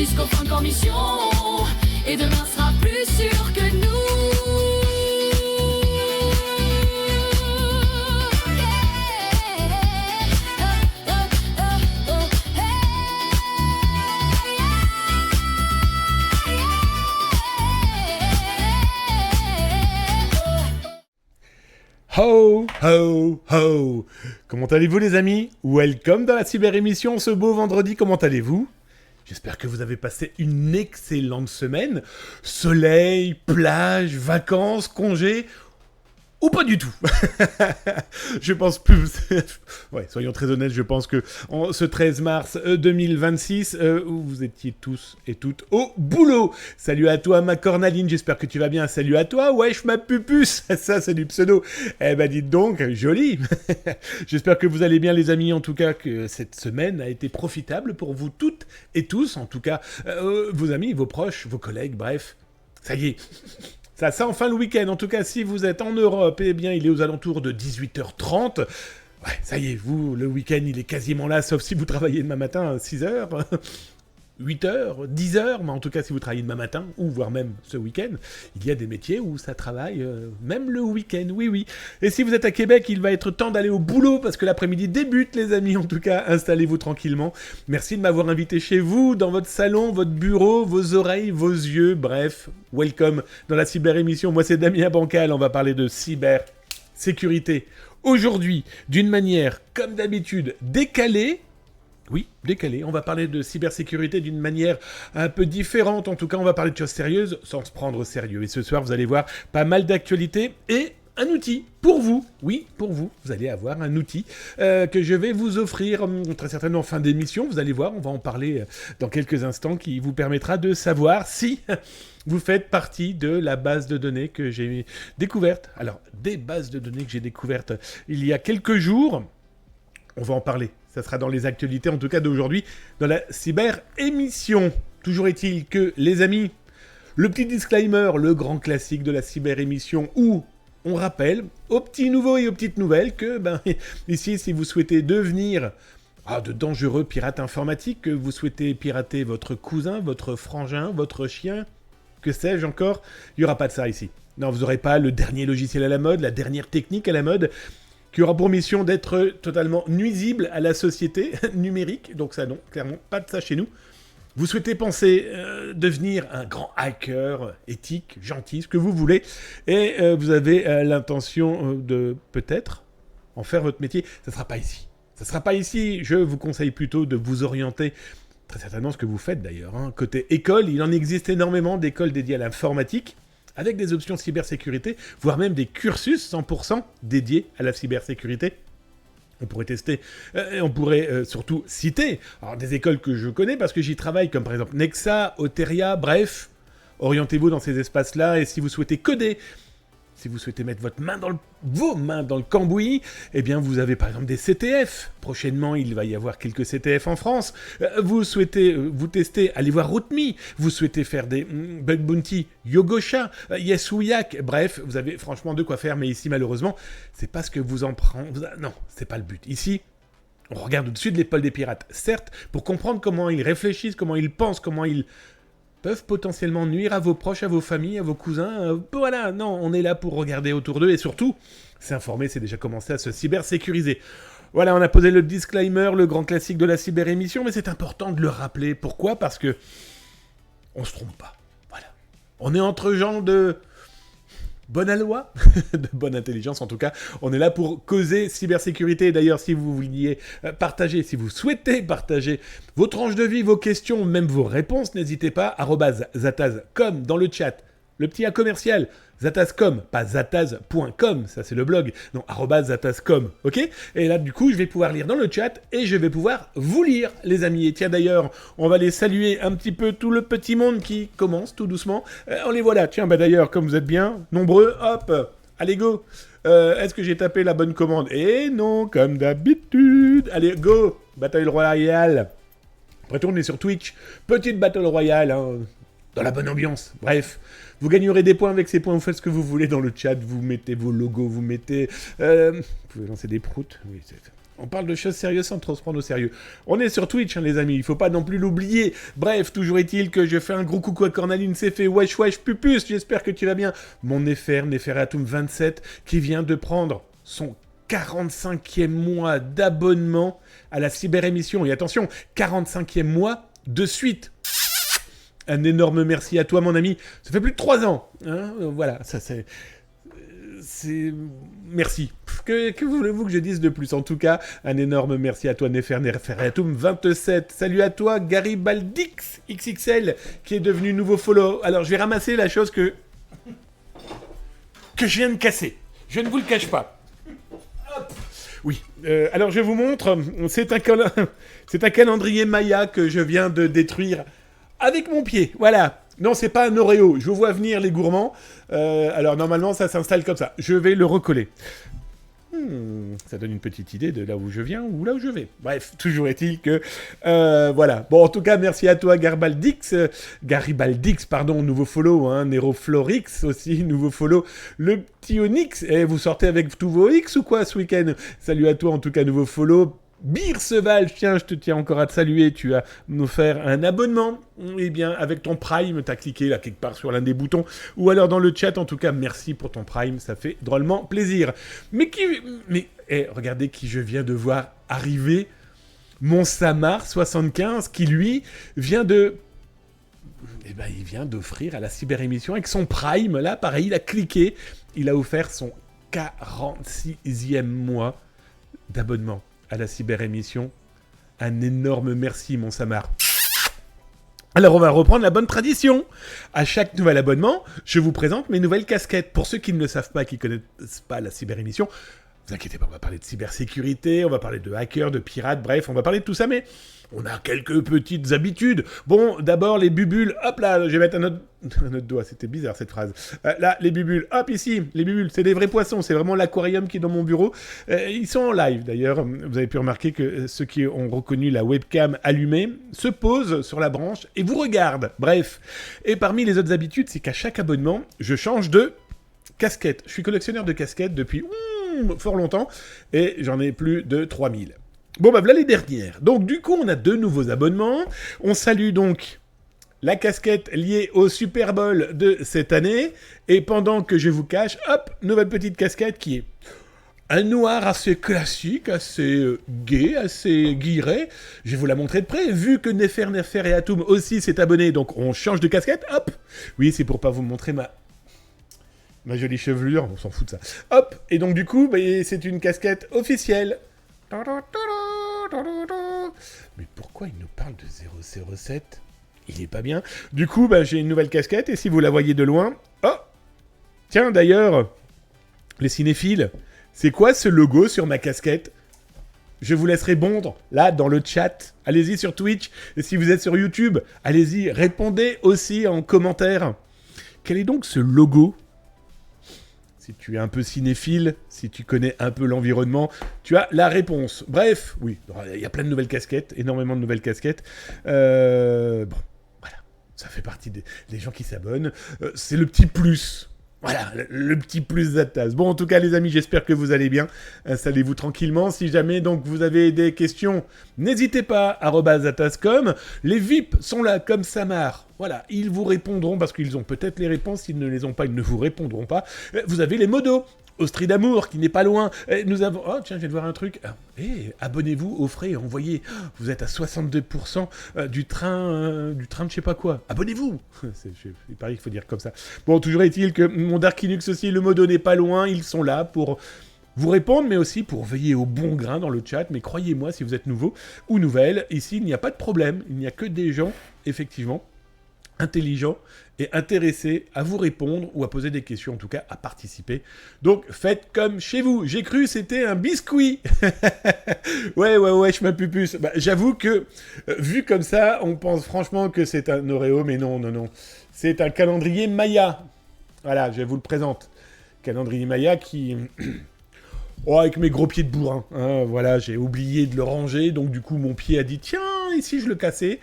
jusqu'au fin de leur mission. Et demain sera plus sûr que nous. Ho, ho, ho. Comment allez-vous les amis? Welcome dans la cyber-émission ce beau vendredi, comment allez-vous? J'espère que vous avez passé une excellente semaine. Soleil, plage, vacances, congés... Ou pas du tout. Je pense plus... ouais, soyons très honnêtes, je pense que ce 13 mars 2026, vous étiez tous et toutes au boulot. Salut à toi, ma cornaline, j'espère que tu vas bien. Salut à toi, wesh, ma pupuce. Ça, c'est du pseudo. Eh ben, dites donc, joli. J'espère que vous allez bien, les amis. En tout cas, que cette semaine a été profitable pour vous toutes et tous. En tout cas, vos amis, vos proches, vos collègues, bref. Ça y est. Ça sent enfin le week-end. En tout cas, si vous êtes en Europe, eh bien, il est aux alentours de 18h30. Ouais, ça y est, vous, le week-end, il est quasiment là, sauf si vous travaillez demain matin à 6h, 8h, 10h. Mais en tout cas, si vous travaillez demain matin, ou voire même ce week-end, il y a des métiers où ça travaille même le week-end, oui, oui. Et si vous êtes à Québec, il va être temps d'aller au boulot, parce que l'après-midi débute, les amis. En tout cas, installez-vous tranquillement. Merci de m'avoir invité chez vous, dans votre salon, votre bureau, vos oreilles, vos yeux, bref. Welcome dans la cyber-émission. Moi, c'est Damien Bancal. On va parler de cybersécurité. Aujourd'hui, d'une manière, comme d'habitude, décalée. Oui, décalée. On va parler de cybersécurité d'une manière un peu différente. En tout cas, on va parler de choses sérieuses sans se prendre au sérieux. Et ce soir, vous allez voir pas mal d'actualités et un outil pour vous. Oui, pour vous. Vous allez avoir un outil que je vais vous offrir très certainement en fin d'émission. Vous allez voir, on va en parler dans quelques instants qui vous permettra de savoir si... vous faites partie de la base de données que j'ai découverte. Alors, des bases de données que j'ai découvertes il y a quelques jours. On va en parler. Ça sera dans les actualités, en tout cas d'aujourd'hui, dans la cyber-émission. Toujours est-il que, les amis, le petit disclaimer, le grand classique de la cyber-émission, où on rappelle aux petits nouveaux et aux petites nouvelles que, ici, si vous souhaitez devenir... de dangereux pirates informatiques, que vous souhaitez pirater votre cousin, votre frangin, votre chien... que sais-je encore, il n'y aura pas de ça ici. Non, vous n'aurez pas le dernier logiciel à la mode, la dernière technique à la mode, qui aura pour mission d'être totalement nuisible à la société numérique. Donc ça, non, clairement, pas de ça chez nous. Vous souhaitez penser devenir un grand hacker, éthique, gentil, ce que vous voulez, et vous avez l'intention de, peut-être, en faire votre métier, ça ne sera pas ici. Ça ne sera pas ici, je vous conseille plutôt de vous orienter très certainement ce que vous faites d'ailleurs. Côté école, il en existe énormément d'écoles dédiées à l'informatique, avec des options cybersécurité, voire même des cursus 100% dédiés à la cybersécurité. On pourrait tester, on pourrait surtout citer des écoles que je connais parce que j'y travaille, comme par exemple Nexa, Oteria, bref. Orientez-vous dans ces espaces-là et si vous souhaitez coder, si vous souhaitez mettre vos mains dans le cambouis, eh bien vous avez par exemple des CTF. Prochainement, il va y avoir quelques CTF en France. Vous souhaitez vous tester, allez voir RootMe. Vous souhaitez faire des Bug Bounty, Yogosha, Yesouyak. Bref, vous avez franchement de quoi faire. Mais ici, malheureusement, c'est pas ce que vous en prenez. Non, c'est pas le but. Ici, on regarde au-dessus de l'épaule des pirates. Certes, pour comprendre comment ils réfléchissent, comment ils pensent, comment ils... peuvent potentiellement nuire à vos proches, à vos familles, à vos cousins. Voilà, non, on est là pour regarder autour d'eux et surtout, s'informer, c'est déjà commencer à se cybersécuriser. Voilà, on a posé le disclaimer, le grand classique de la cyber-émission, mais c'est important de le rappeler. Pourquoi ? Parce que on se trompe pas. Voilà. On est entre gens de bonne aloi, de bonne intelligence en tout cas. On est là pour causer cybersécurité. D'ailleurs, si vous vouliez partager, si vous souhaitez partager vos tranches de vie, vos questions, même vos réponses, n'hésitez pas, @zataz.com dans le chat. Le petit A commercial, zataz.com, pas zataz.com, ça c'est le blog, non, @zataz.com, ok ? Et là, du coup, je vais pouvoir lire dans le chat et je vais pouvoir vous lire, les amis. Et tiens, d'ailleurs, on va les saluer un petit peu, tout le petit monde qui commence tout doucement. On les voit là. Tiens, d'ailleurs, comme vous êtes bien nombreux, hop, allez, go. Est-ce que j'ai tapé la bonne commande ? Eh non, comme d'habitude. Allez, go, Battle Royale. Après, on est sur Twitch, petite Battle Royale, dans la bonne ambiance, bref. Vous gagnerez des points avec ces points, vous faites ce que vous voulez dans le chat, vous mettez vos logos, vous mettez... vous pouvez lancer des proutes, oui, On parle de choses sérieuses sans trop se prendre au sérieux. On est sur Twitch, hein, les amis, il faut pas non plus l'oublier. Bref, toujours est-il que je fais un gros coucou à Cornaline, c'est fait, wesh pupus, j'espère que tu vas bien. Mon Neferatum 27, qui vient de prendre son 45e mois d'abonnement à la cyber-émission. Et attention, 45e mois de suite. Un énorme merci à toi, mon ami. Ça fait plus de 3 ans. Hein, voilà, ça c'est... Merci. Que voulez-vous que je dise de plus? En tout cas, un énorme merci à toi, Neferatum 27. Salut à toi, Garibaldix XXL, qui est devenu nouveau follow. Alors, je vais ramasser la chose que je viens de casser. Je ne vous le cache pas. Hop. Oui. Alors, je vous montre. C'est un calendrier Maya que je viens de détruire avec mon pied. Voilà. Non, c'est pas un Oreo. Je vois venir les gourmands. Alors, normalement, ça s'installe comme ça. Je vais le recoller. Ça donne une petite idée de là où je viens ou là où je vais. Bref, toujours est-il que... voilà. Bon, en tout cas, merci à toi, Garibaldix, nouveau follow. Hein, Neroflorix aussi, nouveau follow. Le petit Onyx. Et vous sortez avec tous vos X ou quoi ce week-end? Salut à toi, en tout cas, nouveau follow. Birceval, tiens, je te tiens encore à te saluer, tu as nous faire un abonnement, eh bien, avec ton Prime, t'as cliqué là quelque part sur l'un des boutons, ou alors dans le chat, en tout cas, merci pour ton Prime, ça fait drôlement plaisir. Mais regardez qui je viens de voir arriver, mon Samar 75, qui lui vient de... Eh ben, il vient d'offrir à la cyber-émission avec son Prime, là, pareil, il a cliqué, il a offert son 46e mois d'abonnement à la cyber-émission. Un énorme merci, mon Samar. Alors, on va reprendre la bonne tradition. À chaque nouvel abonnement, je vous présente mes nouvelles casquettes. Pour ceux qui ne le savent pas, qui ne connaissent pas la cyber-émission, ne vous inquiétez pas, on va parler de cybersécurité, on va parler de hackers, de pirates, bref, on va parler de tout ça, mais on a quelques petites habitudes. Bon, d'abord, les bubules. Hop là, je vais mettre un autre doigt, c'était bizarre cette phrase. Là, les bubules. Hop, ici, les bubules, c'est des vrais poissons, c'est vraiment l'aquarium qui est dans mon bureau. Ils sont en live, d'ailleurs. Vous avez pu remarquer que ceux qui ont reconnu la webcam allumée se posent sur la branche et vous regardent. Bref. Et parmi les autres habitudes, c'est qu'à chaque abonnement, je change de casquette. Je suis collectionneur de casquettes depuis fort longtemps et j'en ai plus de 3000. Bon, bah voilà les dernières. Donc, du coup, on a 2 nouveaux abonnements. On salue donc la casquette liée au Super Bowl de cette année. Et pendant que je vous cache, hop, nouvelle petite casquette qui est un noir assez classique, assez gai, assez guiré. Je vais vous la montrer de près. Vu que Neferatum aussi s'est abonné, donc on change de casquette. Hop. Oui, c'est pour pas vous montrer ma jolie chevelure. On s'en fout de ça. Hop. Et donc, du coup, bah, c'est une casquette officielle. Mais pourquoi il nous parle de 007 ? Il est pas bien. Du coup, j'ai une nouvelle casquette, et si vous la voyez de loin... Oh ! Tiens, d'ailleurs, les cinéphiles, c'est quoi ce logo sur ma casquette ? Je vous laisse répondre, là, dans le chat. Allez-y sur Twitch, et si vous êtes sur YouTube, allez-y, répondez aussi en commentaire. Quel est donc ce logo ? Si tu es un peu cinéphile, si tu connais un peu l'environnement, tu as la réponse. Bref, oui, il y a plein de nouvelles casquettes, énormément de nouvelles casquettes. Bon, voilà, ça fait partie des gens qui s'abonnent. C'est le petit plus. Voilà, le petit plus d'Atas. Bon, en tout cas, les amis, j'espère que vous allez bien. Installez-vous tranquillement. Si jamais donc vous avez des questions, n'hésitez pas, @atascom. Les VIP sont là, comme Samar. Voilà, ils vous répondront, parce qu'ils ont peut-être les réponses. S'ils ne les ont pas, ils ne vous répondront pas. Vous avez les modos. Austrie d'amour, qui n'est pas loin. Nous avons... Oh, tiens, je viens de voir un truc. Abonnez-vous, offrez, envoyez. Vous êtes à 62% du train de je sais pas quoi. Abonnez-vous. Il paraît qu'il faut dire comme ça. Bon, toujours est-il que mon Darkinux aussi, le modo n'est pas loin. Ils sont là pour vous répondre, mais aussi pour veiller au bon grain dans le chat. Mais croyez-moi, si vous êtes nouveau ou nouvelle, ici, il n'y a pas de problème. Il n'y a que des gens, effectivement, intelligents et intéressés à vous répondre ou à poser des questions, en tout cas à participer. Donc faites comme chez vous. J'ai cru c'était un biscuit. ouais, je m'appupuce. J'avoue que vu comme ça, on pense franchement que c'est un Oreo, mais non. C'est un calendrier Maya. Voilà, je vous le présente. Calendrier Maya qui... Oh, avec mes gros pieds de bourrin. Hein, voilà, j'ai oublié de le ranger, donc du coup mon pied a dit tiens, ici je le cassais.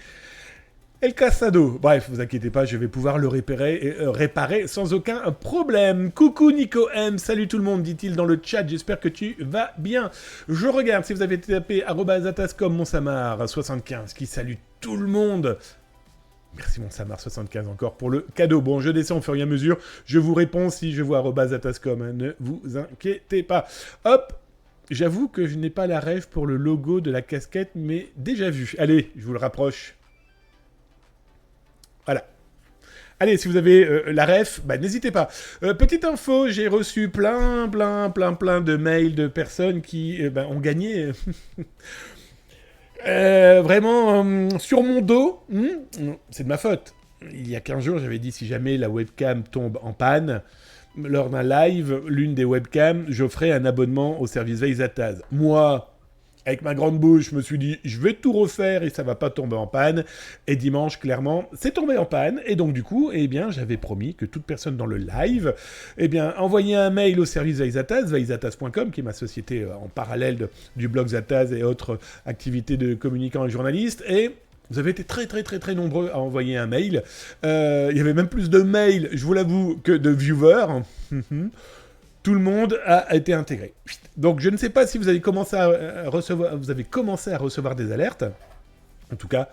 El Casado. Bref, vous inquiétez pas, je vais pouvoir le réparer sans aucun problème. Coucou Nico M, salut tout le monde, dit-il dans le chat, j'espère que tu vas bien. Je regarde si vous avez tapé @atascom monsamar75 qui salue tout le monde. Merci monsamar75 encore pour le cadeau. Bon, je descends au fur et à mesure, je vous réponds si je vois @atascom, hein, ne vous inquiétez pas. Hop, j'avoue que je n'ai pas la rêve pour le logo de la casquette, mais déjà vu. Allez, je vous le rapproche. Voilà. Allez, si vous avez la ref, bah, n'hésitez pas. Petite info, j'ai reçu plein de mails de personnes qui ont gagné vraiment sur mon dos. C'est de ma faute. Il y a 15 jours, j'avais dit si jamais la webcam tombe en panne, lors d'un live, l'une des webcams, j'offrais un abonnement au service Veizataz. Moi, avec ma grande bouche, je me suis dit, je vais tout refaire et ça va pas tomber en panne. Et dimanche, clairement, c'est tombé en panne. Et donc, du coup, eh bien, j'avais promis que toute personne dans le live, eh bien, envoyait un mail au service Veizataz, veizataz.com, qui est ma société en parallèle du blog Zataz et autres activités de communicants et journalistes. Et vous avez été très nombreux à envoyer un mail. Il y avait même plus de mails, je vous l'avoue, que de viewers. Tout le monde a été intégré. Donc je ne sais pas si vous avez commencé à recevoir des alertes. En tout cas,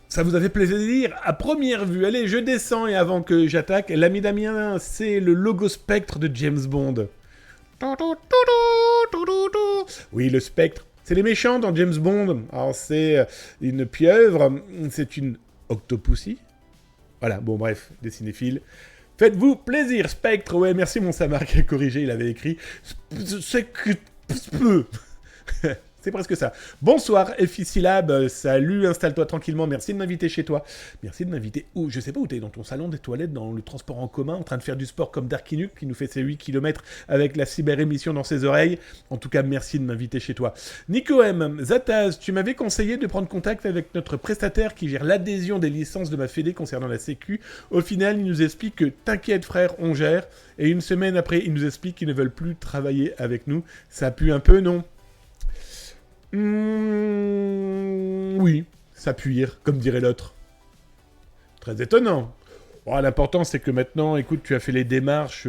ça vous a fait plaisir à première vue. Allez, je descends et avant que j'attaque, l'ami Damien, c'est le logo spectre de James Bond. Oui, le spectre. C'est les méchants dans James Bond. Alors c'est une pieuvre, c'est une octopussy. Voilà, bon bref, des cinéphiles. Faites-vous plaisir, Spectre. Ouais, merci mon Samar qui a corrigé, il avait écrit... C'est presque ça. Bonsoir, Efficilab. Salut, installe-toi tranquillement. Merci de m'inviter chez toi. Merci de m'inviter où? Je sais pas où t'es, dans ton salon, des toilettes, dans le transport en commun, en train de faire du sport comme Darkinuk, qui nous fait ses 8 km avec la cyber-émission dans ses oreilles. En tout cas, merci de m'inviter chez toi. Nico M, Zataz, tu m'avais conseillé de prendre contact avec notre prestataire qui gère l'adhésion des licences de ma fédé concernant la Sécu. Au final, il nous explique que t'inquiète frère, on gère. Et une semaine après, il nous explique qu'ils ne veulent plus travailler avec nous. Ça pue un peu, non? Oui, s'appuyer, comme dirait l'autre. Très étonnant. Bon, l'important, c'est que maintenant, écoute, tu as fait les démarches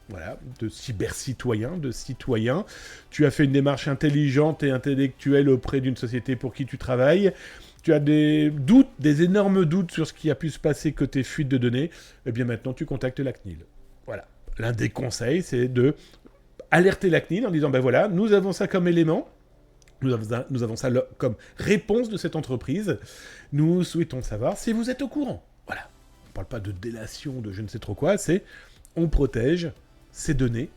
voilà, de cyber-citoyen, de citoyen. Tu as fait une démarche intelligente et intellectuelle auprès d'une société pour qui tu travailles. Tu as des doutes, des énormes doutes sur ce qui a pu se passer côté fuite de données. Eh bien, maintenant, tu contactes la CNIL. Voilà. L'un des conseils, c'est de alerter la CNIL en disant, ben voilà, nous avons ça comme élément. Nous avons ça comme réponse de cette entreprise. Nous souhaitons savoir si vous êtes au courant. Voilà. On ne parle pas de délation, de je ne sais trop quoi. C'est on protège ces données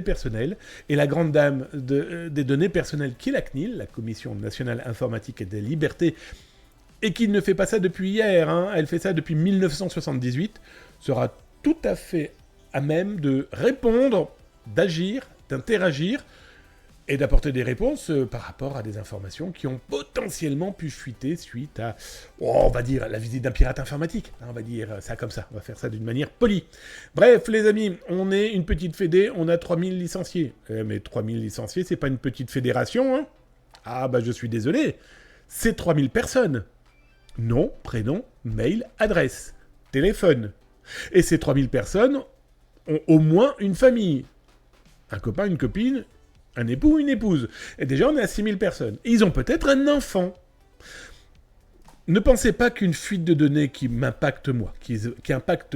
personnelles. Et la grande dame des données personnelles qui est la CNIL, la Commission nationale informatique et des libertés, et qui ne fait pas ça depuis hier, hein, elle fait ça depuis 1978, sera tout à fait à même de répondre, d'agir, d'interagir, et d'apporter des réponses par rapport à des informations qui ont potentiellement pu fuiter suite à, on va dire, la visite d'un pirate informatique. On va dire ça comme ça, on va faire ça d'une manière polie. Bref, les amis, on est une petite fédé, on a 3000 licenciés. Mais 3000 licenciés, c'est pas une petite fédération, hein? Ah bah je suis désolé, c'est 3000 personnes. Nom, prénom, mail, adresse, téléphone. Et ces 3000 personnes ont au moins une famille. Un copain, une copine, un époux ou une épouse. Et déjà, on est à 6000 personnes. Et ils ont peut-être un enfant. Ne pensez pas qu'une fuite de données qui m'impacte moi, qui impacte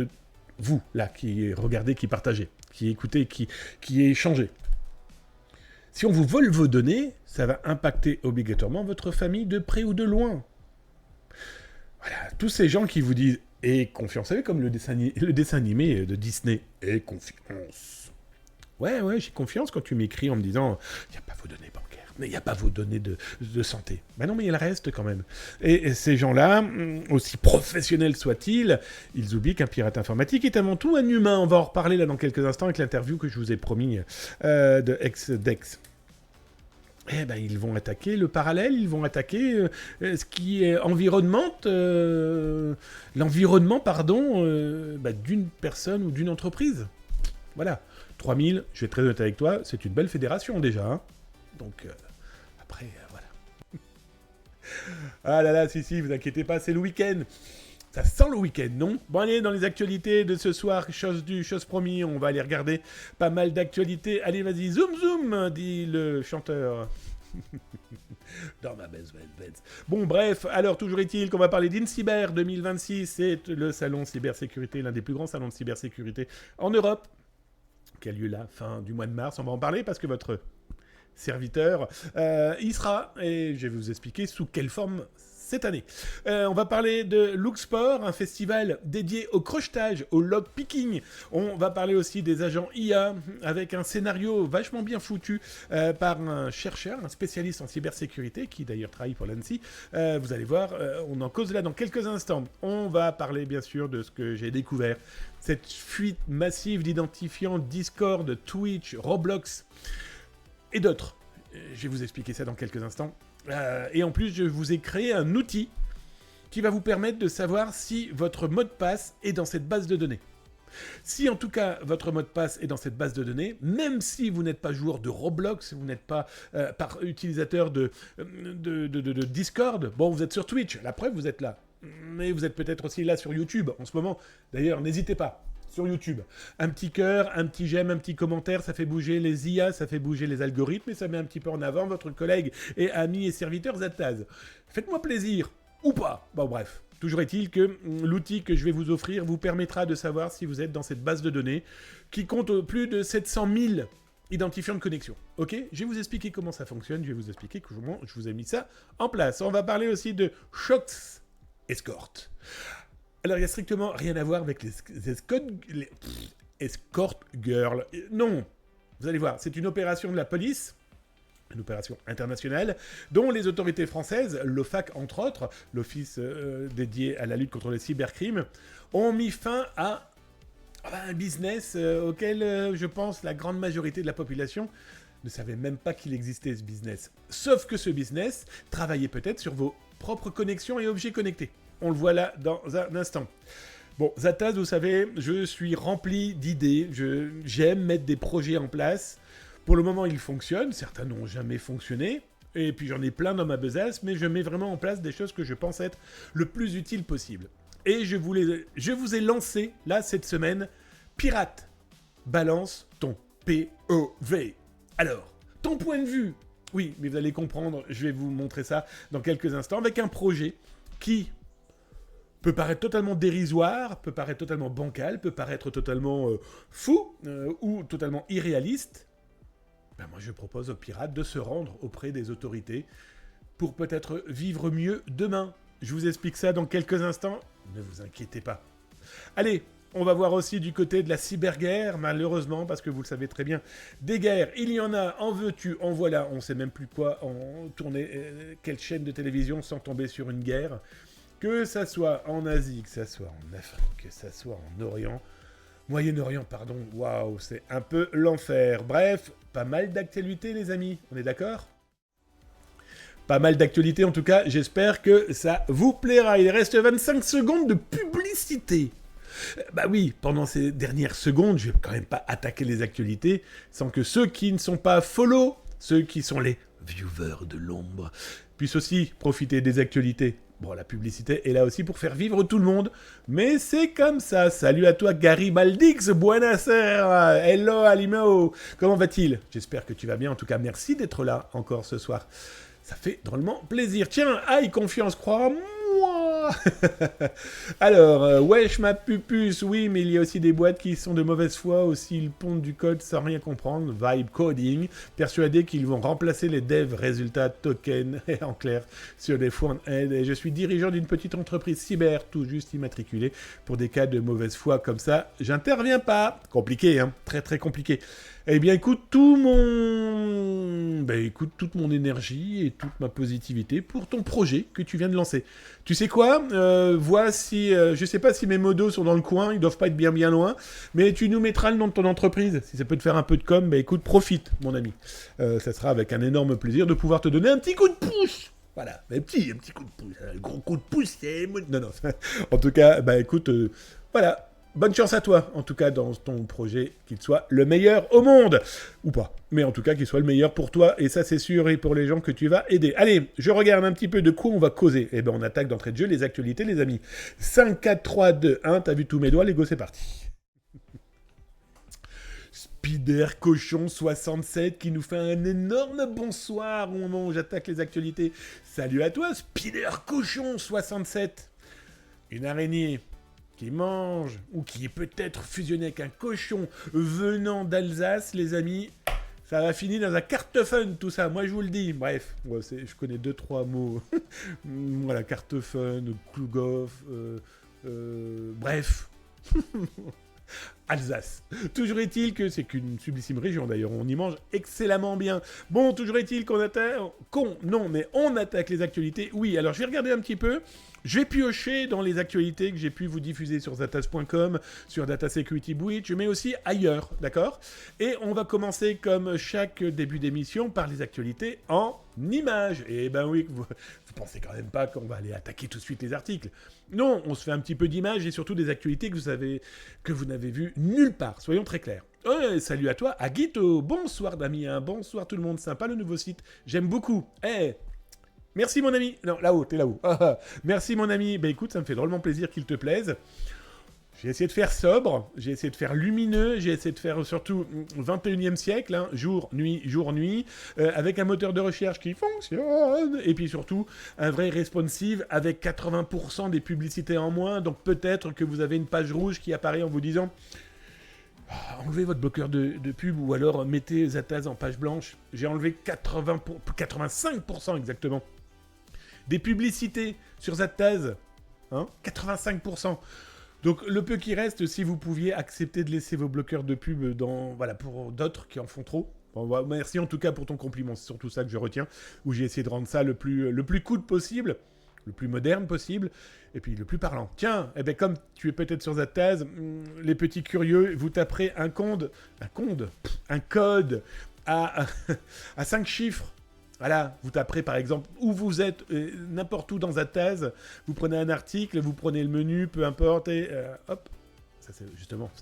vous, là, qui regardez, qui partagez, qui écoutez, qui échangez. Si on vous vole vos données, ça va impacter obligatoirement votre famille de près ou de loin. Voilà, tous ces gens qui vous disent « Aie confiance », vous savez, comme le dessin animé de Disney « Aie confiance ». Ouais, j'ai confiance quand tu m'écris en me disant « Il n'y a pas vos données bancaires, mais il n'y a pas vos données de santé. » Ben non, mais il reste quand même. Et ces gens-là, aussi professionnels soient-ils, ils oublient qu'un pirate informatique est avant tout un humain. On va en reparler là dans quelques instants avec l'interview que je vous ai promis de ex-Dex. Eh ben, ils vont attaquer le parallèle, ils vont attaquer ce qui est l'environnement, d'une personne ou d'une entreprise. Voilà. 3000, je vais être très honnête avec toi, c'est une belle fédération déjà. Hein. Donc, après, voilà. Ah là là, si, vous inquiétez pas, c'est le week-end. Ça sent le week-end, non? Bon, allez, dans les actualités de ce soir, chose promis, on va aller regarder pas mal d'actualités. Allez, vas-y, zoom, dit le chanteur. Dans ma best Benz. Bon, bref, alors, toujours est-il qu'on va parler d'InCyber 2026. C'est le salon cybersécurité, l'un des plus grands salons de cybersécurité en Europe, qui a lieu là, fin du mois de mars. On va en parler parce que votre serviteur y sera, et je vais vous expliquer sous quelle forme cette année. On va parler de Looksport, un festival dédié au crochetage, au lockpicking. On va parler aussi des agents IA, avec un scénario vachement bien foutu par un chercheur, un spécialiste en cybersécurité, qui d'ailleurs travaille pour l'ANSSI. Vous allez voir, on en cause là dans quelques instants. On va parler bien sûr de ce que j'ai découvert, cette fuite massive d'identifiants Discord, Twitch, Roblox et d'autres. Je vais vous expliquer ça dans quelques instants. Et en plus, je vous ai créé un outil qui va vous permettre de savoir si votre mot de passe est dans cette base de données. Si en tout cas votre mot de passe est dans cette base de données, même si vous n'êtes pas joueur de Roblox, vous n'êtes pas utilisateur de Discord, bon, vous êtes sur Twitch, la preuve, vous êtes là. Mais vous êtes peut-être aussi là sur YouTube en ce moment. D'ailleurs, n'hésitez pas. Sur YouTube. Un petit cœur, un petit j'aime, un petit commentaire, ça fait bouger les IA, ça fait bouger les algorithmes et ça met un petit peu en avant votre collègue et ami et serviteur Zataz. Faites-moi plaisir, ou pas. Bon bref, toujours est-il que l'outil que je vais vous offrir vous permettra de savoir si vous êtes dans cette base de données qui compte plus de 700 000 identifiants de connexion. Ok ? Je vais vous expliquer comment ça fonctionne, je vais vous expliquer comment je vous ai mis ça en place. On va parler aussi de Shox Escort. Alors, il n'y a strictement rien à voir avec les escort girls. Non, vous allez voir, c'est une opération de la police, une opération internationale, dont les autorités françaises, l'OFAC entre autres, l'Office dédié à la lutte contre les cybercrimes, ont mis fin à un business auquel, je pense, la grande majorité de la population ne savait même pas qu'il existait, ce business. Sauf que ce business travaillait peut-être sur vos propres connexions et objets connectés. On le voit là dans un instant. Bon, Zataz, vous savez, je suis rempli d'idées. J'aime mettre des projets en place. Pour le moment, ils fonctionnent. Certains n'ont jamais fonctionné. Et puis j'en ai plein dans ma besace. Mais je mets vraiment en place des choses que je pense être le plus utile possible. Et je vous ai lancé, là, cette semaine, Pirate. Balance ton POV. Alors, ton point de vue. Oui, mais vous allez comprendre. Je vais vous montrer ça dans quelques instants. Avec un projet qui peut paraître totalement dérisoire, peut paraître totalement bancal, peut paraître totalement fou ou totalement irréaliste. Ben moi, je propose aux pirates de se rendre auprès des autorités pour peut-être vivre mieux demain. Je vous explique ça dans quelques instants. Ne vous inquiétez pas. Allez, on va voir aussi du côté de la cyberguerre, malheureusement, parce que vous le savez très bien, des guerres, il y en a, en veux-tu, en voilà, on ne sait même plus quoi en tourner, quelle chaîne de télévision sans tomber sur une guerre. Que ça soit en Asie, que ça soit en Afrique, que ça soit en Orient, Moyen-Orient, pardon, waouh, c'est un peu l'enfer. Bref, pas mal d'actualités, les amis, on est d'accord ? Pas mal d'actualités, en tout cas, j'espère que ça vous plaira. Il reste 25 secondes de publicité. Bah oui, pendant ces dernières secondes, je vais quand même pas attaquer les actualités sans que ceux qui ne sont pas follow, ceux qui sont les viewers de l'ombre, puissent aussi profiter des actualités. Bon, la publicité est là aussi pour faire vivre tout le monde, mais c'est comme ça. Salut à toi, Garibaldix, buonasera, hello, Alimo, comment va-t-il ? J'espère que tu vas bien, en tout cas, merci d'être là encore ce soir. Ça fait drôlement plaisir. Tiens, aïe, confiance, crois-moi. Alors, wesh ma pupus, oui, mais il y a aussi des boîtes qui sont de mauvaise foi, aussi ils pondent du code sans rien comprendre, vibe coding, persuadés qu'ils vont remplacer les devs, résultats, tokens, et en clair, sur des front-end. Et je suis dirigeant d'une petite entreprise cyber, tout juste immatriculée, pour des cas de mauvaise foi comme ça, j'interviens pas. Compliqué, hein, très très compliqué. Eh bien, écoute, toute mon énergie et toute ma positivité pour ton projet que tu viens de lancer. Tu sais quoi ? Vois si... je sais pas si mes modos sont dans le coin, ils doivent pas être bien loin, mais tu nous mettras le nom de ton entreprise. Si ça peut te faire un peu de com, bah écoute, profite, mon ami. Ça sera avec un énorme plaisir de pouvoir te donner un petit coup de pouce. Voilà, un petit coup de pouce. Un gros coup de pouce, c'est... Non. En tout cas, bah écoute, voilà. bonne chance à toi, en tout cas, dans ton projet, qu'il soit le meilleur au monde. Ou pas. Mais en tout cas, qu'il soit le meilleur pour toi, et ça, c'est sûr, et pour les gens que tu vas aider. Allez, je regarde un petit peu de quoi on va causer. Eh ben, on attaque d'entrée de jeu les actualités, les amis. 5, 4, 3, 2, 1, t'as vu tous mes doigts, les go, c'est parti. Spider Cochon 67 qui nous fait un énorme bonsoir au moment où j'attaque les actualités. Salut à toi, Spider Cochon 67. Une araignée qui mange, ou qui est peut-être fusionnée avec un cochon venant d'Alsace, les amis. Ça va finir dans un cartefun, tout ça, moi je vous le dis. Bref, ouais, je connais 2-3 mots. Voilà, cartefun, Klugoff, bref. Alsace. Toujours est-il que c'est qu'une sublissime région d'ailleurs, on y mange excellemment bien. Bon, toujours est-il qu'on attaque... on attaque les actualités. Oui, alors je vais regarder un petit peu. Je vais piocher dans les actualités que j'ai pu vous diffuser sur zatas.com, sur Data Security Breach, mais aussi ailleurs, d'accord ? Et on va commencer comme chaque début d'émission par les actualités en images. Et ben oui, vous pensez quand même pas qu'on va aller attaquer tout de suite les articles. Non, on se fait un petit peu d'images et surtout des actualités que vous n'avez vues nulle part, soyons très clairs. Salut à toi, Aguito, bonsoir Damien, bonsoir tout le monde, sympa le nouveau site, j'aime beaucoup. Merci mon ami. Non, là-haut, t'es là-haut. Merci mon ami. Bah écoute, ça me fait drôlement plaisir qu'il te plaise. J'ai essayé de faire sobre, j'ai essayé de faire lumineux, j'ai essayé de faire surtout 21e siècle, hein, jour, nuit, avec un moteur de recherche qui fonctionne, et puis surtout un vrai responsive avec 80% des publicités en moins, donc peut-être que vous avez une page rouge qui apparaît en vous disant enlevez votre bloqueur de pub ou alors mettez Zataz en page blanche. J'ai enlevé 85% exactement des publicités sur Zataz, hein, 85%. Donc le peu qui reste, si vous pouviez accepter de laisser vos bloqueurs de pub pour d'autres qui en font trop. Bon, merci en tout cas pour ton compliment, c'est surtout ça que je retiens, où j'ai essayé de rendre ça le plus cool possible, le plus moderne possible, et puis le plus parlant. Tiens, comme tu es peut-être sur Zataz, les petits curieux, vous taperez un code à 5 chiffres. Voilà, vous taperez par exemple où vous êtes, n'importe où dans Zataz, vous prenez un article, vous prenez le menu, peu importe, et hop, ça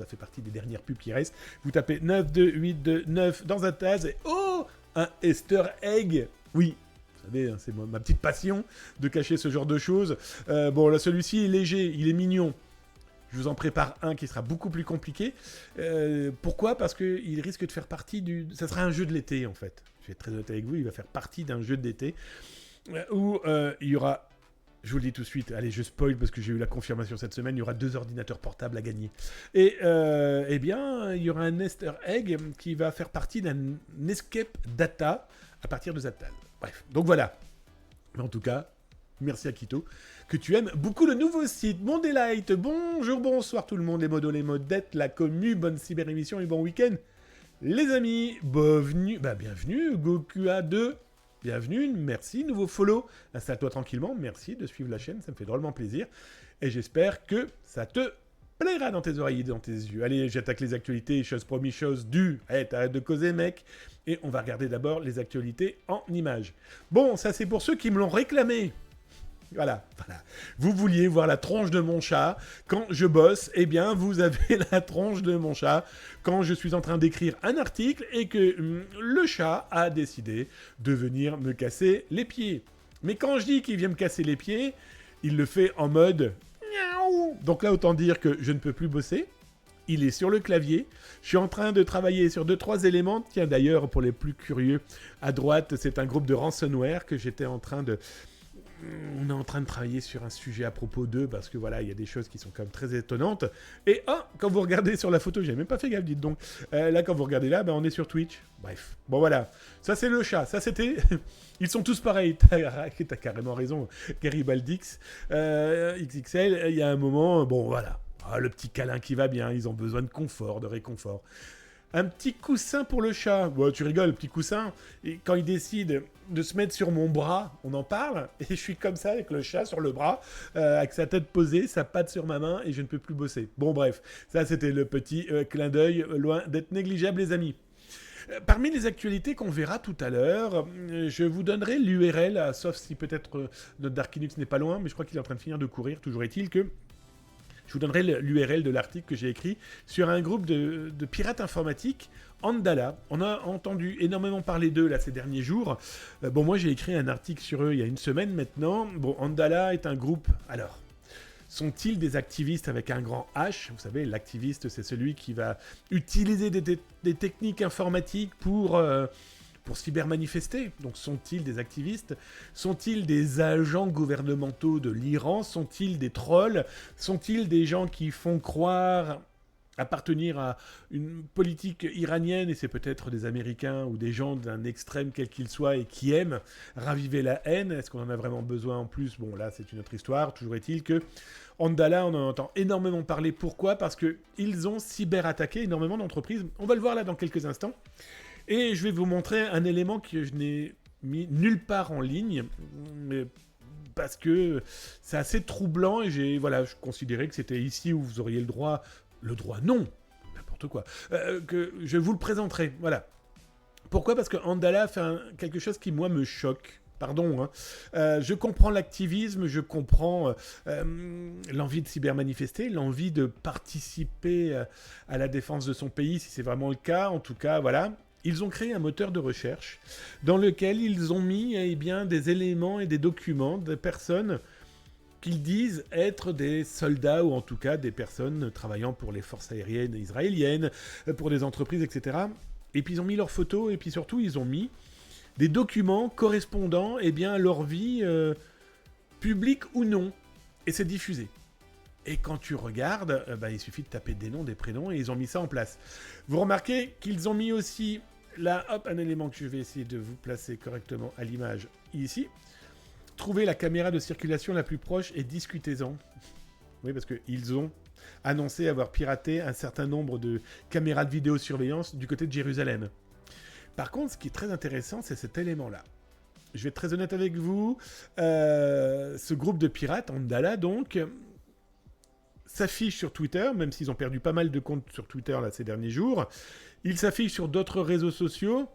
fait partie des dernières pubs qui restent. Vous tapez 92829 dans Zataz, et un Easter egg. Oui, vous savez, c'est ma petite passion de cacher ce genre de choses. Bon, là, celui-ci est léger, il est mignon. Je vous en prépare un qui sera beaucoup plus compliqué. Pourquoi ? Parce qu'il risque de faire partie ça sera un jeu de l'été, en fait. Je vais être très honnête avec vous, il va faire partie d'un jeu d'été où il y aura... Je vous le dis tout de suite, allez, je spoil parce que j'ai eu la confirmation cette semaine, il y aura 2 ordinateurs portables à gagner. Et il y aura un Easter egg qui va faire partie d'un escape data à partir de Zataz. Bref, donc voilà. Mais en tout cas, merci Akito, que tu aimes beaucoup le nouveau site. Mon Delight, bonjour, bonsoir tout le monde, les modos, les modettes, la commu, bonne cyber-émission et bon week-end. Les amis, bienvenue, Gokua2, bienvenue, merci, nouveau follow, installe-toi tranquillement, merci de suivre la chaîne, ça me fait drôlement plaisir, et j'espère que ça te plaira dans tes oreilles et dans tes yeux. Allez, j'attaque les actualités, chose promis, chose due, allez, t'arrêtes de causer mec, et on va regarder d'abord les actualités en images. Bon, ça c'est pour ceux qui me l'ont réclamé. Voilà. Vous vouliez voir la tronche de mon chat quand je bosse, eh bien, vous avez la tronche de mon chat quand je suis en train d'écrire un article et que le chat a décidé de venir me casser les pieds. Mais quand je dis qu'il vient me casser les pieds, il le fait en mode miaou. Donc là, autant dire que je ne peux plus bosser. Il est sur le clavier. Je suis en train de travailler sur 2-3 éléments. Tiens, d'ailleurs, pour les plus curieux, à droite, c'est un groupe de ransomware que j'étais en train de... On est en train de travailler sur un sujet à propos d'eux, parce que voilà, il y a des choses qui sont quand même très étonnantes. Et quand vous regardez sur la photo, j'ai même pas fait gaffe, dites donc. Là, quand vous regardez là, on est sur Twitch. Bref, bon voilà. Ça, c'est le chat. Ça, c'était... Ils sont tous pareils. T'as carrément raison. Garibaldix, XXL, il y a un moment, bon voilà. Le petit câlin qui va bien, ils ont besoin de confort, de réconfort. Un petit coussin pour le chat. Bon, tu rigoles, petit coussin. Et quand il décide de se mettre sur mon bras, on en parle. Et je suis comme ça avec le chat sur le bras, avec sa tête posée, sa patte sur ma main, et je ne peux plus bosser. Bon, bref, ça c'était le petit clin d'œil, loin d'être négligeable, les amis. Parmi les actualités qu'on verra tout à l'heure, je vous donnerai l'URL, sauf si peut-être notre Dark Linux n'est pas loin, mais je crois qu'il est en train de finir de courir. Toujours est-il que Je vous donnerai l'URL de l'article que j'ai écrit sur un groupe de pirates informatiques, Andala. On a entendu énormément parler d'eux là ces derniers jours. Bon, moi j'ai écrit un article sur eux il y a une semaine maintenant. Bon, Andala est un groupe... Alors, sont-ils des activistes avec un grand H? Vous savez, l'activiste, c'est celui qui va utiliser des techniques informatiques pour cybermanifester. Donc, sont-ils des activistes? Sont-ils des agents gouvernementaux de l'Iran? Sont-ils des trolls? Sont-ils des gens qui font croire appartenir à une politique iranienne, et c'est peut-être des Américains ou des gens d'un extrême quel qu'il soit et qui aiment raviver la haine? Est-ce qu'on en a vraiment besoin en plus? Bon, là, c'est une autre histoire. Toujours est-il que Andala, on en entend énormément parler. Pourquoi? Parce qu'ils ont cyberattaqué énormément d'entreprises. On va le voir là dans quelques instants. Et je vais vous montrer un élément que je n'ai mis nulle part en ligne, mais parce que c'est assez troublant et je considérais que c'était ici où vous auriez le droit non, n'importe quoi, que je vous le présenterai, voilà. Pourquoi? Parce que Andala fait quelque chose qui, moi, me choque. Pardon, hein. Je comprends l'activisme, je comprends l'envie de cybermanifester, l'envie de participer à la défense de son pays, si c'est vraiment le cas. En tout cas, voilà. Ils ont créé un moteur de recherche dans lequel ils ont mis des éléments et des documents de personnes qu'ils disent être des soldats ou en tout cas des personnes travaillant pour les forces aériennes israéliennes, pour des entreprises, etc. Et puis ils ont mis leurs photos et puis surtout ils ont mis des documents correspondant à leur vie publique ou non. Et c'est diffusé. Et quand tu regardes, il suffit de taper des noms, des prénoms et ils ont mis ça en place. Vous remarquez qu'ils ont mis aussi, là, un élément que je vais essayer de vous placer correctement à l'image ici. Trouvez la caméra de circulation la plus proche et discutez-en. Oui, parce qu'ils ont annoncé avoir piraté un certain nombre de caméras de vidéosurveillance du côté de Jérusalem. Par contre, ce qui est très intéressant, c'est cet élément-là. Je vais être très honnête avec vous. Ce groupe de pirates, Andala donc, s'affiche sur Twitter, même s'ils ont perdu pas mal de comptes sur Twitter là, ces derniers jours. Ils s'affichent sur d'autres réseaux sociaux.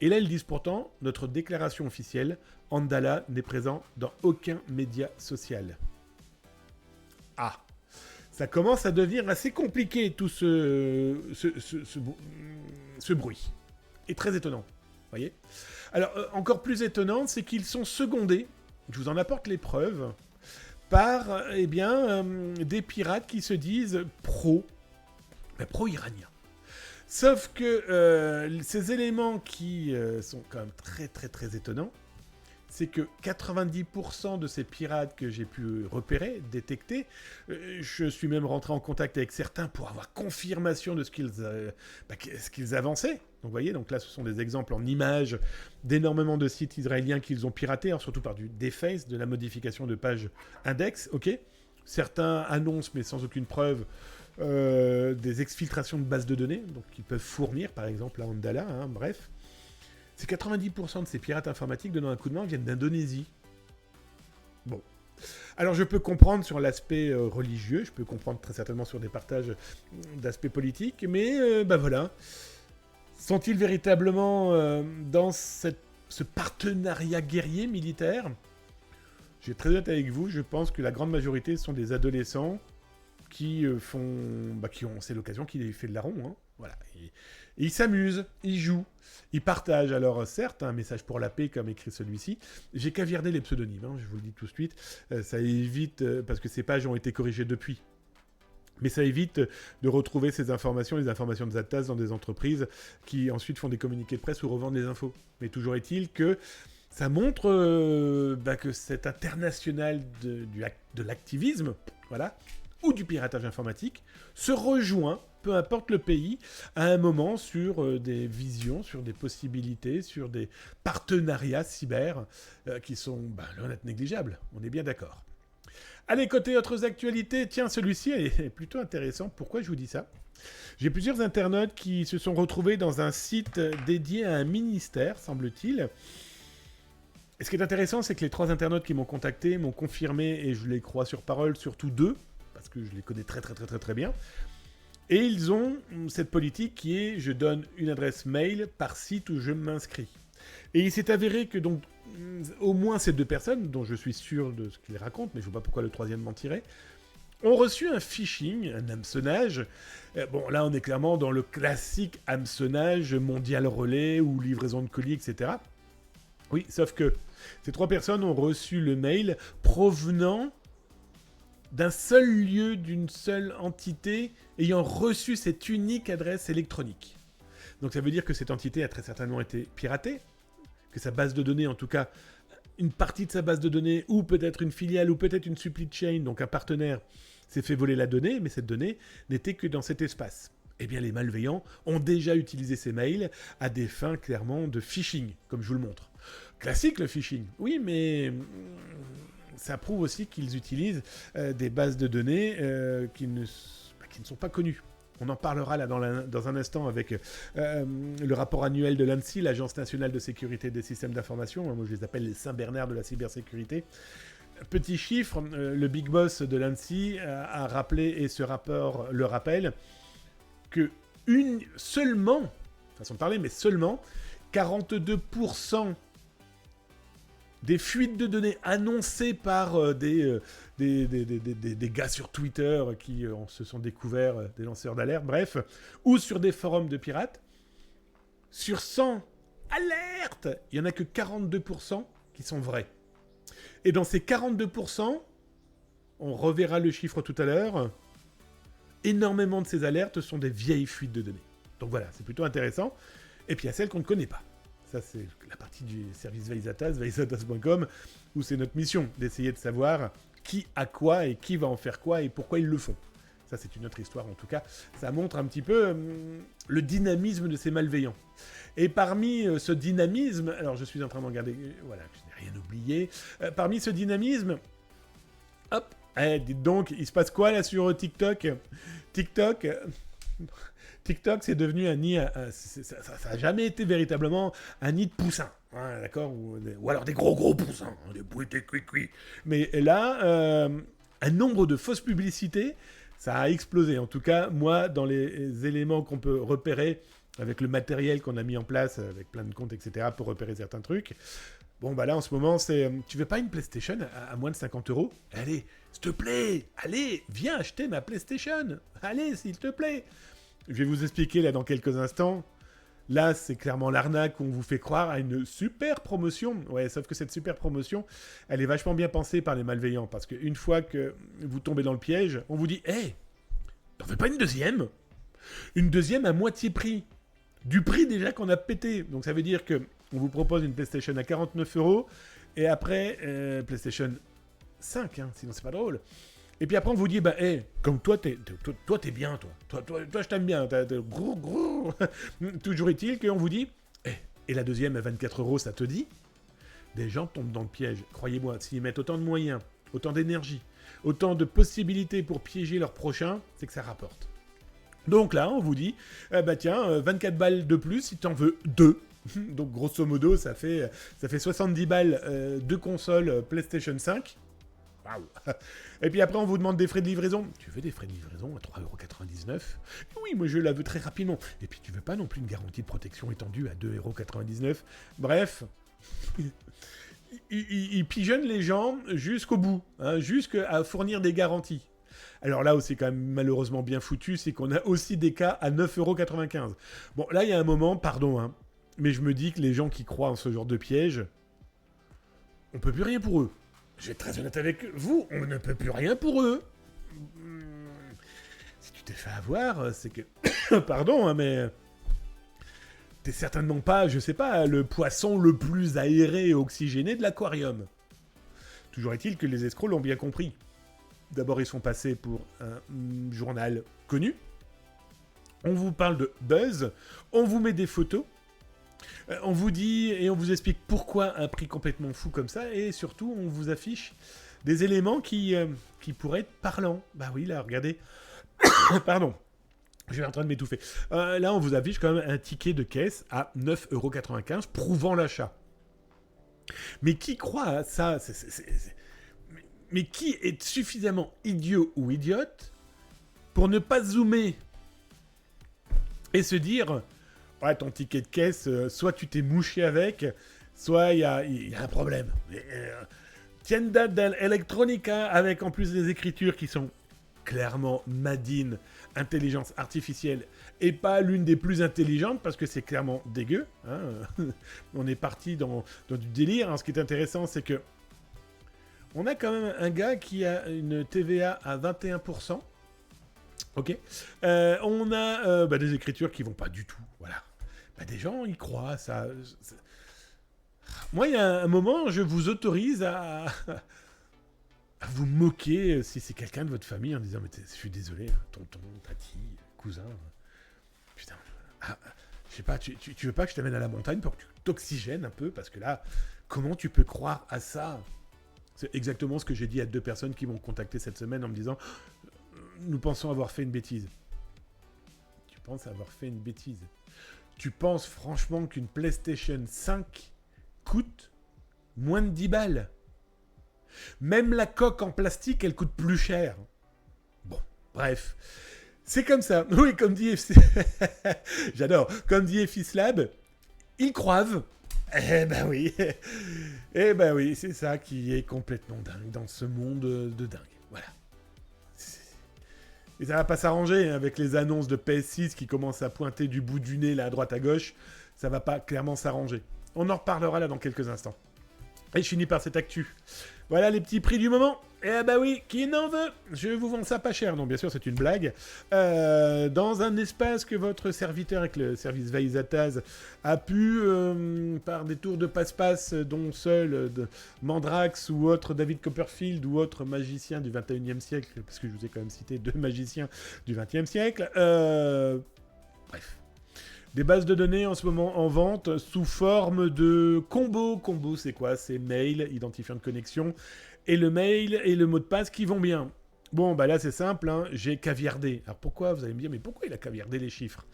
Et là, ils disent pourtant, notre déclaration officielle, Andala n'est présent dans aucun média social. Ah, ça commence à devenir assez compliqué tout ce bruit. Et très étonnant, voyez. Alors, encore plus étonnant, c'est qu'ils sont secondés, je vous en apporte les preuves, par des pirates qui se disent pro-iraniens. Sauf que ces éléments qui sont quand même très très très étonnants, c'est que 90% de ces pirates que j'ai pu repérer, détecter, je suis même rentré en contact avec certains pour avoir confirmation de ce qu'ils avançaient. Donc vous voyez, donc là ce sont des exemples en images d'énormément de sites israéliens qu'ils ont piratés, surtout par du deface, de la modification de pages index, ok. Certains annoncent, mais sans aucune preuve, des exfiltrations de bases de données, donc qu'ils peuvent fournir, par exemple à Andala, bref. C'est 90% de ces pirates informatiques donnant un coup de main viennent d'Indonésie. Bon. Alors je peux comprendre sur l'aspect religieux, je peux comprendre très certainement sur des partages d'aspects politiques, mais voilà. Sont-ils véritablement dans ce partenariat guerrier militaire? Je vais être très honnête avec vous, je pense que la grande majorité sont des adolescents qui c'est l'occasion qui les fait de la ronde, voilà. Et ils s'amusent, ils jouent, ils partagent. Alors certes, un message pour la paix comme écrit celui-ci, j'ai caviardé les pseudonymes, je vous le dis tout de suite, ça évite, parce que ces pages ont été corrigées depuis, mais ça évite de retrouver ces informations, les informations de Zatas dans des entreprises qui ensuite font des communiqués de presse ou revendent les infos. Mais toujours est-il que ça montre que cet international de l'activisme, voilà, ou du piratage informatique, se rejoint, peu importe le pays, à un moment sur des visions, sur des possibilités, sur des partenariats cyber qui sont loin d'être négligeables. On est bien d'accord. Allez, côté autres actualités, tiens, celui-ci est plutôt intéressant. Pourquoi je vous dis ça? J'ai plusieurs internautes qui se sont retrouvés dans un site dédié à un ministère, semble-t-il. Et ce qui est intéressant, c'est que les 3 internautes qui m'ont contacté m'ont confirmé, et je les crois sur parole, surtout 2, parce que je les connais très très très très très bien. Et ils ont cette politique qui est, je donne une adresse mail par site où je m'inscris. Et il s'est avéré que donc, au moins ces 2 personnes, dont je suis sûr de ce qu'ils racontent, mais je ne vois pas pourquoi le 3e mentirait, ont reçu un phishing, un hameçonnage. Bon, là, on est clairement dans le classique hameçonnage mondial relais ou livraison de colis, etc. Oui, sauf que ces 3 personnes ont reçu le mail provenant d'un seul lieu, d'une seule entité, ayant reçu cette unique adresse électronique. Donc ça veut dire que cette entité a très certainement été piratée, que sa base de données, en tout cas, une partie de sa base de données, ou peut-être une filiale, ou peut-être une supply chain, donc un partenaire, s'est fait voler la donnée, mais cette donnée n'était que dans cet espace. Eh bien, les malveillants ont déjà utilisé ces mails à des fins clairement de phishing, comme je vous le montre. Classique le phishing, oui, mais ça prouve aussi qu'ils utilisent des bases de données qui ne sont pas connues. On en parlera là dans un instant avec le rapport annuel de l'ANSSI, l'Agence nationale de sécurité des systèmes d'information. Moi, je les appelle les Saint-Bernard de la cybersécurité. Petit chiffre, le big boss de l'ANSSI a rappelé, et ce rapport le rappelle, que seulement 42% des fuites de données annoncées par des gars sur Twitter qui se sont découverts des lanceurs d'alerte, bref, ou sur des forums de pirates, sur 100 alertes, il n'y en a que 42% qui sont vraies. Et dans ces 42%, on reverra le chiffre tout à l'heure, énormément de ces alertes sont des vieilles fuites de données. Donc voilà, c'est plutôt intéressant. Et puis il y a celles qu'on ne connaît pas. Ça, c'est la partie du service Veizatas, veizatas.com, où c'est notre mission d'essayer de savoir qui a quoi et qui va en faire quoi et pourquoi ils le font. Ça, c'est une autre histoire, en tout cas. Ça montre un petit peu le dynamisme de ces malveillants. Et parmi ce dynamisme, alors je suis en train de regarder, voilà, je n'ai rien oublié. Parmi ce dynamisme, hop, dites donc, il se passe quoi là sur TikTok ? TikTok, c'est devenu un nid, ça n'a jamais été véritablement un nid de poussins, hein, d'accord, ou alors des gros poussins, hein, des bouettes cuit. Mais là, un nombre de fausses publicités, ça a explosé. En tout cas, moi, dans les éléments qu'on peut repérer avec le matériel qu'on a mis en place, avec plein de comptes, etc., pour repérer certains trucs. Bon, bah là, en ce moment, c'est... Tu veux pas une PlayStation à moins de 50 €? Allez, s'il te plaît, allez, viens acheter ma PlayStation. Allez, s'il te plaît. Je vais vous expliquer, là, dans quelques instants. Là, c'est clairement l'arnaque où on vous fait croire à une super promotion. Ouais, sauf que cette super promotion, elle est vachement bien pensée par les malveillants. Parce qu'une fois que vous tombez dans le piège, on vous dit « Hey, t'en veux pas une deuxième ? Une deuxième à moitié prix. Du prix déjà qu'on a pété. » Donc ça veut dire que on vous propose une PlayStation à 49 € et après, PlayStation 5, hein, sinon c'est pas drôle. Et puis après, on vous dit, bah, hey, comme toi, t'es bien, toi, je t'aime bien, t'as grrr. Toujours est-il qu'on vous dit, hey, et la deuxième à 24 €, ça te dit ? Des gens tombent dans le piège. Croyez-moi, s'ils mettent autant de moyens, autant d'énergie, autant de possibilités pour piéger leur prochain, c'est que ça rapporte. Donc là, on vous dit, bah tiens, 24 balles de plus si t'en veux 2. Donc grosso modo, ça fait 70 balles de console PlayStation 5. Waouh. Et puis après, on vous demande des frais de livraison. Tu veux des frais de livraison à 3,99 €? Oui, moi je la veux très rapidement. Et puis tu veux pas non plus une garantie de protection étendue à 2,99 €. Bref, ils pigeonnent les gens jusqu'au bout, hein, jusqu'à fournir des garanties. Alors là où c'est quand même malheureusement bien foutu, c'est qu'on a aussi des cas à 9,95 €. Bon, là, il y a un moment, pardon, hein, mais je me dis que les gens qui croient en ce genre de piège, on peut plus rien pour eux. Je vais être très honnête avec vous, on ne peut plus rien pour eux. Si tu t'es fait avoir, c'est que... Pardon, hein, mais... T'es certainement pas, je sais pas, le poisson le plus aéré et oxygéné de l'aquarium. Toujours est-il que les escrocs l'ont bien compris. D'abord, ils sont passés pour un journal connu. On vous parle de buzz, on vous met des photos, on vous dit et on vous explique pourquoi un prix complètement fou comme ça, et surtout, on vous affiche des éléments qui pourraient être parlants. Bah oui, là, regardez. Pardon, je suis en train de m'étouffer. Là, on vous affiche quand même un ticket de caisse à 9,95 € prouvant l'achat. Mais qui croit à ça ? Mais qui est suffisamment idiot ou idiote pour ne pas zoomer et se dire ouais, ton ticket de caisse, soit tu t'es mouché avec, soit il y a un problème. Tienda del Electronica, avec en plus des écritures qui sont clairement Madine, intelligence artificielle, et pas l'une des plus intelligentes, parce que c'est clairement dégueu. Hein. On est parti dans du délire. Hein. Ce qui est intéressant, c'est que on a quand même un gars qui a une TVA à 21%. Ok. On a des écritures qui vont pas du tout. Voilà. Des gens y croient. Ça. Moi, il y a un moment, je vous autorise à vous moquer si c'est quelqu'un de votre famille en disant mais je suis désolé, tonton, tati, cousin. Putain. Je sais pas. Tu veux pas que je t'amène à la montagne pour que tu t'oxygènes un peu parce que là, comment tu peux croire à ça? C'est exactement ce que j'ai dit à 2 personnes qui m'ont contacté cette semaine en me disant « Nous pensons avoir fait une bêtise. » Tu penses avoir fait une bêtise? Tu penses franchement qu'une PlayStation 5 coûte moins de 10 balles? Même la coque en plastique, elle coûte plus cher. Bon, bref. C'est comme ça. Oui, comme dit j'adore. Comme dit Fislab, ils croivent. Eh ben oui, c'est ça qui est complètement dingue dans ce monde de dingue. Voilà. Et ça va pas s'arranger avec les annonces de PS6 qui commencent à pointer du bout du nez là à droite à gauche. Ça va pas clairement s'arranger. On en reparlera là dans quelques instants. Et je finis par cette actu. Voilà les petits prix du moment. Eh bah oui, qui n'en veut? Je vous vends ça pas cher. Non, bien sûr, c'est une blague. Dans un espace que votre serviteur avec le service Vaisataz a pu, par des tours de passe-passe, dont seul Mandrax ou autre David Copperfield ou autre magicien du 21e siècle, parce que je vous ai quand même cité 2 magiciens du 20e siècle. Bref. Des bases de données en ce moment en vente sous forme de combo. Combo, c'est quoi? C'est mail, identifiant de connexion, et le mail et le mot de passe qui vont bien. Bon, là c'est simple, hein, j'ai caviardé. Alors pourquoi? Vous allez me dire, mais pourquoi il a caviardé les chiffres?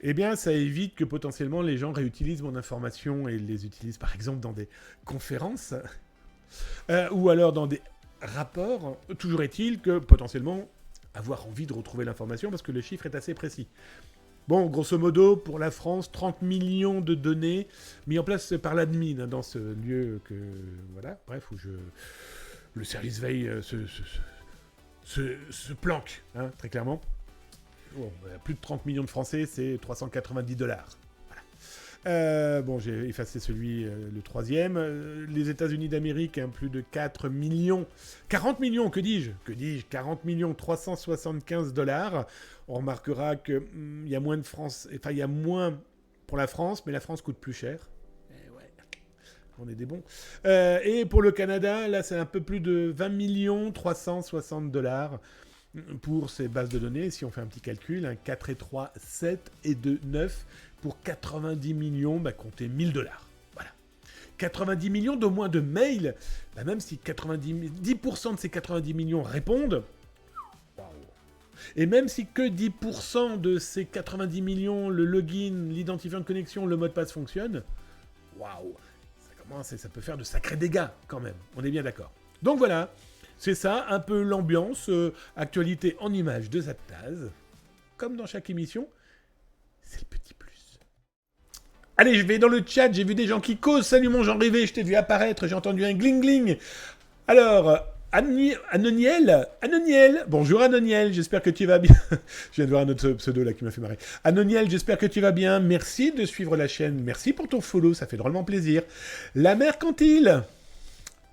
Eh bien, ça évite que potentiellement les gens réutilisent mon information et les utilisent par exemple dans des conférences ou alors dans des rapports. Toujours est-il que potentiellement avoir envie de retrouver l'information parce que le chiffre est assez précis. Bon, grosso modo, pour la France, 30 millions de données mis en place par l'admin dans ce lieu que... Voilà, bref, où le service veille se planque, hein, très clairement. Bon, plus de 30 millions de Français, c'est 390 $. Voilà. J'ai effacé le 3e. Les États-Unis d'Amérique, hein, plus de 4 millions... 40 millions, que dis-je 40 millions 375 $. On remarquera qu'il y a moins de France... Enfin, il y a moins pour la France, mais la France coûte plus cher. Ouais, on est des bons. Et pour le Canada, là, c'est un peu plus de 20 millions 360 $. Pour ces bases de données, si on fait un petit calcul, 4 et 3, 7 et 2, 9, pour 90 millions, comptez 1000 $. Voilà. 90 millions de moins de mails, même si 10% de ces 90 millions répondent, waouh. Et même si que 10% de ces 90 millions, le login, l'identifiant de connexion, le mot de passe fonctionne, waouh, ça peut faire de sacrés dégâts quand même, on est bien d'accord. Donc voilà. C'est ça, un peu l'ambiance, actualité en images de Zaptaz. Comme dans chaque émission, c'est le petit plus. Allez, je vais dans le chat, j'ai vu des gens qui causent. Salut mon Jean Rivet, je t'ai vu apparaître, j'ai entendu un gling-gling. Alors, Anoniel, bonjour Anoniel, j'espère que tu vas bien. Je viens de voir un autre pseudo là qui m'a fait marrer. Anoniel, j'espère que tu vas bien. Merci de suivre la chaîne, merci pour ton follow, ça fait drôlement plaisir. La mercantile,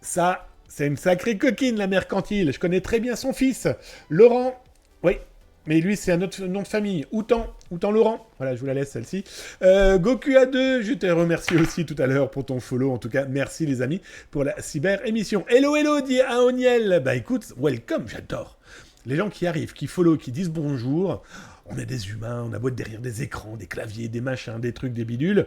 ça... C'est une sacrée coquine, la mercantile. Je connais très bien son fils, Laurent. Oui, mais lui, c'est un autre nom de famille. Outan Laurent. Voilà, je vous la laisse, celle-ci. Goku A2, je te remercie aussi tout à l'heure pour ton follow. En tout cas, merci les amis pour la cyber-émission. Hello, dit Aoniel. Écoute, welcome, j'adore. Les gens qui arrivent, qui follow, qui disent bonjour. On est des humains, on a beau être derrière des écrans, des claviers, des machins, des trucs, des bidules.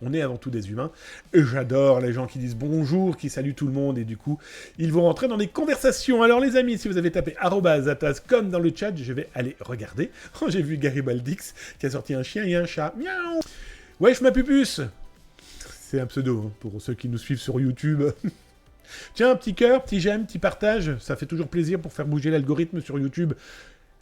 On est avant tout des humains. Et j'adore les gens qui disent bonjour, qui saluent tout le monde. Et du coup, ils vont rentrer dans des conversations. Alors les amis, si vous avez tapé @Zaptaz comme dans le chat, je vais aller regarder. Oh, j'ai vu Garibaldix qui a sorti un chien et un chat. Miaou. Wesh ma pupuce. C'est un pseudo pour ceux qui nous suivent sur YouTube. Tiens, un petit cœur, petit j'aime, petit partage. Ça fait toujours plaisir pour faire bouger l'algorithme sur YouTube.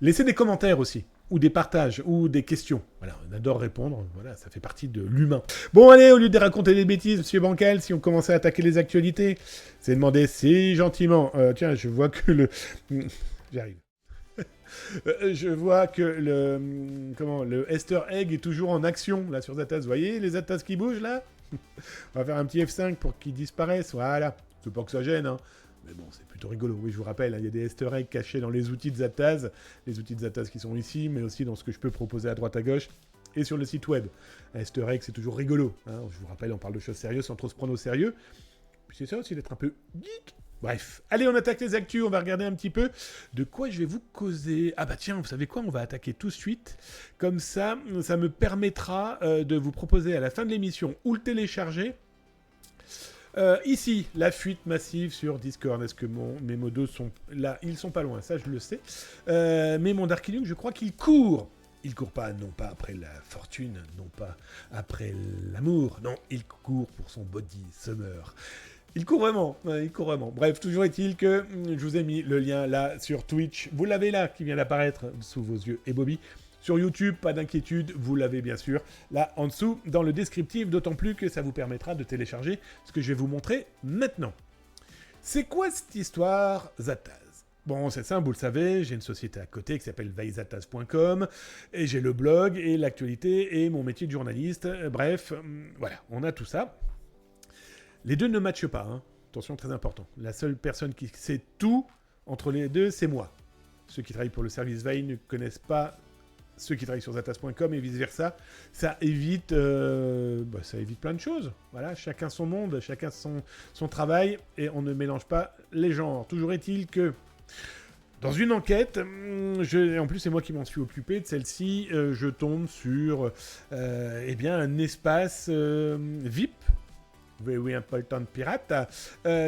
Laissez des commentaires aussi, ou des partages, ou des questions. Voilà, on adore répondre, voilà, ça fait partie de l'humain. Bon, allez, au lieu de raconter des bêtises, monsieur Bancal, si on commençait à attaquer les actualités, c'est demander si gentiment... tiens, je vois que le... J'arrive. Je vois que le Easter egg est toujours en action là sur Zataz. Vous voyez les Zataz qui bougent là? On va faire un petit F5 pour qu'ils disparaissent. Voilà. C'est pas que ça gêne, hein. Mais bon, c'est plutôt rigolo. Oui, je vous rappelle, hein, il y a des Easter eggs cachés dans les outils de Zataz. Les outils de Zataz qui sont ici, mais aussi dans ce que je peux proposer à droite à gauche. Et sur le site web. Un Easter egg, c'est toujours rigolo. Hein. Je vous rappelle, on parle de choses sérieuses sans trop se prendre au sérieux. Puis c'est ça aussi d'être un peu geek. Bref, allez, on attaque les actus, on va regarder un petit peu de quoi je vais vous causer. Ah bah tiens, vous savez quoi, on va attaquer tout de suite. Comme ça me permettra de vous proposer à la fin de l'émission ou le télécharger. Ici, la fuite massive sur Discord. Est-ce que mes modos sont là? Ils sont pas loin, ça je le sais. Mais mon Dark Linux, je crois qu'il court. Il court pas, non pas après la fortune, non pas après l'amour. Non, il court pour son body summer. Il court vraiment, il court vraiment. Bref, toujours est-il que je vous ai mis le lien là sur Twitch. Vous l'avez là, qui vient d'apparaître sous vos yeux et Bobby. Sur YouTube, pas d'inquiétude, vous l'avez bien sûr là en dessous dans le descriptif, d'autant plus que ça vous permettra de télécharger ce que je vais vous montrer maintenant. C'est quoi cette histoire Zataz? Bon, c'est simple, vous le savez, j'ai une société à côté qui s'appelle vaizataz.com, et j'ai le blog, et l'actualité, et mon métier de journaliste. Bref, voilà, on a tout ça. Les deux ne matchent pas, hein. Attention, très important. La seule personne qui sait tout entre les deux, c'est moi. Ceux qui travaillent pour le service Veille ne connaissent pas ceux qui travaillent sur zataz.com et vice-versa. Ça évite plein de choses. Voilà, chacun son monde, chacun son travail, et on ne mélange pas les genres. Toujours est-il que dans une enquête, en plus c'est moi qui m'en suis occupé de celle-ci, je tombe sur un espace VIP, Very Important Pirate,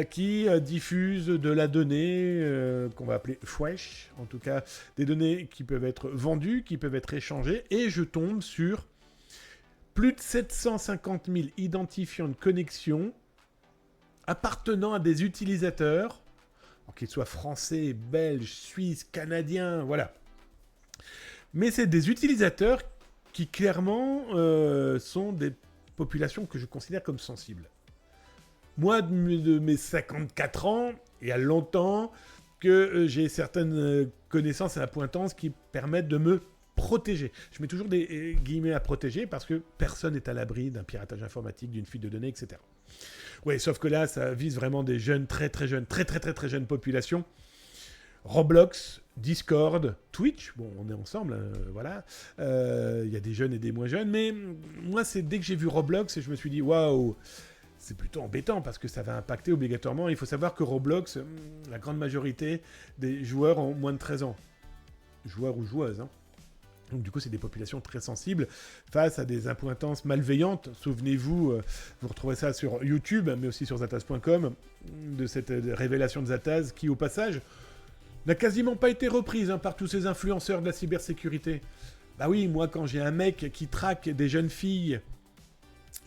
qui diffuse de la donnée qu'on va appeler fresh, en tout cas des données qui peuvent être vendues, qui peuvent être échangées, et je tombe sur plus de 750 000 identifiants de connexion appartenant à des utilisateurs, qu'ils soient français, belges, suisses, canadiens, voilà. Mais c'est des utilisateurs qui clairement sont des populations que je considère comme sensibles. Moi, de mes 54 ans, il y a longtemps que j'ai certaines connaissances à la pointance qui permettent de me protéger. Je mets toujours des guillemets à protéger parce que personne n'est à l'abri d'un piratage informatique, d'une fuite de données, etc. Ouais, sauf que là, ça vise vraiment des jeunes, très jeunes populations. Roblox, Discord, Twitch, bon, on est ensemble, voilà. Il y a des jeunes et des moins jeunes, mais moi, c'est dès que j'ai vu Roblox, je me suis dit, waouh, c'est plutôt embêtant parce que ça va impacter obligatoirement. Il faut savoir que Roblox, la grande majorité des joueurs ont moins de 13 ans. Joueurs ou joueuses, hein. Donc du coup, c'est des populations très sensibles face à des appointances malveillantes. Souvenez-vous, vous retrouvez ça sur YouTube, mais aussi sur zataz.com, de cette révélation de Zataz qui, au passage, n'a quasiment pas été reprise par tous ces influenceurs de la cybersécurité. Bah oui, moi, quand j'ai un mec qui traque des jeunes filles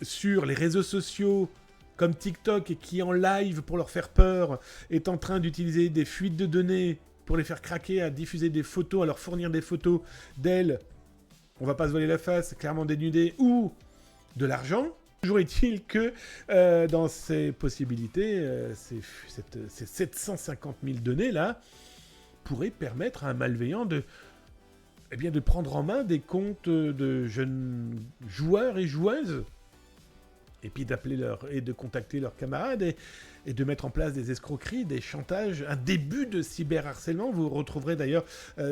sur les réseaux sociaux comme TikTok et qui, en live, pour leur faire peur, est en train d'utiliser des fuites de données pour les faire craquer, à diffuser des photos, à leur fournir des photos d'elles, on va pas se voiler la face, clairement dénudées, ou de l'argent. Toujours est-il que dans ces possibilités, ces 750 000 données-là pourraient permettre à un malveillant de prendre en main des comptes de jeunes joueurs et joueuses, et puis et de contacter leurs camarades et de mettre en place des escroqueries, des chantages, un début de cyberharcèlement. Vous retrouverez d'ailleurs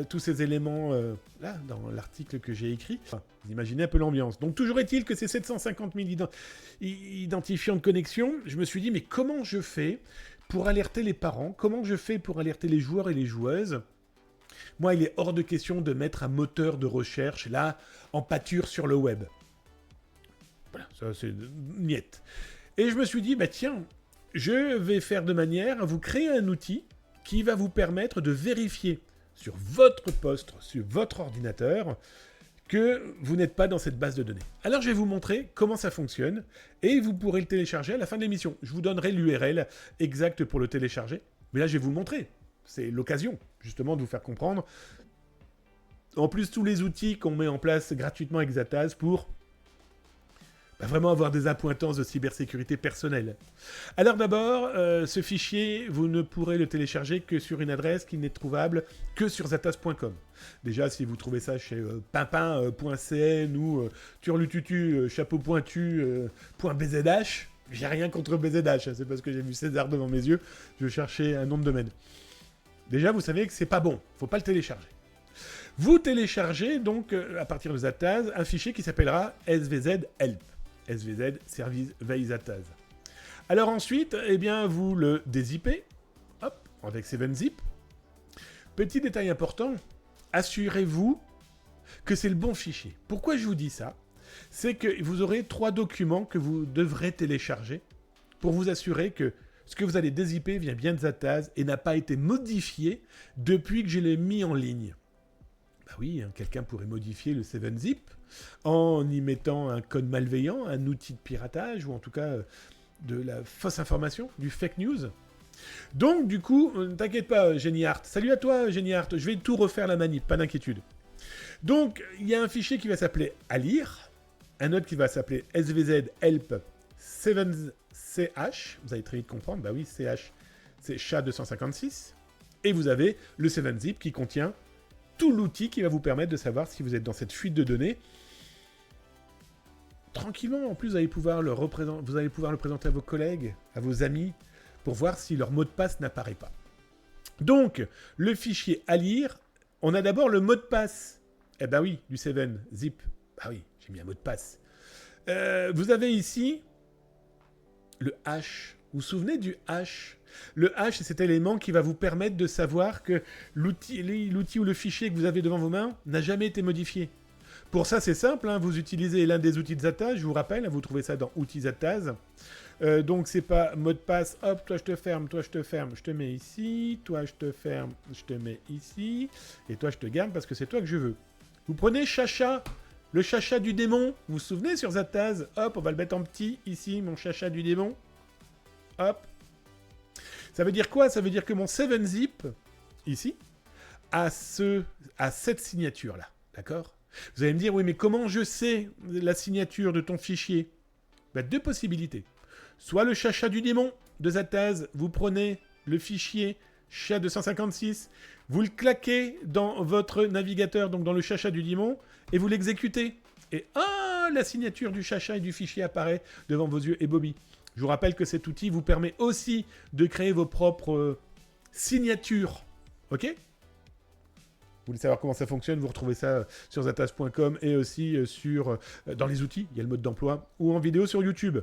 tous ces éléments là, dans l'article que j'ai écrit. Enfin, vous imaginez un peu l'ambiance. Donc toujours est-il que ces 750 000 identifiants de connexion, je me suis dit, mais comment je fais pour alerter les parents? Comment je fais pour alerter les joueurs et les joueuses? Moi, il est hors de question de mettre un moteur de recherche, là, en pâture sur le web. Voilà, ça c'est niette. Et je me suis dit, bah tiens, je vais faire de manière à vous créer un outil qui va vous permettre de vérifier sur votre poste, sur votre ordinateur, que vous n'êtes pas dans cette base de données. Alors je vais vous montrer comment ça fonctionne et vous pourrez le télécharger à la fin de l'émission. Je vous donnerai l'URL exacte pour le télécharger, mais là je vais vous le montrer. C'est l'occasion justement de vous faire comprendre. En plus, tous les outils qu'on met en place gratuitement avec Zataz pour va vraiment avoir des appointances de cybersécurité personnelle. Alors d'abord, ce fichier, vous ne pourrez le télécharger que sur une adresse qui n'est trouvable que sur zatas.com. Déjà, si vous trouvez ça chez pimpin.cn ou turlututu chapeau pointu.bzh, j'ai rien contre BZH, c'est parce que j'ai vu César devant mes yeux, je cherchais un nom de domaine. Déjà, vous savez que c'est pas bon, faut pas le télécharger. Vous téléchargez donc, à partir de Zataz, un fichier qui s'appellera SVZ Help. SVZ, Service Veille Zataz. Alors ensuite, eh bien, vous le dézippez, hop, avec 7-zip. Petit détail important, assurez-vous que c'est le bon fichier. Pourquoi je vous dis ça ? C'est que vous aurez 3 documents que vous devrez télécharger pour vous assurer que ce que vous allez dézipper vient bien de Zataz et n'a pas été modifié depuis que je l'ai mis en ligne. Bah oui, hein, quelqu'un pourrait modifier le 7-zip en y mettant un code malveillant, un outil de piratage ou en tout cas de la fausse information, du fake news. Donc du coup, ne t'inquiète pas GenieArt. Salut à toi GenieArt, je vais tout refaire la manip, pas d'inquiétude. Donc il y a un fichier qui va s'appeler à lire, un autre qui va s'appeler SVZ Help 7CH, vous allez très vite comprendre, bah oui, CH, c'est SHA-256, et vous avez le 7-zip qui contient tout l'outil qui va vous permettre de savoir si vous êtes dans cette fuite de données. Tranquillement, en plus, vous allez pouvoir le présenter à vos collègues, à vos amis, pour voir si leur mot de passe n'apparaît pas. Donc, le fichier à lire, on a d'abord le mot de passe. Eh ben oui, du 7-zip. Bah oui, j'ai mis un mot de passe. Vous avez ici le hash. Vous vous souvenez du hash ? Le hash, c'est cet élément qui va vous permettre de savoir que l'outil ou le fichier que vous avez devant vos mains n'a jamais été modifié. Pour ça, c'est simple, hein, vous utilisez l'un des outils de Zataz, je vous rappelle, hein, vous trouvez ça dans Outils Zataz. Donc, c'est pas mot de passe, hop, toi je te ferme, je te mets ici, toi je te ferme, je te mets ici, et toi je te garde parce que c'est toi que je veux. Vous prenez Chacha, le Chacha du démon, vous vous souvenez sur Zataz, hop, on va le mettre en petit, ici, mon Chacha du démon, hop. Ça veut dire quoi ? Ça veut dire que mon 7-zip, ici, a cette signature-là, d'accord ? Vous allez me dire, oui, mais comment je sais la signature de ton fichier ? Ben, 2 possibilités. Soit le chacha du démon de Zataz, vous prenez le fichier SHA-256, vous le claquez dans votre navigateur, donc dans le chacha du démon, et vous l'exécutez. Et la signature du chacha et du fichier apparaît devant vos yeux ébobis. Je vous rappelle que cet outil vous permet aussi de créer vos propres signatures. Ok ? Vous voulez savoir comment ça fonctionne ? Vous retrouvez ça sur zatas.com et aussi dans les outils. Il y a le mode d'emploi ou en vidéo sur YouTube.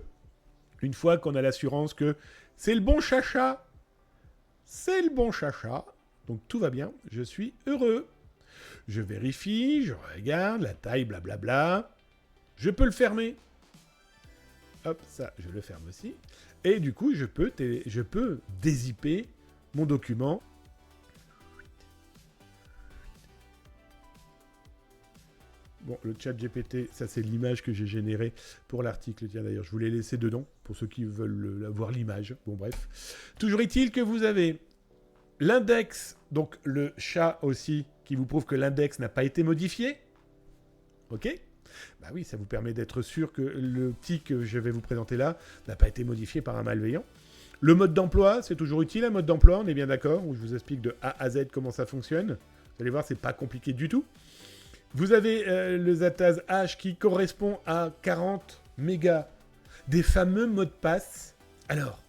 Une fois qu'on a l'assurance que c'est le bon chacha, donc tout va bien, je suis heureux. Je vérifie, je regarde, la taille, blablabla. Je peux le fermer. Hop, ça, je le ferme aussi. Et du coup, je peux dézipper mon document. Bon, le chat GPT, ça c'est l'image que j'ai générée pour l'article. Tiens, d'ailleurs, je vous l'ai laissé dedans, pour ceux qui veulent voir l'image. Bon, bref. Toujours est-il que vous avez l'index, donc le chat aussi, qui vous prouve que l'index n'a pas été modifié. Ok ? Bah oui, ça vous permet d'être sûr que le petit que je vais vous présenter là n'a pas été modifié par un malveillant. Le mode d'emploi, c'est toujours utile, un mode d'emploi, on est bien d'accord, où je vous explique de A à Z comment ça fonctionne. Vous allez voir, c'est pas compliqué du tout. Vous avez le Zataz H qui correspond à 40 mégas des fameux mots de passe. Alors,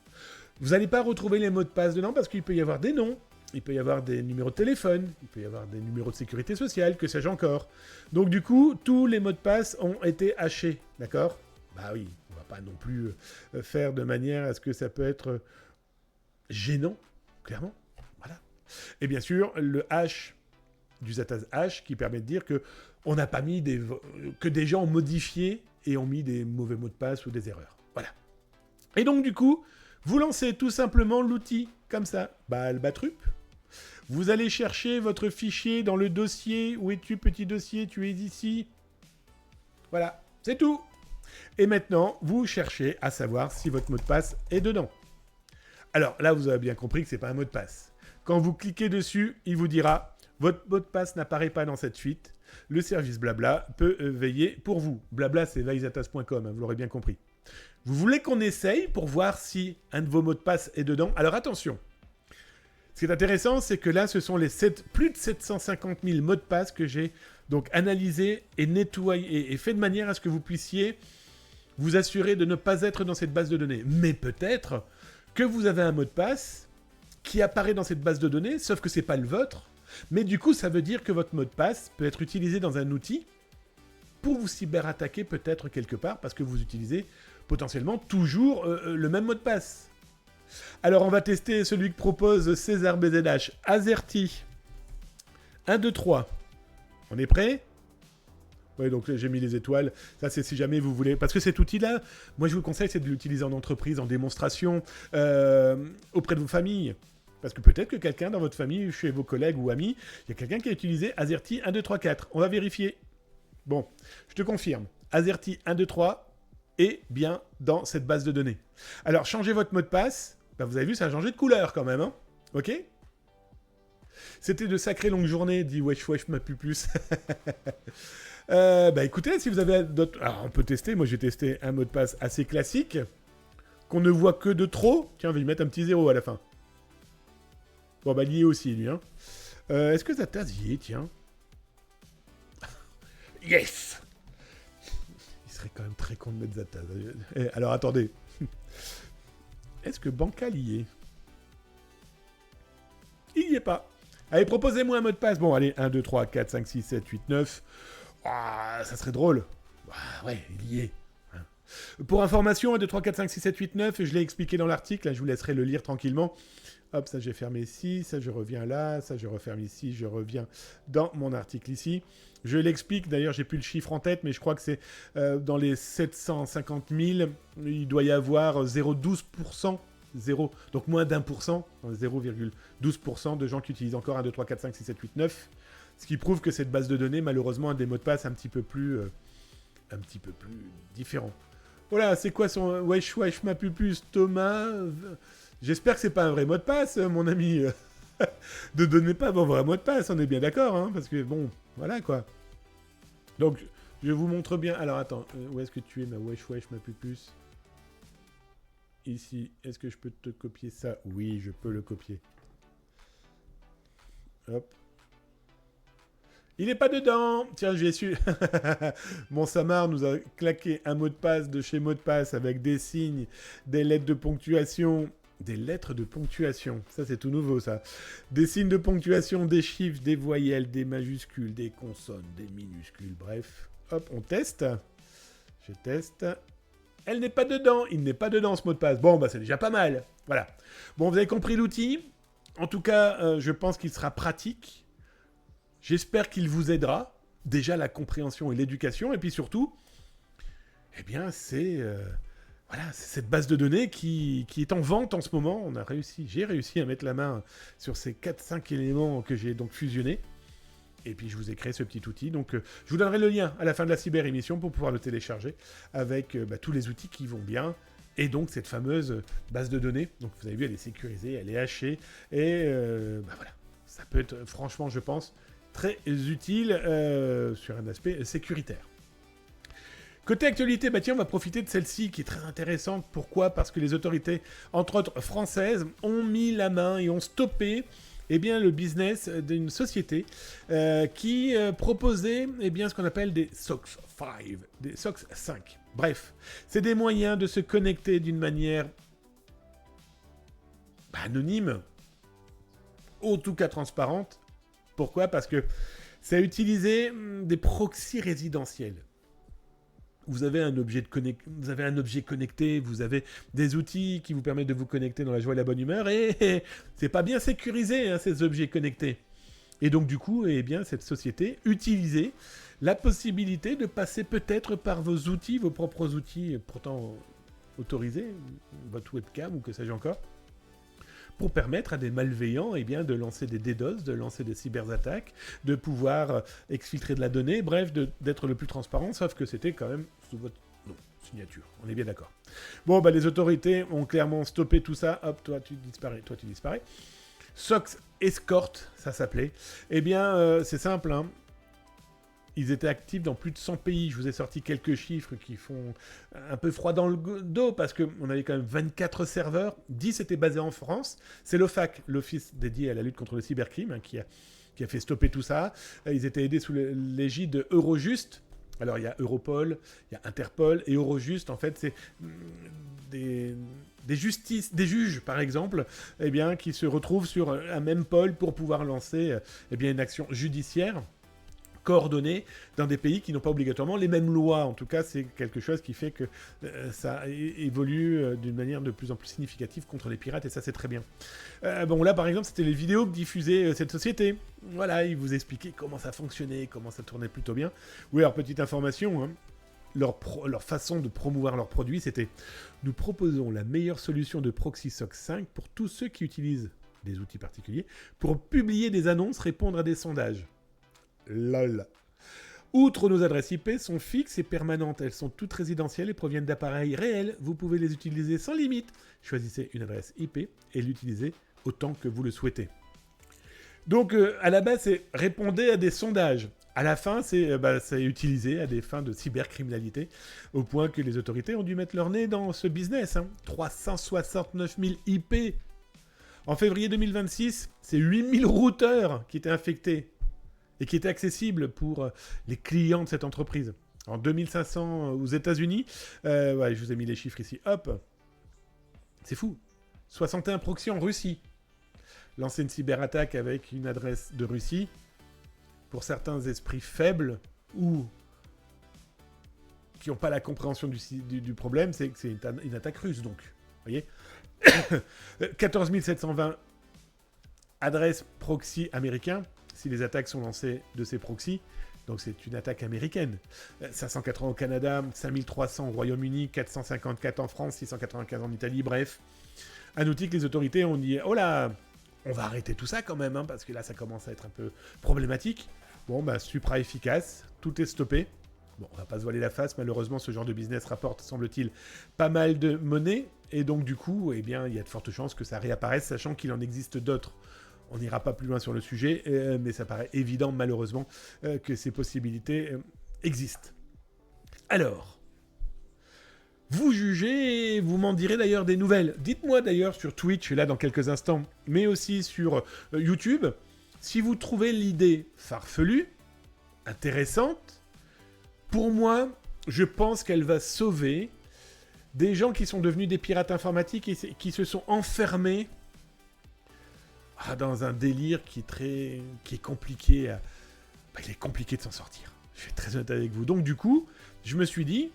vous n'allez pas retrouver les mots de passe dedans parce qu'il peut y avoir des noms, il peut y avoir des numéros de téléphone, il peut y avoir des numéros de sécurité sociale, que sais-je encore. Donc du coup, tous les mots de passe ont été hachés, d'accord ? Bah oui, on va pas non plus faire de manière à ce que ça peut être gênant, clairement. Voilà. Et bien sûr, le hash du Zataz H qui permet de dire que on n'a pas mis que des gens ont modifié et ont mis des mauvais mots de passe ou des erreurs. Voilà. Et donc du coup, vous lancez tout simplement l'outil comme ça. Balbatrup. Vous allez chercher votre fichier dans le dossier. Où es-tu, petit dossier ? Tu es ici. Voilà, c'est tout. Et maintenant, vous cherchez à savoir si votre mot de passe est dedans. Alors là, vous avez bien compris que ce n'est pas un mot de passe. Quand vous cliquez dessus, il vous dira votre mot de passe n'apparaît pas dans cette suite, le service Blabla peut veiller pour vous. Blabla, c'est vaisatas.com, vous l'aurez bien compris. Vous voulez qu'on essaye pour voir si un de vos mots de passe est dedans? Alors attention, ce qui est intéressant, c'est que là, ce sont les plus de 750 000 mots de passe que j'ai donc analysés et nettoyés et fait de manière à ce que vous puissiez vous assurer de ne pas être dans cette base de données. Mais peut-être que vous avez un mot de passe qui apparaît dans cette base de données, sauf que c'est pas le vôtre. Mais du coup, ça veut dire que votre mot de passe peut être utilisé dans un outil pour vous cyberattaquer peut-être quelque part, parce que vous utilisez potentiellement toujours le même mot de passe. Alors, on va tester celui que propose César BZH. Azerty. 1, 2, 3. On est prêt? Oui, donc j'ai mis les étoiles. Ça, c'est si jamais vous voulez. Parce que cet outil-là, moi, je vous conseille, c'est de l'utiliser en entreprise, en démonstration, auprès de vos familles. Parce que peut-être que quelqu'un dans votre famille, chez vos collègues ou amis, il y a quelqu'un qui a utilisé Azerty 1, 2, 3, 4. On va vérifier. Bon, je te confirme. Azerty 1, 2, 3 est bien dans cette base de données. Alors, changez votre mot de passe. Bah, vous avez vu, ça a changé de couleur quand même. Hein, ok? C'était de sacrées longues journées, dit wesh wesh ma pupus. Bah écoutez, si vous avez d'autres... Alors, on peut tester. Moi, j'ai testé un mot de passe assez classique, qu'on ne voit que de trop. Tiens, on va lui mettre un petit 0 à la fin. Bon, bah, lié aussi, lui. Hein. Est-ce que Zatas y est, tiens? Yes! Il serait quand même très con de mettre Zatas. Alors, attendez. Est-ce que Bancal y est? Il n'y est pas. Allez, proposez-moi un mot de passe. Bon, allez, 1, 2, 3, 4, 5, 6, 7, 8, 9. Ah, ça serait drôle. Ah, ouais, il y est. Pour information, 1, 2, 3, 4, 5, 6, 7, 8, 9, je l'ai expliqué dans l'article, là, je vous laisserai le lire tranquillement. Hop, ça j'ai fermé ici, ça je reviens là, ça je referme ici, je reviens dans mon article ici. Je l'explique, d'ailleurs j'ai plus le chiffre en tête, mais je crois que c'est dans les 750 000, il doit y avoir 0,12%, donc moins d'1%, 0,12% de gens qui utilisent encore 1, 2, 3, 4, 5, 6, 7, 8, 9. Ce qui prouve que cette base de données, malheureusement, a des mots de passe un petit peu plus différents. Voilà, c'est quoi son wesh wesh ma pupus Thomas? J'espère que c'est pas un vrai mot de passe, mon ami. Ne donnez pas vos vrais mots de passe, on est bien d'accord, hein, parce que bon, voilà quoi. Donc, je vous montre bien. Alors attends, où est-ce que tu es, ma wesh wesh ma pupus? Ici, est-ce que je peux te copier ça? Oui, je peux le copier. Hop. Il n'est pas dedans. Tiens, j'ai su. Mon Samar nous a claqué un mot de passe de chez mot de passe avec des signes, des lettres de ponctuation. Des lettres de ponctuation. Ça, c'est tout nouveau, ça. Des signes de ponctuation, des chiffres, des voyelles, des majuscules, des consonnes, des minuscules. Bref. Hop, on teste. Je teste. Elle n'est pas dedans. Il n'est pas dedans, ce mot de passe. Bon, bah, c'est déjà pas mal. Voilà. Bon, vous avez compris l'outil. En tout cas, je pense qu'il sera pratique. J'espère qu'il vous aidera. Déjà, la compréhension et l'éducation. Et puis surtout, eh bien, c'est cette base de données qui est en vente en ce moment. J'ai réussi à mettre la main sur ces 4-5 éléments que j'ai donc fusionnés. Et puis, je vous ai créé ce petit outil. Donc, je vous donnerai le lien à la fin de la cyber-émission pour pouvoir le télécharger avec tous les outils qui vont bien. Et donc, cette fameuse base de données. Donc, vous avez vu, elle est sécurisée, elle est hachée. Et voilà. Ça peut être, franchement, je pense, très utile sur un aspect sécuritaire. Côté actualité, bah tiens, on va profiter de celle-ci qui est très intéressante. Pourquoi? Parce que les autorités, entre autres françaises, ont mis la main et ont stoppé le business d'une société qui proposait ce qu'on appelle des SOC 5, des SOC 5. Bref, c'est des moyens de se connecter d'une manière anonyme, en tout cas transparente. Pourquoi? Parce que ça a utilisé des proxys résidentiels. Vous avez un objet connecté, vous avez des outils qui vous permettent de vous connecter dans la joie et la bonne humeur, et c'est pas bien sécurisé, hein, ces objets connectés. Et donc du coup, cette société utilisait la possibilité de passer peut-être par vos outils, vos propres outils, pourtant autorisés, votre webcam ou que sais-je encore, pour permettre à des malveillants de lancer des DDoS, de lancer des cyberattaques, de pouvoir exfiltrer de la donnée, bref, d'être le plus transparent, sauf que c'était quand même sous votre signature. On est bien d'accord. Bon, les autorités ont clairement stoppé tout ça. Hop, toi tu disparais. Sox Escort, ça s'appelait. Eh bien, c'est simple, hein. Ils étaient actifs dans plus de 100 pays. Je vous ai sorti quelques chiffres qui font un peu froid dans le dos parce qu'on avait quand même 24 serveurs. 10 étaient basés en France. C'est l'OFAC, l'Office dédié à la lutte contre le cybercrime, hein, qui a fait stopper tout ça. Ils étaient aidés sous l'égide de Eurojust. Alors, il y a Europol, il y a Interpol et Eurojust, en fait, c'est des juges, par exemple, eh bien, qui se retrouvent sur un même pôle pour pouvoir lancer eh bien, une action judiciaire coordonnées dans des pays qui n'ont pas obligatoirement les mêmes lois. En tout cas, c'est quelque chose qui fait que ça évolue d'une manière de plus en plus significative contre les pirates, et ça, c'est très bien. Bon, là, par exemple, c'était les vidéos que diffusait cette société. Voilà, ils vous expliquaient comment ça fonctionnait, comment ça tournait plutôt bien. Oui, alors, petite information, hein. Leur façon de promouvoir leurs produits, c'était « Nous proposons la meilleure solution de proxy SOC 5 pour tous ceux qui utilisent des outils particuliers pour publier des annonces, répondre à des sondages. » LOL. Outre nos adresses IP sont fixes et permanentes, elles sont toutes résidentielles et proviennent d'appareils réels. Vous pouvez les utiliser sans limite. Choisissez une adresse IP et l'utilisez autant que vous le souhaitez. Donc à la base, c'est répondez à des sondages. À la fin, c'est utilisé à des fins de cybercriminalité, au point que les autorités ont dû mettre leur nez dans ce business. 369 000 IP. En février 2026, c'est 8000 routeurs qui étaient infectés et qui étaient accessibles pour les clients de cette entreprise. En 2500 aux États-Unis, je vous ai mis les chiffres ici, hop, c'est fou. 61 proxys en Russie. Lancer une cyberattaque avec une adresse de Russie, pour certains esprits faibles ou qui n'ont pas la compréhension du problème, c'est que c'est une attaque russe, donc. Vous voyez 14 720 adresses proxy américains, si les attaques sont lancées de ces proxys, donc c'est une attaque américaine. 580 au Canada, 5300 au Royaume-Uni, 454 en France, 695 en Italie, bref. Un outil que les autorités ont dit « Oh là, on va arrêter tout ça quand même, hein, parce que là ça commence à être un peu problématique. » Bon, supra efficace, tout est stoppé. Bon, on va pas se voiler la face, malheureusement ce genre de business rapporte, semble-t-il, pas mal de monnaie, et donc du coup, eh bien, il y a de fortes chances que ça réapparaisse, sachant qu'il en existe d'autres. On n'ira pas plus loin sur le sujet, mais ça paraît évident, malheureusement, que ces possibilités existent. Alors, vous jugez, vous m'en direz d'ailleurs des nouvelles. Dites-moi d'ailleurs sur Twitch, là dans quelques instants, mais aussi sur YouTube, si vous trouvez l'idée farfelue, intéressante. Pour moi, je pense qu'elle va sauver des gens qui sont devenus des pirates informatiques et qui se sont enfermés dans un délire qui est compliqué. Il est compliqué de s'en sortir. Je suis très honnête avec vous. Donc du coup, je me suis dit,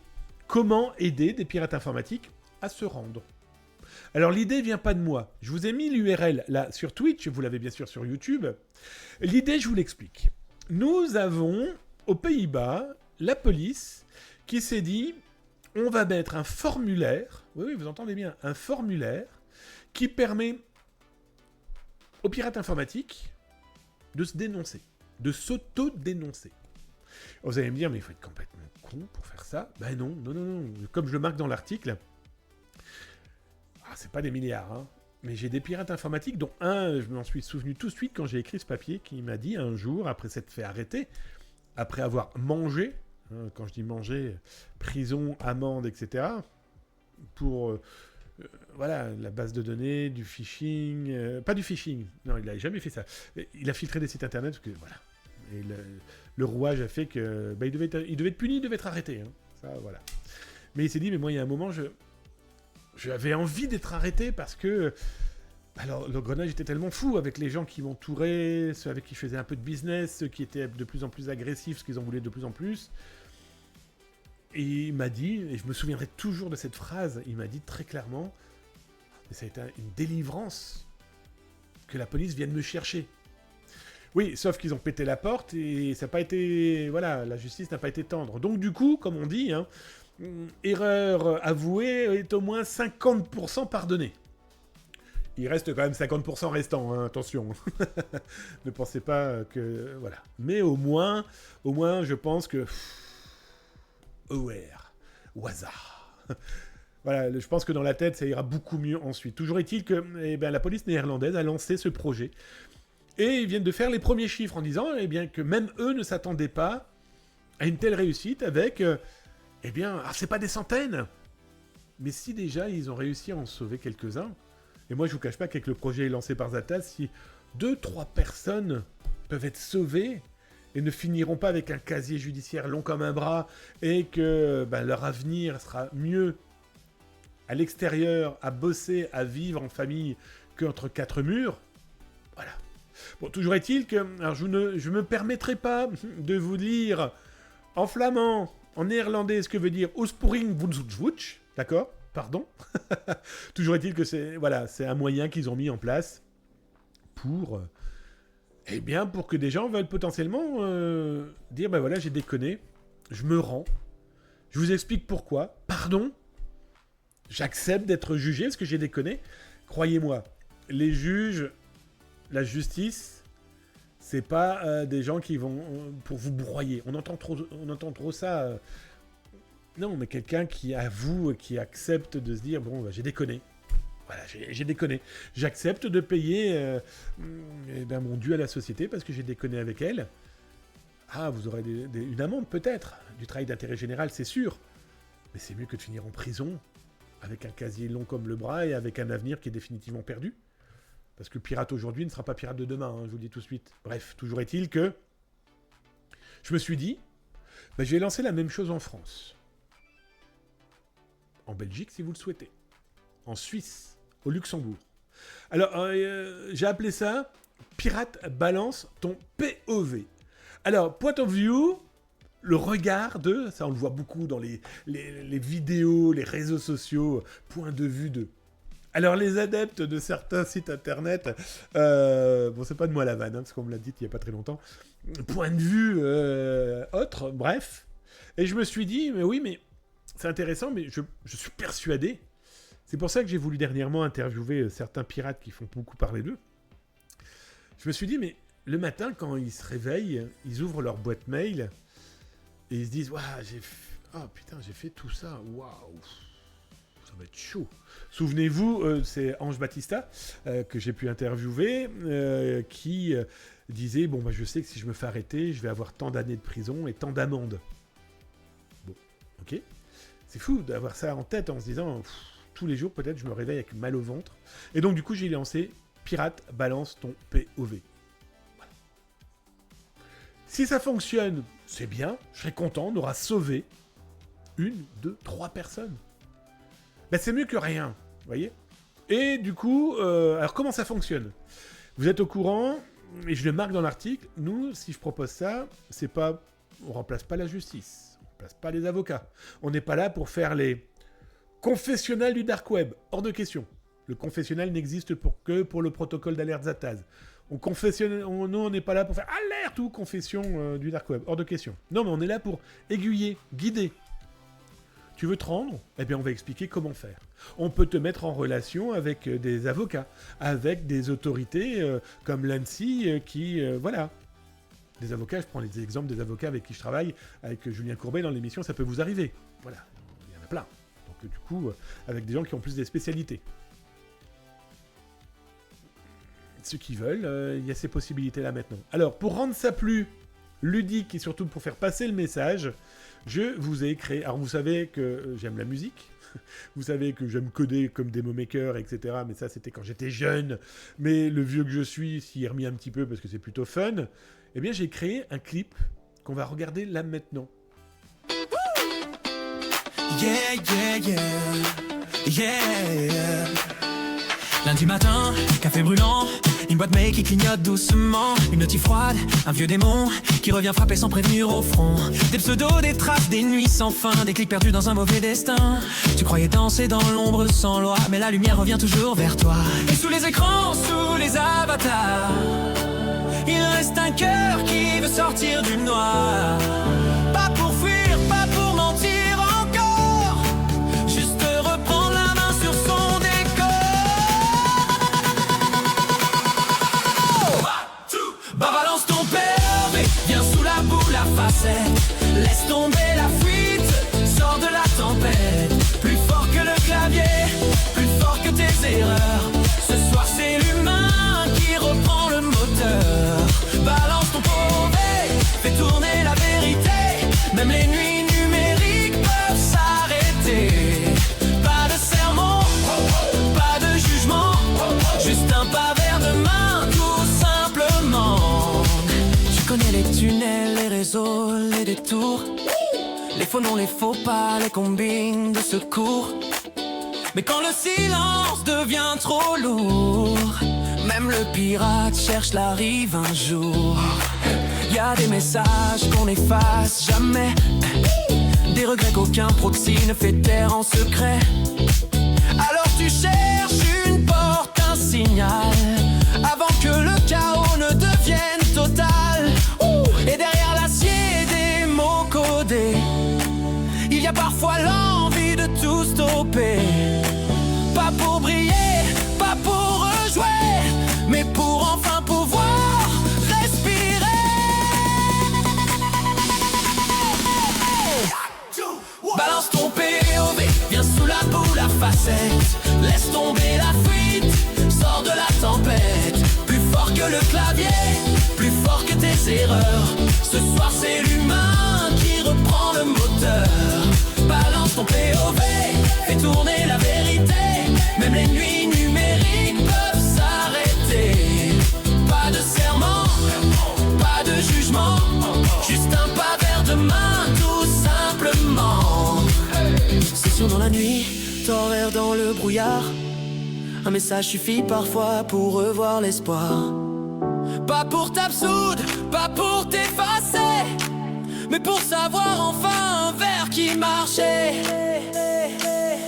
comment aider des pirates informatiques à se rendre ? Alors l'idée vient pas de moi. Je vous ai mis l'URL là sur Twitch, vous l'avez bien sûr sur YouTube. L'idée, je vous l'explique. Nous avons aux Pays-Bas la police qui s'est dit, on va mettre un formulaire, oui, vous entendez bien, un formulaire qui permet aux pirates informatiques de se dénoncer, de s'auto-dénoncer. Vous allez me dire, mais il faut être complètement con pour faire ça. Ben non. Comme je le marque dans l'article, c'est pas des milliards, hein, mais j'ai des pirates informatiques, dont un, je m'en suis souvenu tout de suite quand j'ai écrit ce papier, qui m'a dit un jour, après s'être fait arrêter, après avoir mangé, quand je dis manger, prison, amende, etc., pour la base de données, du phishing, pas du phishing, non, il n'a jamais fait ça. Il a filtré des sites internet, parce que voilà. Et le rouage a fait que il devait être puni, il devait être arrêté. Hein. Ça, voilà. Mais il s'est dit, mais moi, il y a un moment, j'avais envie d'être arrêté parce que alors, le grenage était tellement fou avec les gens qui m'entouraient, ceux avec qui je faisais un peu de business, ceux qui étaient de plus en plus agressifs, parce qu'ils en voulaient de plus en plus. Et il m'a dit, et je me souviendrai toujours de cette phrase, il m'a dit très clairement, et ça a été une délivrance, que la police vienne me chercher. Oui, sauf qu'ils ont pété la porte et ça n'a pas été... Voilà, la justice n'a pas été tendre. Donc du coup, comme on dit, hein, erreur avouée est au moins 50% pardonnée. Il reste quand même 50% restant, hein, attention. Ne pensez pas que... Voilà. Mais au moins, je pense que... Aware. Au hasard. Voilà, je pense que dans la tête, ça ira beaucoup mieux ensuite. Toujours est-il que la police néerlandaise a lancé ce projet. Et ils viennent de faire les premiers chiffres en disant que même eux ne s'attendaient pas à une telle réussite avec... c'est pas des centaines. Mais si déjà, ils ont réussi à en sauver quelques-uns. Et moi, je vous cache pas qu'avec le projet lancé par Zata, si 2-3 personnes peuvent être sauvées et ne finiront pas avec un casier judiciaire long comme un bras et que leur avenir sera mieux à l'extérieur, à bosser, à vivre en famille qu'entre quatre murs. Voilà. Bon, toujours est-il que... Alors, je me permettrai pas de vous lire en flamand, en néerlandais, ce que veut dire « Osporing Wunzutschwutsch », d'accord ? Pardon. Toujours est-il que c'est un moyen qu'ils ont mis en place pour... pour que des gens veulent potentiellement dire « j'ai déconné, je me rends, je vous explique pourquoi, pardon ». J'accepte d'être jugé parce que j'ai déconné. Croyez-moi, les juges, la justice, c'est pas des gens qui vont pour vous broyer. On entend trop ça. Non, mais quelqu'un qui avoue, qui accepte de se dire j'ai déconné. Voilà, j'ai déconné. J'accepte de payer mon dû à la société parce que j'ai déconné avec elle. Ah, vous aurez une amende peut-être, du travail d'intérêt général, c'est sûr. Mais c'est mieux que de finir en prison. Avec un casier long comme le bras et avec un avenir qui est définitivement perdu. Parce que pirate aujourd'hui ne sera pas pirate de demain, je vous le dis tout de suite. Bref, toujours est-il que je me suis dit, je vais lancer la même chose en France. En Belgique, si vous le souhaitez. En Suisse, au Luxembourg. Alors, j'ai appelé ça « Pirate balance ton POV ». Alors, point of view... Le regard de, ça on le voit beaucoup dans les vidéos, les réseaux sociaux, point de vue de. Alors les adeptes de certains sites internet, c'est pas de moi la vanne, parce qu'on me l'a dit il y a pas très longtemps, point de vue autre, bref. Et je me suis dit, mais c'est intéressant, mais je suis persuadé, c'est pour ça que j'ai voulu dernièrement interviewer certains pirates qui font beaucoup parler d'eux. Je me suis dit, mais le matin quand ils se réveillent, ils ouvrent leur boîte mail... Et ils se disent, j'ai fait tout ça, waouh, ça va être chaud. Souvenez-vous, c'est Ange Batista que j'ai pu interviewer, qui disait, je sais que si je me fais arrêter, je vais avoir tant d'années de prison et tant d'amendes. Bon, ok. C'est fou d'avoir ça en tête en se disant, tous les jours peut-être je me réveille avec mal au ventre. Et donc du coup j'ai lancé, Pirate, balance ton POV. Si ça fonctionne, c'est bien, je serai content, on aura sauvé 1, 2, 3 personnes. C'est mieux que rien, vous voyez ? Et du coup, alors comment ça fonctionne ? Vous êtes au courant, et je le marque dans l'article, nous, si je propose ça, c'est pas, on remplace pas la justice, on remplace pas les avocats. On n'est pas là pour faire les confessionnals du dark web, hors de question. Le confessionnal n'existe que pour le protocole d'alerte Zataz. Nous, on n'est pas là pour faire alerte ou confession du dark web, hors de question. Non, mais on est là pour aiguiller, guider. Tu veux te rendre ? On va expliquer comment faire. On peut te mettre en relation avec des avocats, avec des autorités comme l'ANSSI voilà. Des avocats, je prends les exemples des avocats avec qui je travaille, avec Julien Courbet dans l'émission, ça peut vous arriver. Voilà, il y en a plein. Donc du coup, avec des gens qui ont plus des spécialités. Ceux qui veulent, il y a ces possibilités-là maintenant. Alors, pour rendre ça plus ludique et surtout pour faire passer le message, je vous ai créé... Alors, vous savez que j'aime la musique, vous savez que j'aime coder comme Demo Maker, etc. Mais ça, c'était quand j'étais jeune. Mais le vieux que je suis s'y est remis un petit peu parce que c'est plutôt fun. J'ai créé un clip qu'on va regarder là maintenant. Yeah, yeah, yeah, yeah. Lundi matin, café brûlant, une boîte mail qui clignote doucement, une notif froide, un vieux démon qui revient frapper sans prévenir au front. Des pseudos, des traces, des nuits sans fin, des clics perdus dans un mauvais destin. Tu croyais danser dans l'ombre sans loi, mais la lumière revient toujours vers toi. Et sous les écrans, sous les avatars, il reste un cœur qui veut sortir du noir. Pas pour fuir, pas pour mentir encore, juste reprendre la main sur son décor. Bah balance ton POV, viens sous la boule à facettes. Laisse tomber la fuite, sors de la tempête. Plus fort que le clair. tes erreurs. Ce soir c'est l'humain qui reprend le moteur. Balance ton pauvre, fais tourner la vérité. Même les nuits numériques peuvent s'arrêter. Pas de sermon, pas de jugement, juste un pas vers demain, tout simplement. Tu connais les tunnels, les réseaux, les détours, les faux noms, les faux pas, les combines de secours. Mais quand le silence devient trop lourd, même le pirate cherche la rive un jour. Y a des messages qu'on n'efface jamais, des regrets qu'aucun proxy ne fait taire en secret. Alors tu cherches une porte, un signal, avant que le chaos ne devienne total. Et derrière l'acier des mots codés, il y a parfois l'envie de tout stopper. Pas pour briller, pas pour rejouer, mais pour enfin pouvoir respirer. Balance ton POV, viens sous la boule à facettes. Laisse tomber la fuite, sors de la tempête. Plus fort que le clavier, plus fort que tes erreurs. Ce soir c'est l'humain qui reprend le moteur. Balance ton POV, fais tourner la vérité. Même les nuits numériques peuvent s'arrêter. Pas de serment, pas de jugement, juste un pas vers demain, tout simplement. Session dans la nuit, t'horaire dans le brouillard. Un message suffit parfois pour revoir l'espoir. Pas pour t'absoudre, pas pour t'effacer, mais pour savoir enfin un verre qui marchait.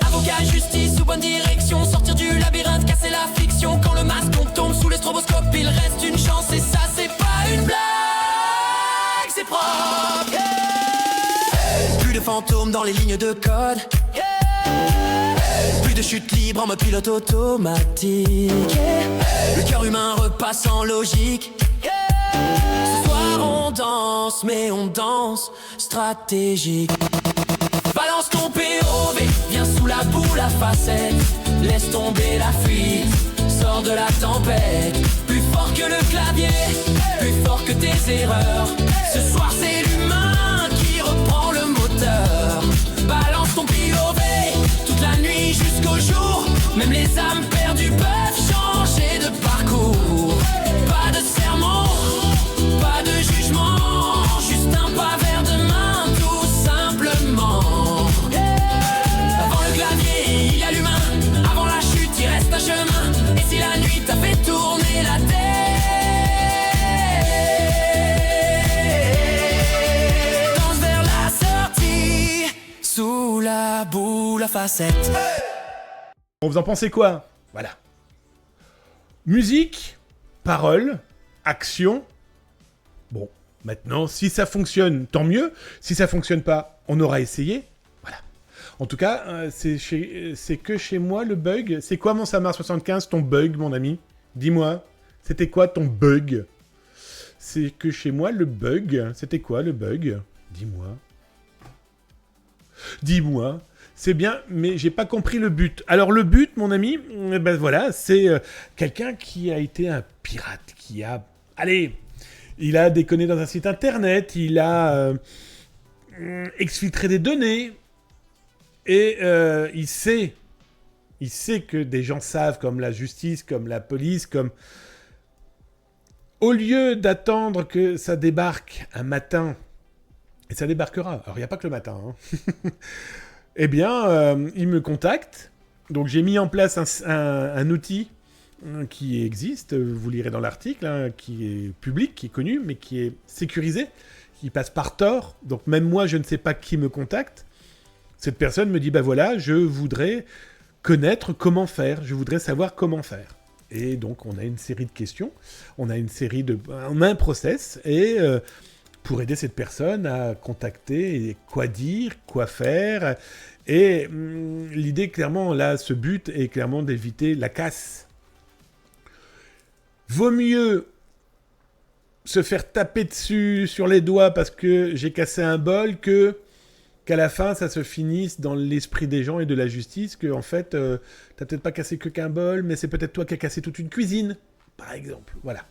Avocat, justice ou bonne direction, sortir du labyrinthe, casser la fiction. Quand le masque tombe sous les stroboscopes, il reste une chance. Et ça c'est pas une blague, c'est propre. Plus de fantômes dans les lignes de code, plus de chute libre en mode pilote automatique. Le cœur humain repasse en logique. Ce soir on danse, mais on danse stratégique. Balance ton POV, viens sous la boule à facettes. Laisse tomber la fuite, sors de la tempête. Plus fort que le clavier, plus fort que tes erreurs. Ce soir c'est l'humain qui reprend le moteur. Balance ton POV, toute la nuit jusqu'au jour. Même les âmes perdues peuvent changer de parcours. Pas de sermon, pas de jugement, juste un pas vers demain, tout simplement. Avant le clavier, il y a l'humain. Avant la chute, il reste un chemin. Et si la nuit t'a fait tourner la tête, danse vers la sortie, sous la boule à facettes. Bon, vous en pensez quoi? Voilà. Musique, paroles, action. Bon, maintenant, si ça fonctionne, tant mieux. Si ça fonctionne pas, on aura essayé. Voilà. En tout cas, c'est que chez moi le bug. C'est quoi mon Samar 75, ton bug, mon ami? Dis-moi. C'était quoi ton bug? C'est que chez moi le bug. C'était quoi le bug? Dis-moi. Dis-moi. C'est bien, mais j'ai pas compris le but. Alors le but, mon ami, ben voilà, c'est quelqu'un qui a été un pirate, qui a... Allez, il a déconné dans un site internet, il a exfiltré des données, et il sait que des gens savent, comme la justice, comme la police, comme... Au lieu d'attendre que ça débarque un matin, et ça débarquera, alors il n'y a pas que le matin, hein. Eh bien, il me contacte. Donc, j'ai mis en place un outil qui existe, vous lirez dans l'article, hein, qui est public, qui est connu, mais qui est sécurisé, qui passe par Tor. Donc, même moi, je ne sais pas qui me contacte. Cette personne me dit, bah voilà, je voudrais connaître comment faire, je voudrais savoir comment faire. Et donc, on a une série de questions, on a un process, et... pour aider cette personne à contacter et quoi dire, quoi faire. Et l'idée, clairement, là, ce but est clairement d'éviter la casse. Vaut mieux se faire taper dessus sur les doigts parce que j'ai cassé un bol que qu'à la fin, ça se finisse dans l'esprit des gens et de la justice, que en fait, t'as peut-être pas cassé que qu'un bol, mais c'est peut-être toi qui as cassé toute une cuisine, par exemple. Voilà.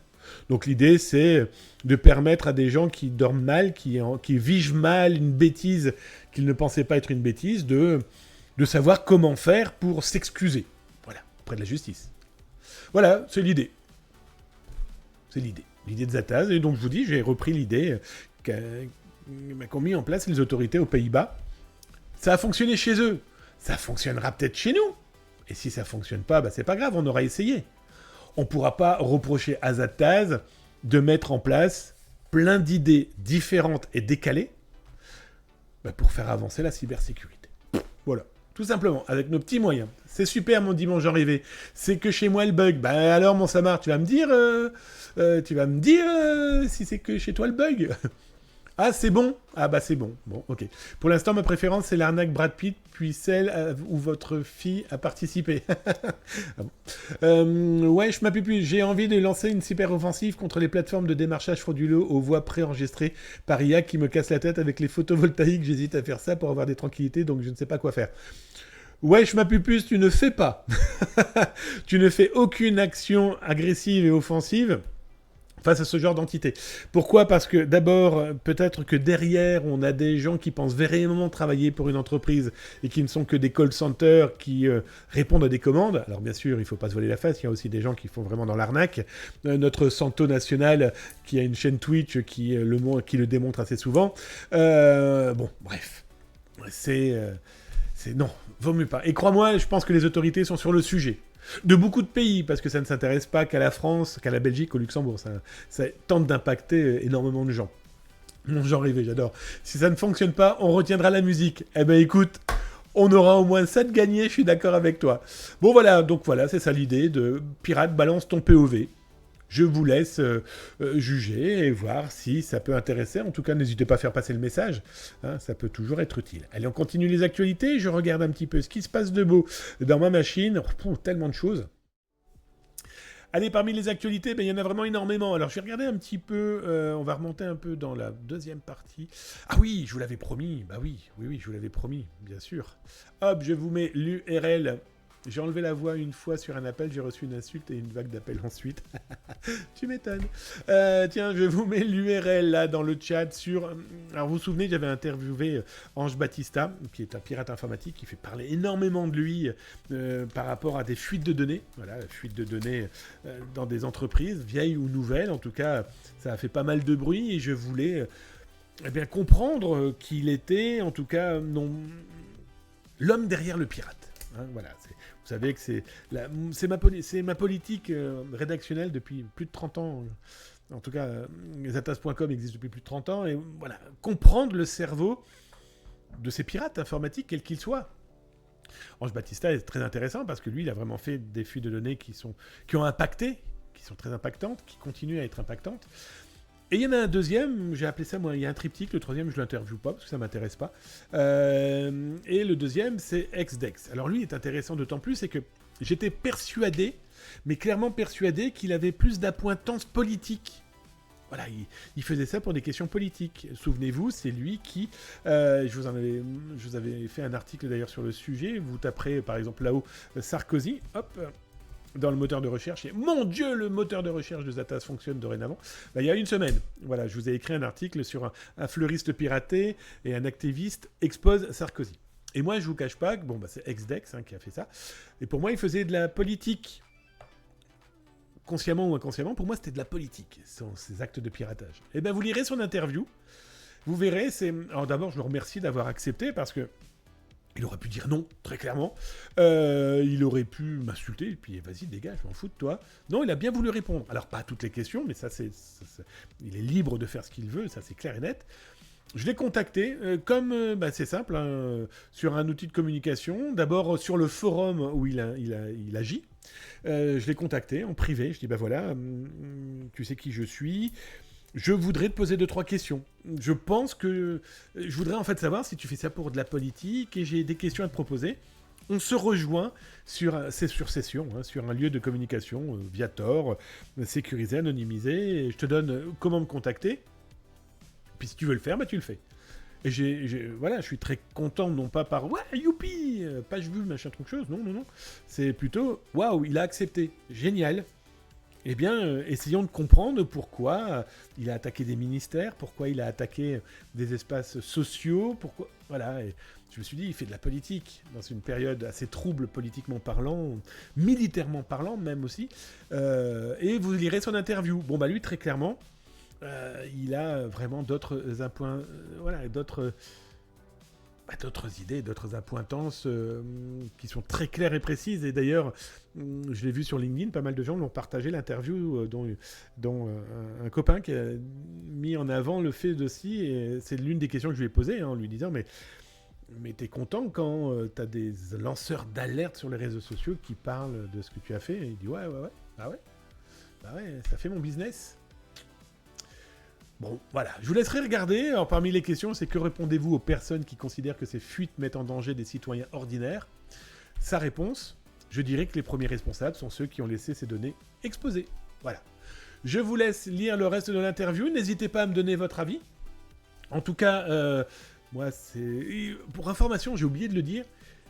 Donc l'idée, c'est de permettre à des gens qui dorment mal, qui vivent mal une bêtise qu'ils ne pensaient pas être une bêtise, de savoir comment faire pour s'excuser. Voilà, auprès de la justice. Voilà, c'est l'idée. C'est l'idée de Zataz. Et donc je vous dis, j'ai repris l'idée qu'ont mis en place les autorités aux Pays-Bas. Ça a fonctionné chez eux. Ça fonctionnera peut-être chez nous. Et si ça fonctionne pas, c'est pas grave, on aura essayé. On pourra pas reprocher à Zataz de mettre en place plein d'idées différentes et décalées pour faire avancer la cybersécurité. Voilà. Tout simplement, avec nos petits moyens. C'est super, mon dimanche en rêvé. C'est que chez moi le bug. Alors, mon Samar, tu vas me dire si c'est que chez toi le bug. Ah, c'est bon. Ah, c'est bon. Bon, ok. Pour l'instant, ma préférence, c'est l'arnaque Brad Pitt, puis celle où votre fille a participé. Ah bon. Ouais, je m'appuie plus. J'ai envie de lancer une super offensive contre les plateformes de démarchage frauduleux aux voix préenregistrées par IA qui me cassent la tête avec les photovoltaïques. J'hésite à faire ça pour avoir des tranquillités, donc je ne sais pas quoi faire. Ouais, je m'appuie plus, tu ne fais pas. Tu ne fais aucune action agressive et offensive face à ce genre d'entité. Pourquoi ? Parce que d'abord, peut-être que derrière, on a des gens qui pensent vraiment travailler pour une entreprise et qui ne sont que des call centers qui répondent à des commandes. Alors bien sûr, il ne faut pas se voiler la face, il y a aussi des gens qui font vraiment dans l'arnaque. Notre Santo National, qui a une chaîne Twitch qui le démontre assez souvent. Bon, bref. Non, vaut mieux pas. Et crois-moi, je pense que les autorités sont sur le sujet. De beaucoup de pays, parce que ça ne s'intéresse pas qu'à la France, qu'à la Belgique, au Luxembourg. Ça tente d'impacter énormément de gens. Mon genre rêvé, j'adore. Si ça ne fonctionne pas, on retiendra la musique. Eh ben écoute, on aura au moins ça de gagné, je suis d'accord avec toi. Bon voilà, donc voilà, c'est ça l'idée de Pirate, balance ton POV. Je vous laisse juger et voir si ça peut intéresser. En tout cas, n'hésitez pas à faire passer le message. Hein, ça peut toujours être utile. Allez, on continue les actualités. Je regarde un petit peu ce qui se passe de beau dans ma machine. Tellement de choses. Allez, parmi les actualités, il y en a vraiment énormément. Alors, je vais regarder un petit peu. On va remonter un peu dans la deuxième partie. Ah oui, je vous l'avais promis. Bah oui, je vous l'avais promis, bien sûr. Hop, je vous mets l'URL. J'ai enlevé la voix une fois sur un appel, j'ai reçu une insulte et une vague d'appels ensuite. Tu m'étonnes. Tiens, je vous mets l'URL là dans le chat sur... Alors vous vous souvenez, j'avais interviewé Ange Battista, qui est un pirate informatique, qui fait parler énormément de lui par rapport à des fuites de données. Voilà, fuites de données dans des entreprises, vieilles ou nouvelles. En tout cas, ça a fait pas mal de bruit et je voulais comprendre qu'il était, en tout cas, l'homme derrière le pirate. Hein, voilà, vous savez que c'est ma politique rédactionnelle depuis plus de 30 ans. En tout cas, Zataz.com existe depuis plus de 30 ans. Et voilà, comprendre le cerveau de ces pirates informatiques, quels qu'ils soient. Ange Battista est très intéressant parce que lui, il a vraiment fait des fuites de données qui ont impacté, qui sont très impactantes, qui continuent à être impactantes. Et il y en a un deuxième, j'ai appelé ça, moi, il y a un triptyque, le troisième, je ne l'interviewe pas, parce que ça ne m'intéresse pas. Et le deuxième, c'est XDex. Alors lui est intéressant d'autant plus, c'est que j'étais persuadé, mais clairement persuadé, qu'il avait plus d'appointance politique. Voilà, il faisait ça pour des questions politiques. Souvenez-vous, c'est lui qui... je vous avais fait un article d'ailleurs sur le sujet, vous taperez par exemple là-haut Sarkozy, hop... dans le moteur de recherche, et mon Dieu, le moteur de recherche de Zataz fonctionne dorénavant. Il y a une semaine, voilà, je vous ai écrit un article sur un fleuriste piraté et un activiste expose Sarkozy. Et moi, je vous cache pas que, c'est XDex qui a fait ça, et pour moi, il faisait de la politique. Consciemment ou inconsciemment, pour moi, c'était de la politique, ces actes de piratage. Et vous lirez son interview, vous verrez, Alors d'abord, je le remercie d'avoir accepté, parce que il aurait pu dire non, très clairement. Il aurait pu m'insulter, et puis vas-y, dégage, je m'en fous de toi. Non, il a bien voulu répondre. Alors, pas à toutes les questions, mais ça, il est libre de faire ce qu'il veut, ça c'est clair et net. Je l'ai contacté, c'est simple, sur un outil de communication. D'abord, sur le forum où il agit. Je l'ai contacté en privé. Je dis, voilà, tu sais qui je suis. Je voudrais te poser 2-3 questions. Je pense que... Je voudrais en fait savoir si tu fais ça pour de la politique et j'ai des questions à te proposer. On se rejoint sur Session, sur un lieu de communication via Tor, sécurisé, anonymisé. Et je te donne comment me contacter. Puis si tu veux le faire, tu le fais. Et voilà, je suis très content, non pas par ouais, youpi, page vue, machin, truc chose, non. C'est plutôt waouh, il a accepté, génial. Eh bien, essayons de comprendre pourquoi il a attaqué des ministères, pourquoi il a attaqué des espaces sociaux, pourquoi. Voilà, et je me suis dit, il fait de la politique dans une période assez trouble politiquement parlant, militairement parlant même aussi. Et vous lirez son interview. Bon, bah lui, très clairement. Il a vraiment d'autres idées, d'autres appointances qui sont très claires et précises. Et d'ailleurs, je l'ai vu sur LinkedIn, pas mal de gens l'ont partagé, l'interview dont un copain qui a mis en avant le fait aussi, et c'est l'une des questions que je lui ai posées, en lui disant mais t'es content quand t'as des lanceurs d'alerte sur les réseaux sociaux qui parlent de ce que tu as fait? Et il dit ouais, bah ouais, ça fait mon business. Bon, voilà, je vous laisserai regarder. Alors, parmi les questions, c'est que répondez-vous aux personnes qui considèrent que ces fuites mettent en danger des citoyens ordinaires? Sa réponse, je dirais que les premiers responsables sont ceux qui ont laissé ces données exposées. Voilà. Je vous laisse lire le reste de l'interview. N'hésitez pas à me donner votre avis. En tout cas, moi, c'est... Pour information, j'ai oublié de le dire,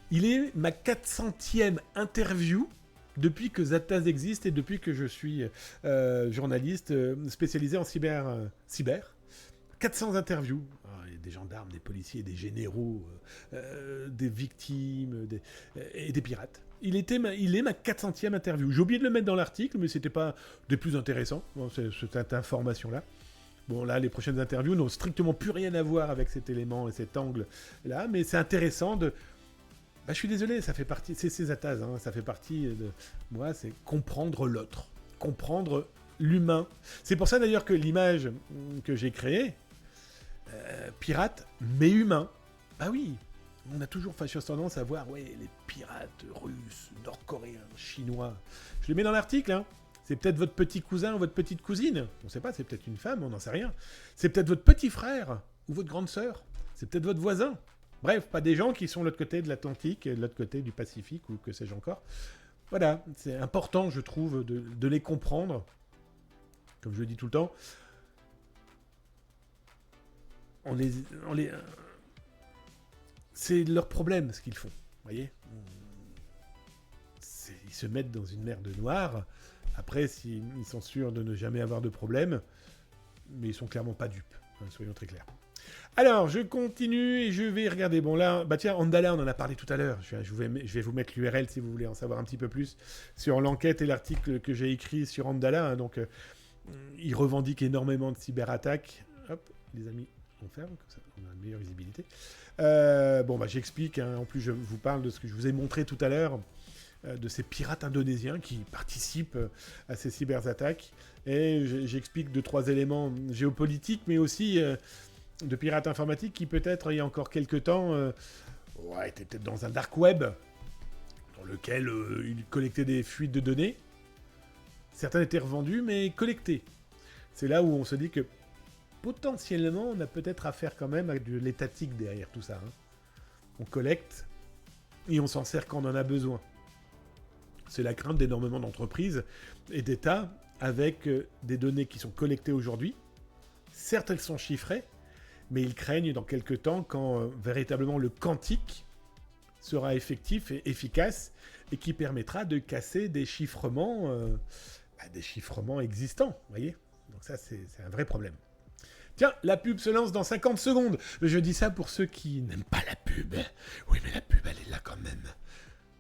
il est ma 400e interview depuis que Zataz existe et depuis que je suis journaliste spécialisé en cyber. 400 interviews. Il y a des gendarmes, des policiers, des généraux, des victimes et des pirates. Il est ma 400e interview. J'ai oublié de le mettre dans l'article, mais c'était pas des plus intéressants, cette information-là. Bon, là, les prochaines interviews n'ont strictement plus rien à voir avec cet élément et cet angle-là, mais c'est intéressant de... Bah, je suis désolé, ça fait partie... C'est Zataz, hein, ça fait partie de... Moi, c'est comprendre l'autre. Comprendre l'humain. C'est pour ça, d'ailleurs, que l'image que j'ai créée, pirate, mais humain. Bah oui, on a toujours fâcheuse tendance à voir, ouais, les pirates russes, nord-coréens, chinois. Je les mets dans l'article, hein. C'est peut-être votre petit cousin ou votre petite cousine. On ne sait pas, c'est peut-être une femme, on n'en sait rien. C'est peut-être votre petit frère ou votre grande sœur. C'est peut-être votre voisin. Bref, pas des gens qui sont de l'autre côté de l'Atlantique, de l'autre côté du Pacifique, ou que sais-je encore. Voilà, c'est important, je trouve, de les comprendre. Comme je le dis tout le temps, c'est leur problème, ce qu'ils font. Vous voyez ? Ils se mettent dans une mer de noir. Après, ils sont sûrs de ne jamais avoir de problème, mais ils sont clairement pas dupes, hein, soyons très clairs. Alors, je continue et je vais regarder. Bon là, bah tiens, Andala, on en a parlé tout à l'heure. Je vais vous mettre l'URL si vous voulez en savoir un petit peu plus sur l'enquête et l'article que j'ai écrit sur Andala. Hein, donc, il revendique énormément de cyberattaques. Hop, les amis, on ferme, comme ça on a une meilleure visibilité. Bon, bah j'explique. Hein, en plus, je vous parle de ce que je vous ai montré tout à l'heure, de ces pirates indonésiens qui participent à ces cyberattaques. Et j'explique 2-3 éléments géopolitiques, mais aussi... de pirates informatiques qui peut-être il y a encore quelques temps étaient peut-être dans un dark web dans lequel ils collectaient des fuites de données. Certains étaient revendus mais collectés. C'est là où on se dit que potentiellement on a peut-être affaire quand même avec de l'étatique derrière tout ça. Hein. On collecte et on s'en sert quand on en a besoin. C'est la crainte d'énormément d'entreprises et d'États avec des données qui sont collectées aujourd'hui. Certes, elles sont chiffrées, mais ils craignent dans quelques temps quand véritablement le quantique sera effectif et efficace et qui permettra de casser des chiffrements existants, vous voyez. Donc ça, c'est un vrai problème. Tiens, la pub se lance dans 50 secondes. Je dis ça pour ceux qui n'aiment pas la pub. Oui, mais la pub, elle est là quand même.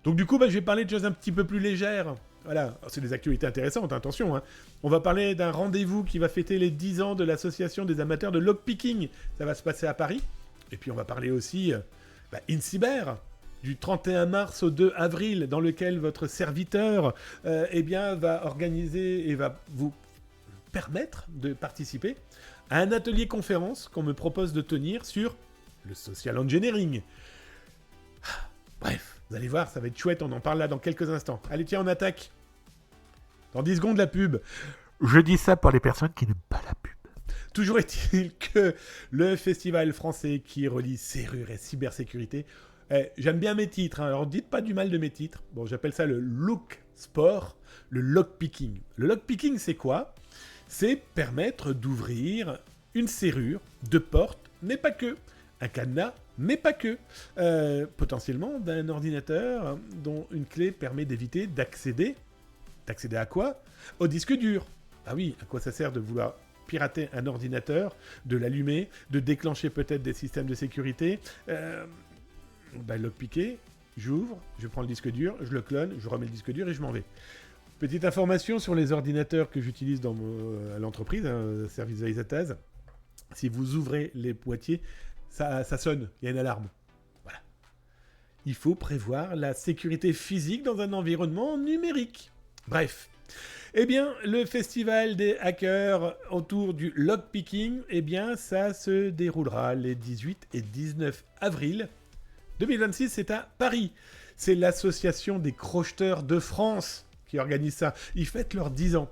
Donc du coup, je vais parler de choses un petit peu plus légères. Voilà, c'est des actualités intéressantes, attention. Hein. On va parler d'un rendez-vous qui va fêter les 10 ans de l'association des amateurs de lockpicking. Ça va se passer à Paris. Et puis on va parler aussi InCyber, du 31 mars au 2 avril, dans lequel votre serviteur va organiser et va vous permettre de participer à un atelier conférence qu'on me propose de tenir sur le social engineering. Bref, vous allez voir, ça va être chouette, on en parle là dans quelques instants. Allez, tiens, on attaque. Dans 10 secondes, la pub. Je dis ça pour les personnes qui n'aiment pas la pub. Toujours est-il que le festival français qui relie serrure et cybersécurité... j'aime bien mes titres, hein, alors dites pas du mal de mes titres. Bon, j'appelle ça le look sport, le lockpicking. Le lockpicking, c'est quoi ? C'est permettre d'ouvrir une serrure de porte, mais pas que. un cadenas, mais pas que. Potentiellement d'un ordinateur dont une clé permet d'éviter d'accéder. D'accéder à quoi? Au disque dur. Ah oui, à quoi ça sert de vouloir pirater un ordinateur, de l'allumer, de déclencher peut-être des systèmes de sécurité, lockpicker, j'ouvre, je prends le disque dur, je le clone, je remets le disque dur et je m'en vais. Petite information sur les ordinateurs que j'utilise à l'entreprise, Service Vaisataz. Si vous ouvrez les boîtiers, ça sonne, il y a une alarme. Voilà. Il faut prévoir la sécurité physique dans un environnement numérique. Bref. Eh bien, le festival des hackers autour du lockpicking, eh bien, ça se déroulera les 18 et 19 avril 2026, c'est à Paris. C'est l'association des crocheteurs de France qui organise ça. Ils fêtent leurs 10 ans.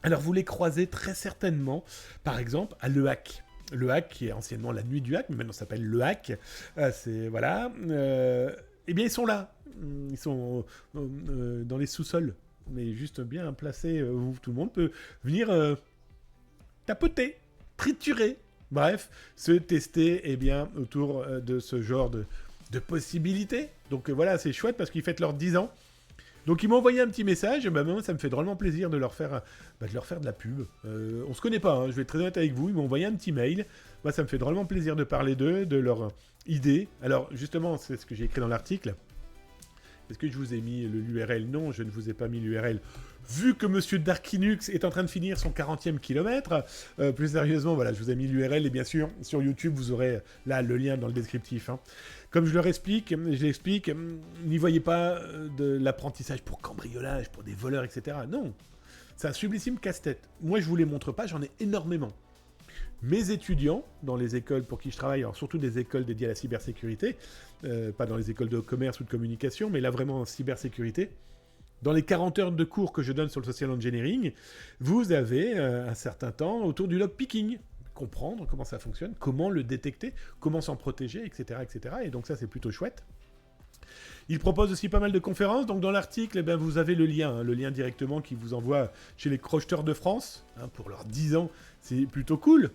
Alors, vous les croisez très certainement, par exemple, à Le Hack. Le Hack, qui est anciennement la nuit du hack, mais maintenant ça s'appelle Le Hack. Voilà. Eh bien, ils sont là. Ils sont dans les sous-sols. Mais juste bien placé où tout le monde peut venir tapoter, triturer, bref, se tester autour de ce genre de possibilités. Donc voilà, c'est chouette parce qu'ils fêtent leurs 10 ans. Donc ils m'ont envoyé un petit message, moi ça me fait drôlement plaisir de leur faire de la pub. On se connaît pas, hein, je vais être très honnête avec vous, ils m'ont envoyé un petit mail. Moi ça me fait drôlement plaisir de parler d'eux, de leur idée. Alors justement, c'est ce que j'ai écrit dans l'article. Est-ce que je vous ai mis l'URL? Non, je ne vous ai pas mis l'URL. Vu que Monsieur Darkinux est en train de finir son 40e kilomètre, plus sérieusement, voilà, je vous ai mis l'URL et bien sûr, sur YouTube, vous aurez là le lien dans le descriptif. Hein. Comme je l'explique, n'y voyez pas de l'apprentissage pour cambriolage, pour des voleurs, etc. Non, c'est un sublissime casse-tête. Moi, je vous les montre pas, j'en ai énormément. Mes étudiants, dans les écoles pour qui je travaille, alors surtout des écoles dédiées à la cybersécurité, pas dans les écoles de commerce ou de communication, mais là vraiment en cybersécurité, dans les 40 heures de cours que je donne sur le social engineering, vous avez un certain temps autour du lockpicking. Comprendre comment ça fonctionne, comment le détecter, comment s'en protéger, etc., etc. Et donc ça, c'est plutôt chouette. Il propose aussi pas mal de conférences, donc dans l'article, vous avez le lien directement qui vous envoie chez les crocheteurs de France, pour leurs 10 ans, c'est plutôt cool.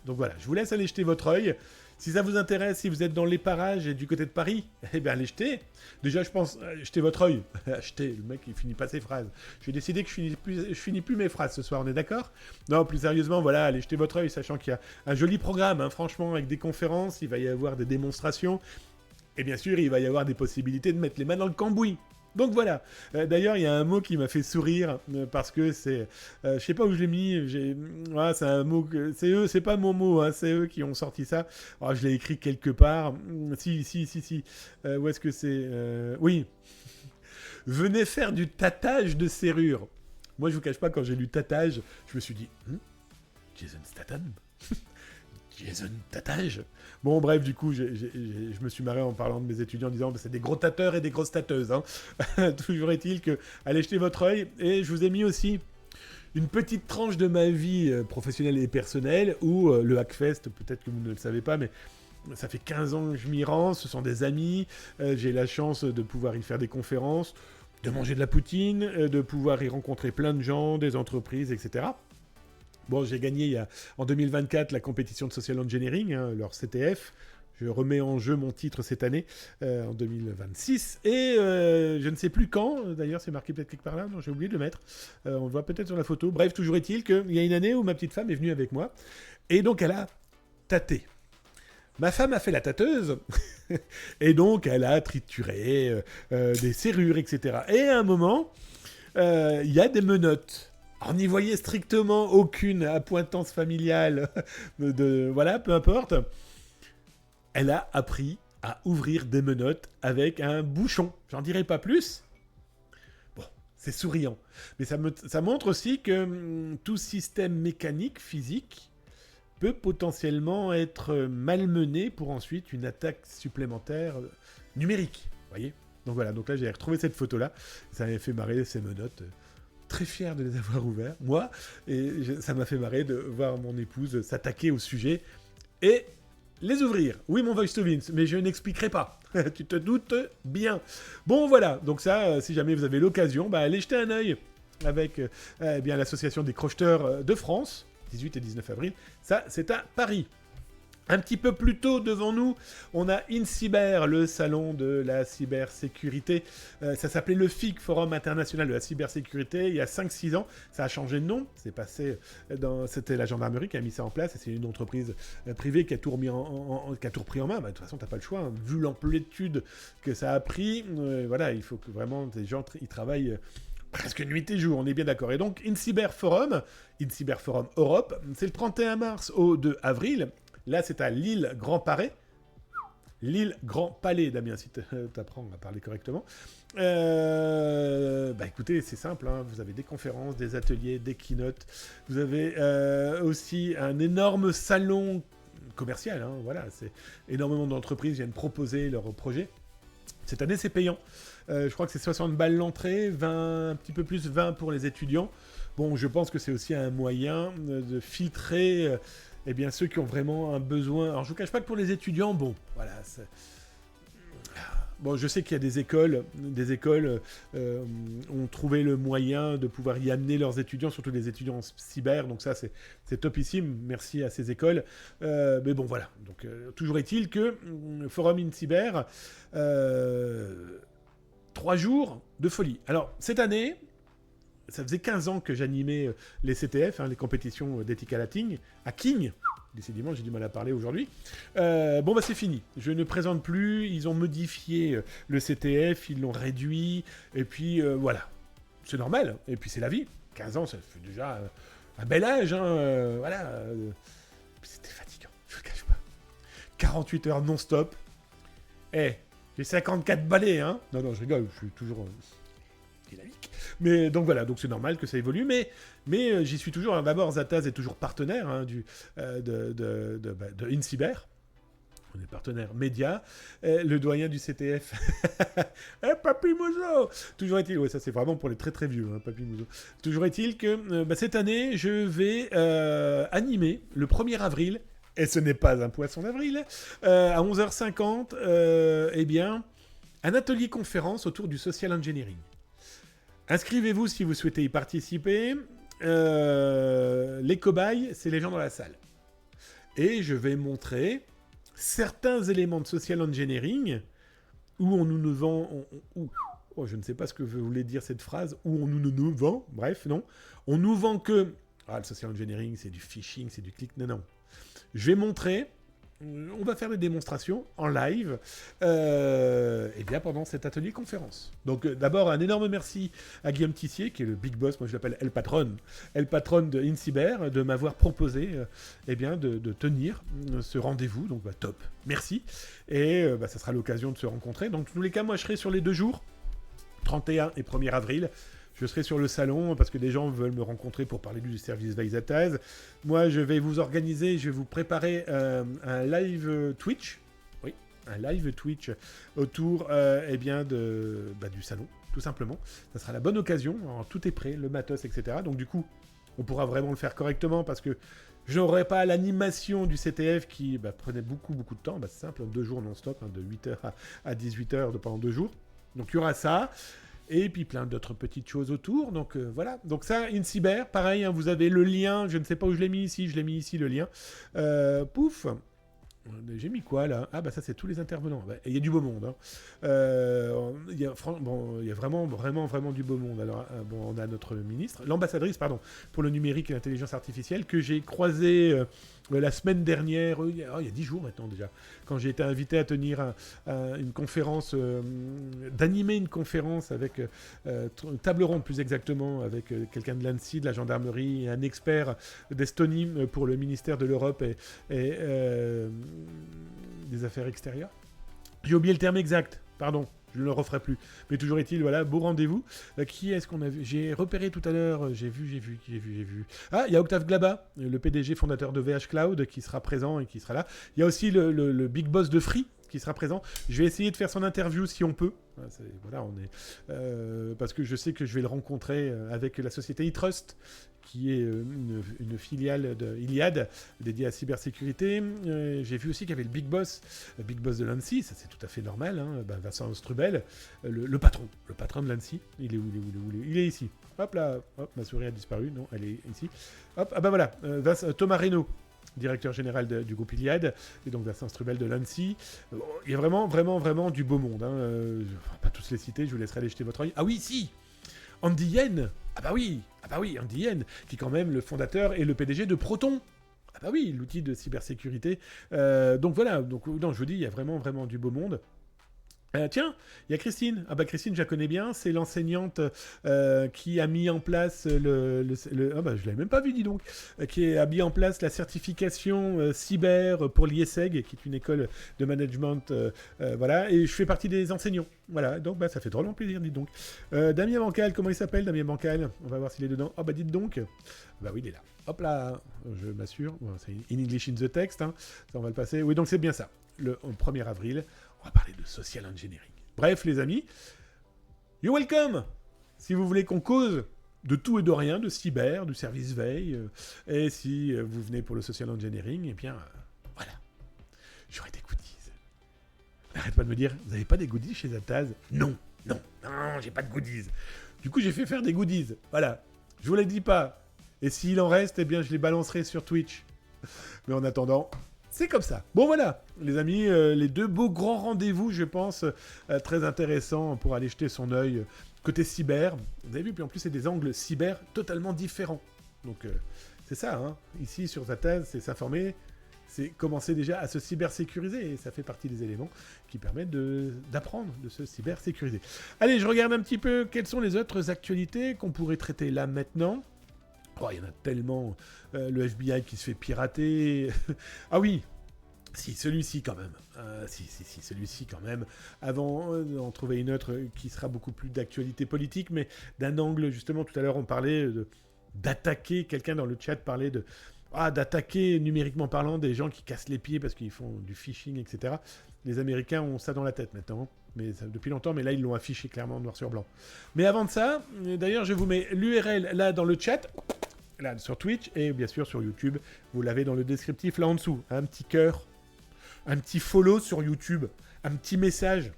Donc voilà, je vous laisse aller jeter votre œil. Si ça vous intéresse, si vous êtes dans les parages et du côté de Paris, allez jeter. Déjà, je pense, jetez votre œil. Achetez, le mec, il finit pas ses phrases. J'ai décidé que je finis plus mes phrases ce soir, on est d'accord? Non, plus sérieusement, voilà, allez jeter votre œil, sachant qu'il y a un joli programme, franchement, avec des conférences, il va y avoir des démonstrations. Et bien sûr, il va y avoir des possibilités de mettre les mains dans le cambouis. Donc voilà. D'ailleurs, il y a un mot qui m'a fait sourire parce que c'est, je sais pas où je l'ai mis. C'est un mot que c'est eux, c'est pas mon mot. C'est eux qui ont sorti ça. Alors, je l'ai écrit quelque part. Si. Où est-ce que c'est? Oui. Venez faire du tatage de serrure. Moi, je vous cache pas, quand j'ai lu tatage, je me suis dit, Jason Statham. Jason Tatage. Bon, bref, du coup, je me suis marré en parlant de mes étudiants en disant c'est des gros tateurs et des grosses tateuses. Toujours est-il que allez jeter votre œil. Et je vous ai mis aussi une petite tranche de ma vie professionnelle et personnelle où le Hackfest, peut-être que vous ne le savez pas, mais ça fait 15 ans que je m'y rends. Ce sont des amis. J'ai la chance de pouvoir y faire des conférences, de manger de la poutine, de pouvoir y rencontrer plein de gens, des entreprises, etc. Bon, j'ai gagné en 2024 la compétition de social engineering, leur CTF. Je remets en jeu mon titre cette année, en 2026. Et je ne sais plus quand, d'ailleurs c'est marqué peut-être quelque part là, non, j'ai oublié de le mettre. On le voit peut-être sur la photo. Bref, toujours est-il qu'il y a une année où ma petite femme est venue avec moi. Et donc elle a tâté. Ma femme a fait la tâteuse. Et donc elle a trituré des serrures, etc. Et à un moment, il y a des menottes. On n'y voyait strictement aucune appointance familiale, voilà, peu importe. Elle a appris à ouvrir des menottes avec un bouchon. J'en dirai pas plus. Bon, c'est souriant. Mais ça montre aussi que tout système mécanique, physique, peut potentiellement être malmené pour ensuite une attaque supplémentaire numérique. Vous voyez? Donc voilà, donc là j'ai retrouvé cette photo-là. Ça m'avait fait marrer ces menottes. Très fier de les avoir ouverts, moi, et ça m'a fait marrer de voir mon épouse s'attaquer au sujet et les ouvrir. Oui, mon voice to Vince, mais je n'expliquerai pas. Tu te doutes bien. Bon, voilà, donc ça, si jamais vous avez l'occasion, allez jeter un œil avec l'association des crocheteurs de France, 18 et 19 avril. Ça, c'est à Paris. Un petit peu plus tôt devant nous, on a InCyber, le salon de la cybersécurité. Ça s'appelait le FIC, Forum International de la Cybersécurité, il y a 5-6 ans. Ça a changé de nom. C'était la gendarmerie qui a mis ça en place. Et c'est une entreprise privée qui a tout repris en main. De toute façon, tu n'as pas le choix. Hein. Vu l'amplitude que ça a pris, voilà, il faut que vraiment des gens ils travaillent presque nuit et jour, on est bien d'accord. Et donc, InCyber Forum Europe, c'est le 31 mars au 2 avril. Là, c'est à Lille Grand Palais. Lille Grand Palais, Damien, si tu apprends à parler correctement. Écoutez, c'est simple. Hein, vous avez des conférences, des ateliers, des keynotes. Vous avez aussi un énorme salon commercial. Hein, voilà, c'est énormément d'entreprises viennent proposer leurs projets. Cette année, c'est payant. Je crois que c'est 60 balles l'entrée, 20, un petit peu plus 20 pour les étudiants. Bon, je pense que c'est aussi un moyen de filtrer... eh bien, ceux qui ont vraiment un besoin... Alors, je ne vous cache pas que pour les étudiants, bon, voilà... Bon, je sais qu'il y a des écoles ont trouvé le moyen de pouvoir y amener leurs étudiants, surtout les étudiants en cyber, donc ça, c'est topissime, merci à ces écoles. Mais bon, voilà, donc toujours est-il que Forum InCyber, 3 jours de folie. Alors, cette année... Ça faisait 15 ans que j'animais les CTF, hein, les compétitions d'Ethical Hacking. Décidément, j'ai du mal à parler aujourd'hui. C'est fini. Je ne présente plus. Ils ont modifié le CTF, ils l'ont réduit. Et puis, voilà. C'est normal. Et puis, c'est la vie. 15 ans, ça fait déjà un bel âge. Hein, voilà. C'était fatigant, je ne le cache pas. 48 heures non-stop. J'ai 54 balais. Hein. Non, je rigole. Je suis toujours... dynamique. Mais donc voilà, donc c'est normal que ça évolue, mais j'y suis toujours. D'abord, Zataz est toujours partenaire hein, de InCyber. On est partenaire média. Le doyen du CTF. Papy Mouzo. Toujours est-il, ouais, ça c'est vraiment pour les très très vieux, hein, Papy Mouzo. Toujours est-il que cette année, je vais animer le 1er avril, et ce n'est pas un poisson d'avril, à 11h50, un atelier conférence autour du social engineering. Inscrivez-vous si vous souhaitez y participer. Les cobayes, c'est les gens dans la salle. Et je vais montrer certains éléments de social engineering où on nous vend... je ne sais pas ce que voulait dire cette phrase. Où on nous vend. Bref, non. On nous vend que... le social engineering, c'est du phishing, c'est du click. Non. Je vais montrer... On va faire des démonstrations en live pendant cet atelier conférence. Donc d'abord un énorme merci à Guillaume Tissier qui est le big boss, moi je l'appelle El Patron de InCyber, de m'avoir proposé de tenir ce rendez-vous. Donc top, merci. Et ça sera l'occasion de se rencontrer. Donc dans tous les cas, moi je serai sur les 2 jours, 31 et 1er avril. Je serai sur le salon parce que des gens veulent me rencontrer pour parler du service Vaisataz. Moi, je vais vous organiser, je vais vous préparer un live Twitch. Oui, un live Twitch autour du salon, tout simplement. Ça sera la bonne occasion. Alors, tout est prêt, le matos, etc. Donc du coup, on pourra vraiment le faire correctement parce que je n'aurai pas l'animation du CTF qui prenait beaucoup de temps. C'est simple, 2 jours non-stop, de 8h à 18h pendant 2 jours. Donc il y aura ça. Et puis plein d'autres petites choses autour. Donc voilà. Donc ça, InCyber, pareil, hein, vous avez le lien. Je ne sais pas où je l'ai mis ici. Je l'ai mis ici, le lien. Pouf. J'ai mis quoi là ? Ça c'est tous les intervenants. Il y a du beau monde. Hein. Il y a vraiment du beau monde. Alors on a notre ministre, l'ambassadrice pour le numérique et l'intelligence artificielle que j'ai croisée la semaine dernière. Il y a 10 jours maintenant déjà, quand j'ai été invité à tenir une conférence, d'animer une conférence avec table ronde plus exactement avec quelqu'un de l'ANSSI, de la gendarmerie, et un expert d'Estonie pour le ministère de l'Europe et des affaires extérieures. J'ai oublié le terme exact, pardon, je ne le referai plus. Mais toujours est-il, voilà, beau rendez-vous. Qui est-ce qu'on a vu ? J'ai repéré tout à l'heure, j'ai vu. Il y a Octave Glaba, le PDG fondateur de VH Cloud, qui sera présent et qui sera là. Il y a aussi le big boss de Free, qui sera présent. Je vais essayer de faire son interview si on peut. Parce que je sais que je vais le rencontrer avec la société eTrust, qui est une filiale de Iliad dédiée à la cybersécurité. J'ai vu aussi qu'il y avait le big boss de l'ANSSI, ça c'est tout à fait normal, hein, Vincent Strubel, le patron de l'ANSSI. Il est où ? Il est ici. Hop là, hop, ma souris a disparu, non, elle est ici. Hop, voilà, Thomas Reynaud. directeur général du groupe Iliad, et donc Vincent Strubel de l'ANSI. Il y a vraiment du beau monde. Je ne vais pas tous les citer, je vous laisserai aller jeter votre œil. Ah oui, si Andy Yen. Ah bah oui, Andy Yen, qui est quand même le fondateur et le PDG de Proton. Ah bah oui, l'outil de cybersécurité. Donc voilà, non, je vous dis, il y a vraiment du beau monde. Tiens, il y a Christine. Ah bah Christine, je la connais bien. C'est l'enseignante qui a mis en place ah bah je l'avais même pas vu, dis donc. Qui a mis en place la certification cyber pour l'IESEG, qui est une école de management. Voilà. Et je fais partie des enseignants. Voilà. Donc bah ça fait drôlement plaisir, dites donc. Damien Bancal, comment il s'appelle, Damien Bancal? On va voir s'il est dedans. Ah bah dites donc. Bah oui, il est là. Hop là. Je m'assure. Bon, c'est in English in the text. Hein. Ça, on va le passer. Oui, donc c'est bien ça. Le 1er avril. On va parler de social engineering. Bref, les amis, you're welcome. Si vous voulez qu'on cause de tout et de rien, de cyber, du service veille, et si vous venez pour le social engineering, eh bien, voilà, j'aurai des goodies. N'arrête pas de me dire, vous n'avez pas des goodies chez Zataz? Non, j'ai pas de goodies. Du coup, j'ai fait faire des goodies. Voilà, je vous les dis pas. Et s'il en reste, eh bien, je les balancerai sur Twitch. Mais en attendant... c'est comme ça. Bon voilà, les amis, les deux beaux grands rendez-vous, je pense, très intéressants pour aller jeter son œil côté cyber. Vous avez vu, puis en plus, c'est des angles cyber totalement différents. Donc, c'est ça, hein. Ici, sur Zataz, c'est s'informer, c'est commencer déjà à se cybersécuriser. Et ça fait partie des éléments qui permettent d'apprendre, de se cybersécuriser. Allez, je regarde un petit peu quelles sont les autres actualités qu'on pourrait traiter là maintenant. Oh, il y en a tellement. Le FBI qui se fait pirater. Ah oui, si, celui-ci quand même. Celui-ci quand même. Avant d'en trouver une autre qui sera beaucoup plus d'actualité politique, mais d'un angle, justement, tout à l'heure, on parlait d'attaquer, quelqu'un dans le chat parlait d'attaquer numériquement parlant des gens qui cassent les pieds parce qu'ils font du phishing, etc. Les Américains ont ça dans la tête maintenant. Mais ça, depuis longtemps, mais là, ils l'ont affiché clairement noir sur blanc. Mais avant de ça, d'ailleurs, je vous mets l'URL là dans le chat. Là, sur Twitch, et bien sûr sur YouTube, vous l'avez dans le descriptif là en dessous. Un petit cœur, un petit follow sur YouTube, un petit message.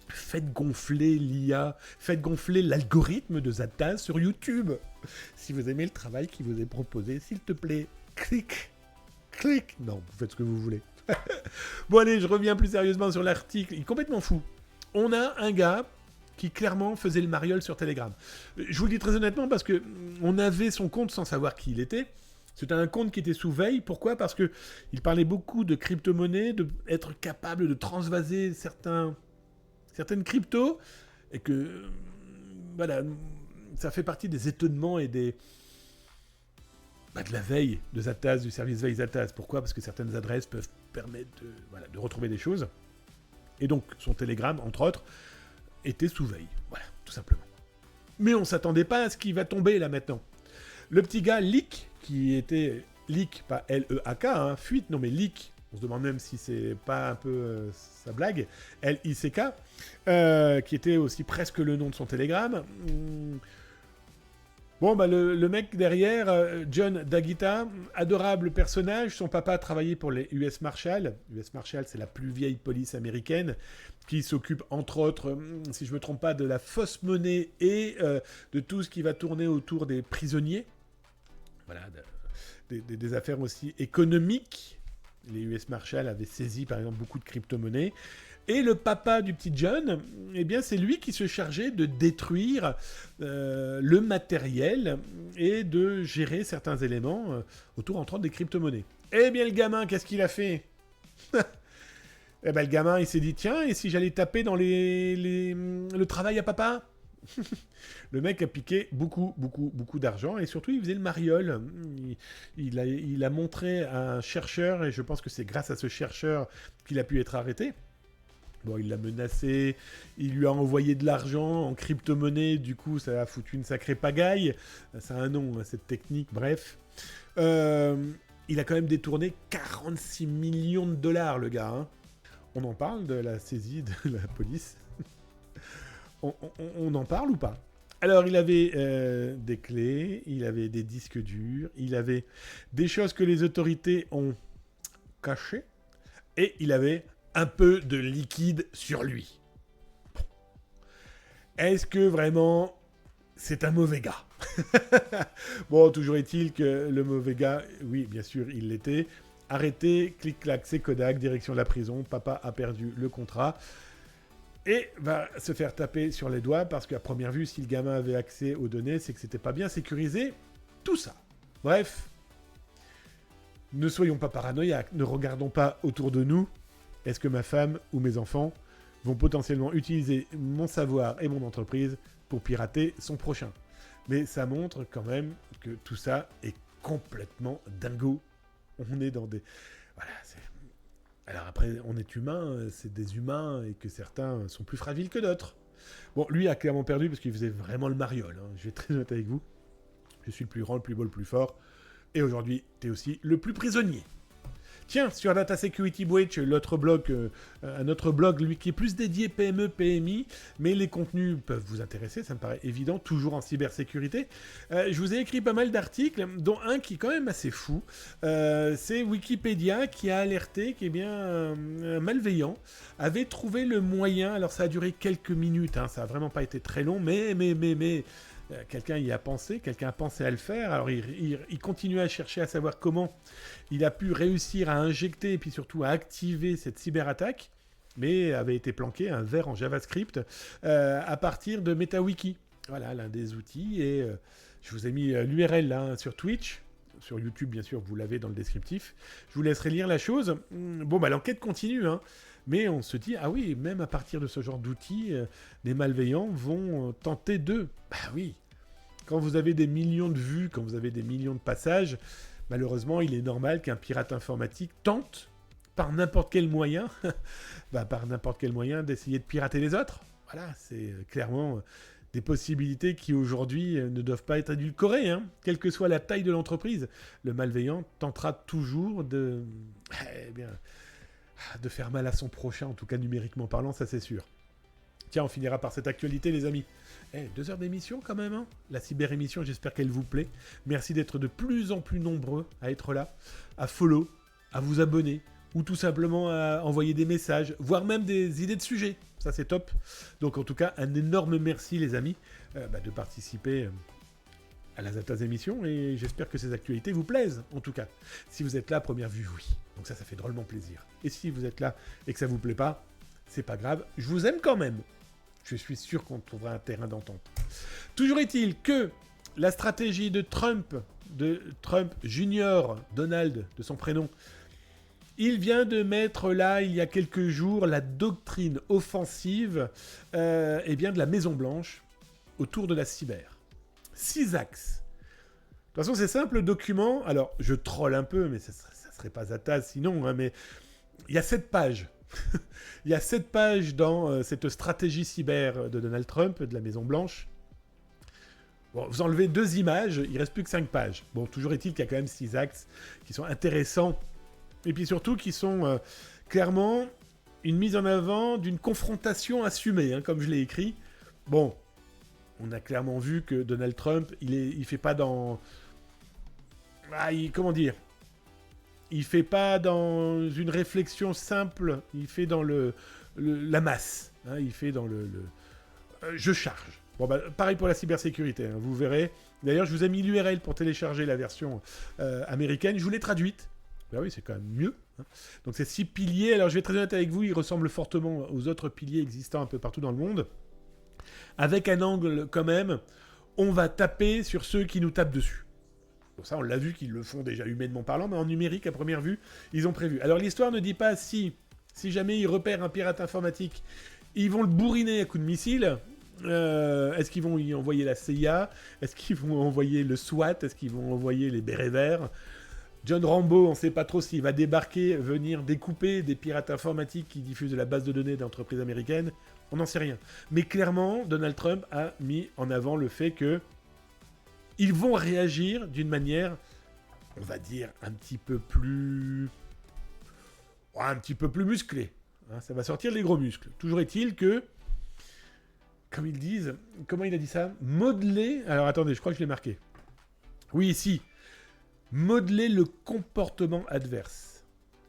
Faites gonfler l'IA, faites gonfler l'algorithme de Zataz sur YouTube. Si vous aimez le travail qui vous est proposé, s'il te plaît, clique. Non, vous faites ce que vous voulez. Bon allez, je reviens plus sérieusement sur l'article. Il est complètement fou. On a un gars qui clairement faisait le mariole sur Telegram. Je vous le dis très honnêtement parce que on avait son compte sans savoir qui il était. C'était un compte qui était sous veille. Pourquoi? Parce que il parlait beaucoup de crypto-monnaies, d'être capable de transvaser certaines cryptos, et que voilà, ça fait partie des étonnements et de la veille de Zataz, du service veille Zataz. Pourquoi? Parce que certaines adresses peuvent permettre de retrouver des choses. Et donc son Telegram, entre autres, était sous veille. Voilà, tout simplement. Mais on s'attendait pas à ce qui va tomber là maintenant. Le petit gars Leak, qui était Leak, pas L-E-A-K, hein, fuite, non mais Leak, on se demande même si c'est pas un peu sa blague, L-I-C-K, qui était aussi presque le nom de son Telegram. Bon, bah le mec derrière, John Dagita, adorable personnage. Son papa travaillait pour les US Marshals. US Marshals, c'est la plus vieille police américaine qui s'occupe, entre autres, si je ne me trompe pas, de la fausse monnaie et de tout ce qui va tourner autour des prisonniers. Voilà, des affaires aussi économiques. Les US Marshals avaient saisi, par exemple, beaucoup de crypto-monnaies. Et le papa du petit John, eh bien, c'est lui qui se chargeait de détruire le matériel et de gérer certains éléments autour, entre autres, des crypto-monnaies. Eh bien, le gamin, qu'est-ce qu'il a fait? Eh bien, le gamin, il s'est dit, tiens, et si j'allais taper dans le travail à papa? Le mec a piqué beaucoup d'argent, et surtout, il faisait le mariole. Il a montré à un chercheur, et je pense que c'est grâce à ce chercheur qu'il a pu être arrêté. Bon, il l'a menacé, il lui a envoyé de l'argent en crypto-monnaie, du coup, ça a foutu une sacrée pagaille. Ça a un nom, cette technique, bref. Il a quand même détourné 46 millions de dollars, le gars. Hein. On en parle de la saisie de la police. On en parle ou pas? Alors, il avait des clés, il avait des disques durs, il avait des choses que les autorités ont cachées, et il avait un peu de liquide sur lui. Est-ce que vraiment c'est un mauvais gars. Bon, toujours est-il que le mauvais gars, oui, bien sûr, il l'était. Arrêté, clic-clac, c'est Kodak, direction de la prison. Papa a perdu le contrat. Et va se faire taper sur les doigts parce qu'à première vue, si le gamin avait accès aux données, c'est que c'était pas bien sécurisé. Tout ça. Bref, ne soyons pas paranoïaques, ne regardons pas autour de nous. Est-ce que ma femme ou mes enfants vont potentiellement utiliser mon savoir et mon entreprise pour pirater son prochain? Mais ça montre quand même que tout ça est complètement dingo. On est dans des... Voilà, c'est... Alors après, on est humain, c'est des humains, et que certains sont plus fragiles que d'autres. Bon, lui a clairement perdu parce qu'il faisait vraiment le mariole. Hein. Je vais être très honnête avec vous. Je suis le plus grand, le plus beau, le plus fort. Et aujourd'hui, t'es aussi le plus prisonnier. Tiens, sur Data Security Breach, l'autre blog, un autre blog, lui, qui est plus dédié PME, PMI, mais les contenus peuvent vous intéresser, ça me paraît évident, toujours en cybersécurité. Je vous ai écrit pas mal d'articles, dont un qui est quand même assez fou. C'est Wikipédia qui a alerté qu'un un malveillant avait trouvé le moyen, alors ça a duré quelques minutes, hein, ça a vraiment pas été très long, mais quelqu'un y a pensé, quelqu'un a pensé à le faire, alors il continuait à chercher à savoir comment il a pu réussir à injecter et puis surtout à activer cette cyberattaque, mais avait été planqué un vers en JavaScript à partir de MetaWiki. Voilà, l'un des outils, et je vous ai mis l'URL là sur Twitch, sur YouTube bien sûr, vous l'avez dans le descriptif. Je vous laisserai lire la chose. Bon, bah l'enquête continue, hein. Mais on se dit, ah oui, même à partir de ce genre d'outils, des malveillants vont tenter de... Bah oui, quand vous avez des millions de vues, quand vous avez des millions de passages, malheureusement, il est normal qu'un pirate informatique tente, par n'importe quel moyen, d'essayer de pirater les autres. Voilà, c'est clairement des possibilités qui aujourd'hui ne doivent pas être édulcorées, hein. Quelle que soit la taille de l'entreprise, le malveillant tentera toujours de faire mal à son prochain, en tout cas numériquement parlant, ça c'est sûr. Tiens, on finira par cette actualité, les amis. 2 heures d'émission quand même, hein. La cyber-émission, j'espère qu'elle vous plaît. Merci d'être de plus en plus nombreux à être là, à follow, à vous abonner, ou tout simplement à envoyer des messages, voire même des idées de sujets. Ça, c'est top. Donc, en tout cas, un énorme merci, les amis, de participer à la Zataz émission, et j'espère que ces actualités vous plaisent, en tout cas. Si vous êtes là, à première vue, oui. Donc ça fait drôlement plaisir. Et si vous êtes là et que ça vous plaît pas, c'est pas grave, je vous aime quand même. Je suis sûr qu'on trouvera un terrain d'entente. Toujours est-il que la stratégie de Trump Junior, Donald, de son prénom, il vient de mettre là, il y a quelques jours, la doctrine offensive de la Maison-Blanche autour de la cyber. 6 axes. De toute façon, c'est simple, le document. Alors, je troll un peu, mais ça serait pas Zataz sinon, hein, mais il y a 7 pages. Il y a 7 pages dans cette stratégie cyber de Donald Trump, de la Maison-Blanche. Bon, vous enlevez 2 images, il reste plus que 5 pages. Bon, toujours est-il qu'il y a quand même 6 axes qui sont intéressants, et puis surtout qui sont clairement une mise en avant d'une confrontation assumée, hein, comme je l'ai écrit. Bon, on a clairement vu que Donald Trump, il fait pas dans... comment dire ? Il fait pas dans une réflexion simple, il fait dans la masse. Hein, il fait dans je charge. Bon, pareil pour la cybersécurité, hein, vous verrez. D'ailleurs, je vous ai mis l'URL pour télécharger la version américaine. Je vous l'ai traduite. Ben oui, c'est quand même mieux. Hein. Donc, c'est 6 piliers. Alors, je vais être très honnête avec vous, ils ressemblent fortement aux autres piliers existants un peu partout dans le monde. Avec un angle, quand même, on va taper sur ceux qui nous tapent dessus. Bon, ça, on l'a vu qu'ils le font déjà humainement parlant, mais en numérique, à première vue, ils ont prévu. Alors, l'histoire ne dit pas si jamais ils repèrent un pirate informatique, ils vont le bourriner à coups de missile. Est-ce qu'ils vont y envoyer la CIA? Est-ce qu'ils vont envoyer le SWAT? Est-ce qu'ils vont envoyer les bérets verts? John Rambo, on ne sait pas trop s'il va débarquer, venir découper des pirates informatiques qui diffusent de la base de données d'entreprises américaines. On n'en sait rien. Mais clairement, Donald Trump a mis en avant le fait que ils vont réagir d'une manière, on va dire, un petit peu plus musclée. Hein, ça va sortir les gros muscles. Toujours est-il que, comme ils disent, comment il a dit ça? Modeler... Alors attendez, je crois que je l'ai marqué. Oui, ici. Modeler le comportement adverse.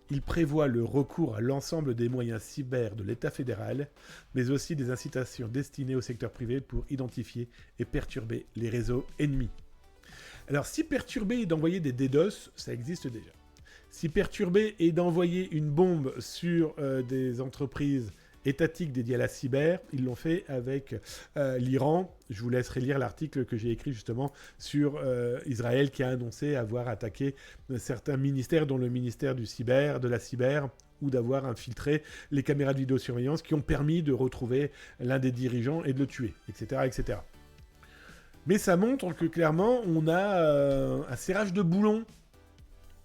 Il prévoit le recours à l'ensemble des moyens cyber de l'État fédéral, mais aussi des incitations destinées au secteur privé pour identifier et perturber les réseaux ennemis. Alors, si perturber et d'envoyer des DDoS, ça existe déjà. Si perturber et d'envoyer une bombe sur des entreprises étatiques dédiées à la cyber, ils l'ont fait avec l'Iran. Je vous laisserai lire l'article que j'ai écrit justement sur Israël qui a annoncé avoir attaqué certains ministères, dont le ministère de la cyber, ou d'avoir infiltré les caméras de vidéosurveillance qui ont permis de retrouver l'un des dirigeants et de le tuer, etc. etc. Mais ça montre que clairement, on a un serrage de boulons.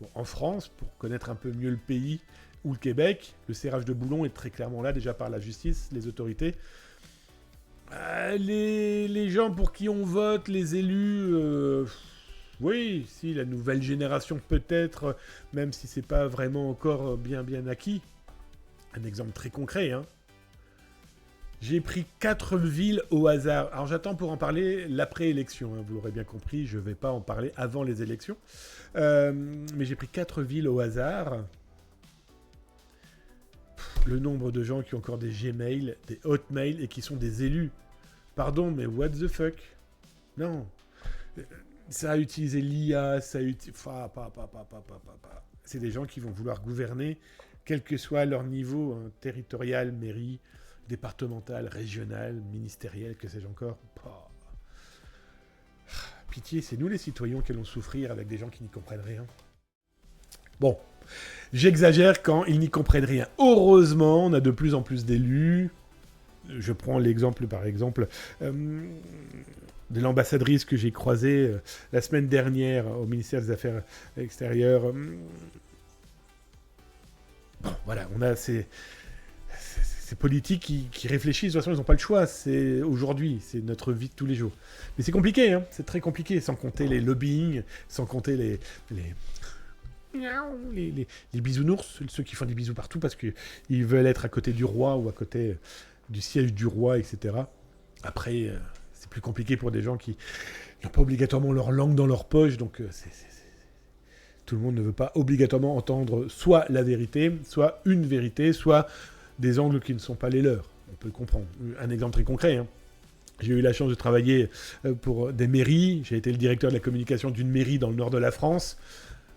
Bon, en France, pour connaître un peu mieux le pays ou le Québec, le serrage de boulons est très clairement là, déjà par la justice, les autorités. Les gens pour qui on vote, les élus, oui, si, la nouvelle génération peut-être, même si c'est pas vraiment encore bien acquis. Un exemple très concret, hein. J'ai pris 4 villes au hasard. Alors j'attends pour en parler l'après-élection, hein, vous l'aurez bien compris, je ne vais pas en parler avant les élections. Mais j'ai pris 4 villes au hasard. Le nombre de gens qui ont encore des Gmail, des Hotmail et qui sont des élus. Pardon, mais what the fuck? Non. Ça a utilisé l'IA, ça a utilisé... C'est des gens qui vont vouloir gouverner, quel que soit leur niveau, hein, territorial, mairie, départemental, régional, ministériel, que sais-je encore. Pitié, c'est nous les citoyens qui allons souffrir avec des gens qui n'y comprennent rien. Bon, j'exagère quand ils n'y comprennent rien. Heureusement, on a de plus en plus d'élus. Je prends l'exemple, par exemple, de l'ambassadrice que j'ai croisée la semaine dernière au ministère des Affaires extérieures. Bon, voilà, on a ces politiques qui réfléchissent. De toute façon, ils n'ont pas le choix. C'est aujourd'hui, c'est notre vie de tous les jours. Mais c'est compliqué, hein. C'est très compliqué, sans compter les lobbying, sans compter les bisounours, ceux qui font des bisous partout parce qu'ils veulent être à côté du roi ou à côté du siège du roi, etc. Après, c'est plus compliqué pour des gens qui n'ont pas obligatoirement leur langue dans leur poche, donc tout le monde ne veut pas obligatoirement entendre soit la vérité, soit une vérité, soit des angles qui ne sont pas les leurs. On peut comprendre. Un exemple très concret, hein. J'ai eu la chance de travailler pour des mairies. J'ai été le directeur de la communication d'une mairie dans le nord de la France.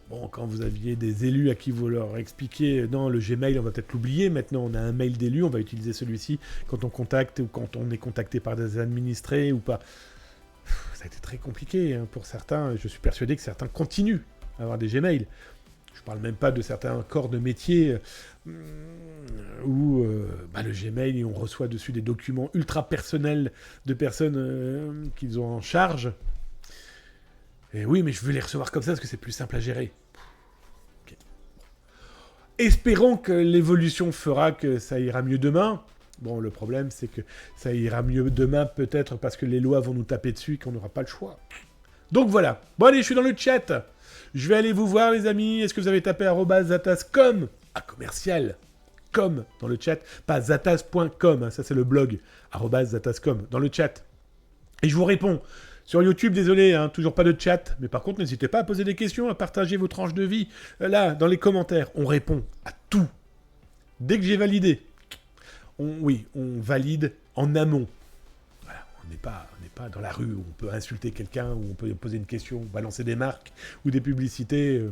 Bon, quand vous aviez des élus à qui vous leur expliquiez « Non, le Gmail, on va peut-être l'oublier. Maintenant, on a un mail d'élu. On va utiliser celui-ci quand on contacte ou quand on est contacté par des administrés ou pas. » Ça a été très compliqué, hein, pour certains. Je suis persuadé que certains continuent à avoir des Gmail. Je ne parle même pas de certains corps de métier où le Gmail, on reçoit dessus des documents ultra personnels de personnes qu'ils ont en charge. Et oui, mais je veux les recevoir comme ça parce que c'est plus simple à gérer. Okay. Espérons que l'évolution fera que ça ira mieux demain. Bon, le problème, c'est que ça ira mieux demain peut-être parce que les lois vont nous taper dessus et qu'on n'aura pas le choix. Donc voilà. Bon allez, je suis dans le chat. Je vais aller vous voir, les amis. Est-ce que vous avez tapé @zatas.com commercial com dans le chat, pas zatas.com, hein, ça c'est le blog @zatas.com dans le chat. Et je vous réponds. Sur YouTube, désolé, hein, toujours pas de chat, mais par contre, n'hésitez pas à poser des questions, à partager vos tranches de vie. Là, dans les commentaires, on répond à tout. Dès que j'ai validé, on valide en amont. Voilà, on n'est pas dans la rue où on peut insulter quelqu'un, où on peut poser une question, balancer des marques ou des publicités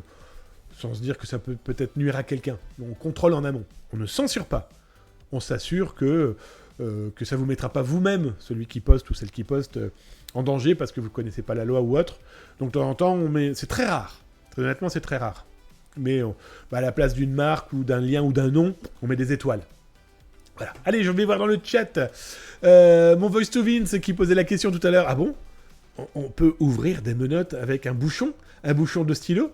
sans se dire que ça peut peut-être nuire à quelqu'un. On contrôle en amont. On ne censure pas. On s'assure que ça ne vous mettra pas vous-même, celui qui poste ou celle qui poste, en danger parce que vous ne connaissez pas la loi ou autre. Donc de temps en temps, c'est très rare. Très honnêtement, c'est très rare. Mais à la place d'une marque ou d'un lien ou d'un nom, on met des étoiles. Voilà. Allez, je vais voir dans le chat mon voice to Vince qui posait la question tout à l'heure. Ah bon ? On peut ouvrir des menottes avec un bouchon de stylo ?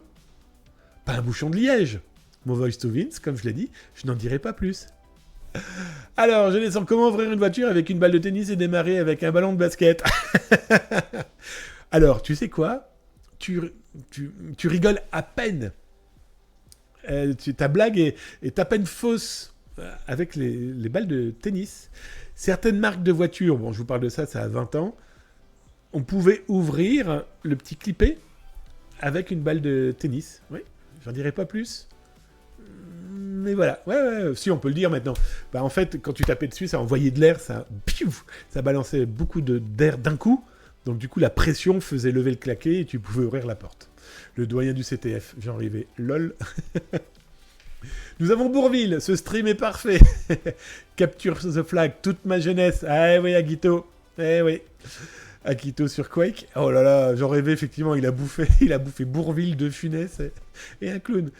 Pas un bouchon de liège. Mon voice to Vince, comme je l'ai dit, je n'en dirai pas plus. Alors, je descends. Comment ouvrir une voiture avec une balle de tennis et démarrer avec un ballon de basket? Alors, tu sais quoi? Tu rigoles à peine. Ta blague est à peine fausse avec les balles de tennis. Certaines marques de voitures, bon, je vous parle de ça a 20 ans, on pouvait ouvrir le petit clipper avec une balle de tennis. Oui, j'en dirai pas plus. Mais voilà, ouais, si on peut le dire maintenant. Bah, en fait, quand tu tapais dessus, ça envoyait de l'air, ça balançait beaucoup d'air d'un coup. Donc du coup, la pression faisait lever le claquet et tu pouvais ouvrir la porte. Le doyen du CTF, Jean Rivet, lol. Nous avons Bourville, ce stream est parfait. Capture the flag, toute ma jeunesse. Ah oui, Aguito. Eh oui. Aguito sur Quake. Oh là là, Jean Rivet, effectivement, il a bouffé Bourville de Funès et un clown.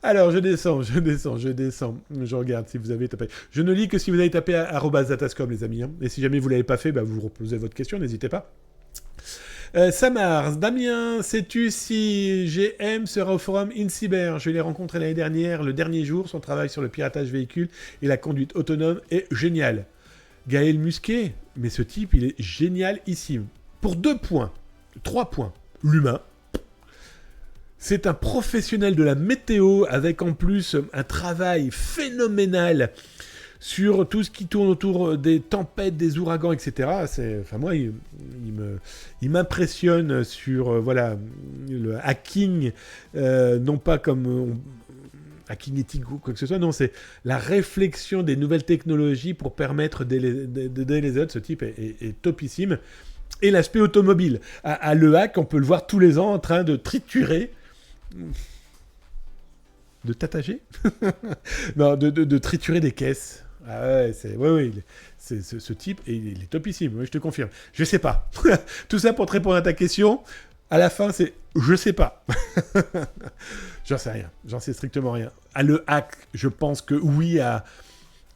Alors, je descends. Je regarde si vous avez tapé. Je ne lis que si vous avez tapé @zatascom, les amis. Hein. Et si jamais vous ne l'avez pas fait, bah, vous reposez votre question, n'hésitez pas. Samars, Damien, sais-tu si GM sera au forum InCyber? Je l'ai rencontré l'année dernière, le dernier jour. Son travail sur le piratage véhicule et la conduite autonome est génial. Gaël Musquet, mais ce type, il est génialissime. Pour 3 points. L'humain. C'est un professionnel de la météo avec en plus un travail phénoménal sur tout ce qui tourne autour des tempêtes, des ouragans, etc. Moi, il m'impressionne sur le hacking, non pas comme hacking éthique ou quoi que ce soit, non, c'est la réflexion des nouvelles technologies pour permettre d'aider les autres. Ce type est topissime. Et l'aspect automobile. À Le Hack, on peut le voir tous les ans en train de triturer. De tatager non, de triturer des caisses. Ah ouais, c'est ce type, et il est topissime, oui, je te confirme. Je sais pas. Tout ça pour te répondre à ta question. À la fin, c'est je sais pas. J'en sais rien. J'en sais strictement rien. À Le Hack, je pense que oui, à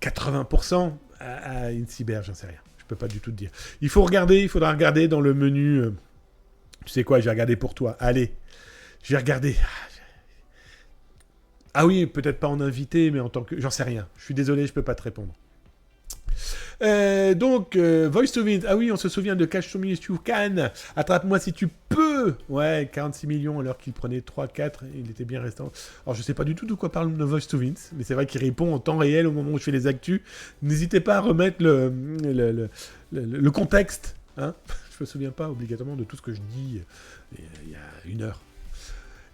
80%. À InCyber, j'en sais rien. Je peux pas du tout te dire. Il faudra regarder dans le menu. Tu sais quoi, j'ai regardé pour toi. Allez. Je vais regarder. Ah oui, peut-être pas en invité, mais en tant que... J'en sais rien. Je suis désolé, je peux pas te répondre. Voice to Wind. Ah oui, on se souvient de Cash to Me if you can. Attrape-moi si tu peux. Ouais, 46 millions alors qu'il prenait 3-4. Il était bien restant. Alors, je sais pas du tout de quoi parle le Voice to Wind, mais c'est vrai qu'il répond en temps réel au moment où je fais les actus. N'hésitez pas à remettre le contexte. Hein. Je me souviens pas obligatoirement de tout ce que je dis il y a une heure.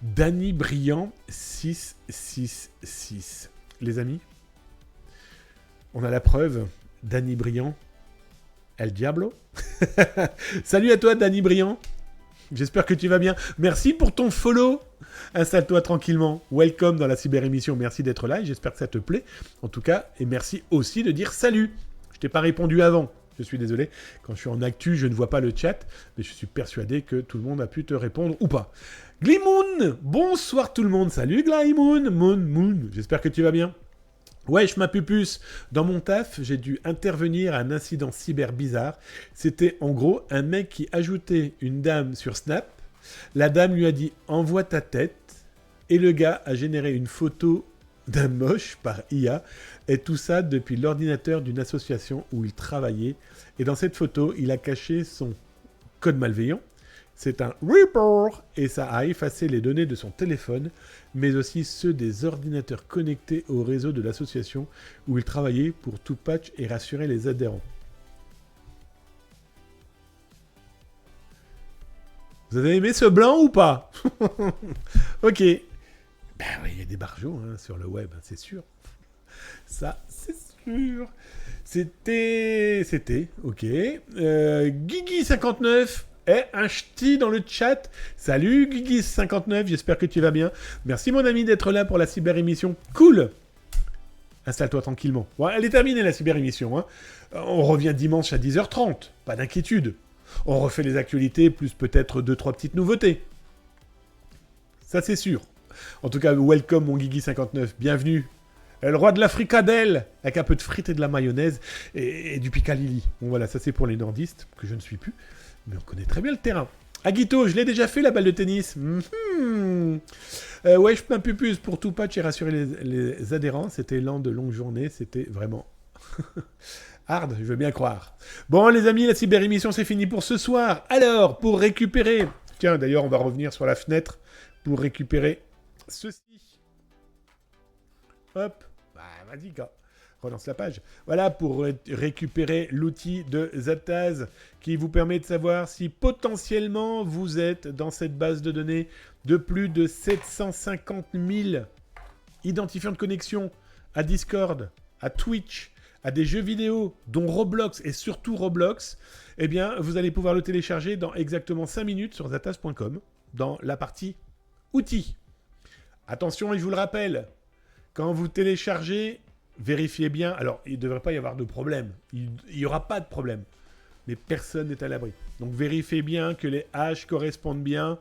Danny Briand 666. Les amis, on a la preuve. Danny Briand, El Diablo. Salut à toi, Danny Briand. J'espère que tu vas bien. Merci pour ton follow. Installe-toi tranquillement. Welcome dans la cyber-émission. Merci d'être là et j'espère que ça te plaît. En tout cas, et merci aussi de dire salut. Je t'ai pas répondu avant. Je suis désolé. Quand je suis en actu, je ne vois pas le chat, mais je suis persuadé que tout le monde a pu te répondre ou pas. Glimoun, bonsoir tout le monde. Salut Glimoun, Moon. J'espère que tu vas bien. Wesh ma pupus, dans mon taf, j'ai dû intervenir à un incident cyber bizarre. C'était en gros un mec qui ajoutait une dame sur Snap. La dame lui a dit « envoie ta tête » et le gars a généré une photo d'un moche par IA et tout ça depuis l'ordinateur d'une association où il travaillait. Et dans cette photo, il a caché son code malveillant. C'est un Reaper et ça a effacé les données de son téléphone, mais aussi ceux des ordinateurs connectés au réseau de l'association où il travaillait pour tout patch et rassurer les adhérents. Vous avez aimé ce blanc ou pas? Ok. Ben oui, il y a des barjots sur le web, c'est sûr. Ça, c'est sûr. C'était, ok. Guigui59. Un ch'ti dans le chat. Salut Guigui59, j'espère que tu vas bien. Merci mon ami d'être là pour la cyber-émission. Cool. Installe-toi tranquillement. Ouais, elle est terminée la cyber-émission. Hein. On revient dimanche à 10h30. Pas d'inquiétude. On refait les actualités, plus peut-être 2-3 petites nouveautés. Ça c'est sûr. En tout cas, welcome mon Guigui59. Bienvenue. Le roi de la fricadelle, avec un peu de frites et de la mayonnaise et du picalili. Bon voilà, ça c'est pour les nordistes, que je ne suis plus. Mais on connaît très bien le terrain. Aguito, je l'ai déjà fait la balle de tennis. Ouais, je peux pupus pour tout patch et rassurer les adhérents. C'était lent de longues journées. C'était vraiment hard, je veux bien croire. Bon, les amis, la cyber-émission, c'est fini pour ce soir. Alors, pour récupérer... Tiens, d'ailleurs, on va revenir sur la fenêtre pour récupérer ceci. Hop. Bah, vas-y, gars. Relance la page. Voilà, pour récupérer l'outil de Zataz qui vous permet de savoir si potentiellement vous êtes dans cette base de données de plus de 750 000 identifiant de connexion à Discord, à Twitch, à des jeux vidéo, dont Roblox et surtout Roblox, eh bien, vous allez pouvoir le télécharger dans exactement 5 minutes sur zattaz.com, dans la partie outils. Attention, et je vous le rappelle, quand vous téléchargez, vérifiez bien. Alors, il ne devrait pas y avoir de problème. Il n'y aura pas de problème. Mais personne n'est à l'abri. Donc, vérifiez bien que les hash correspondent bien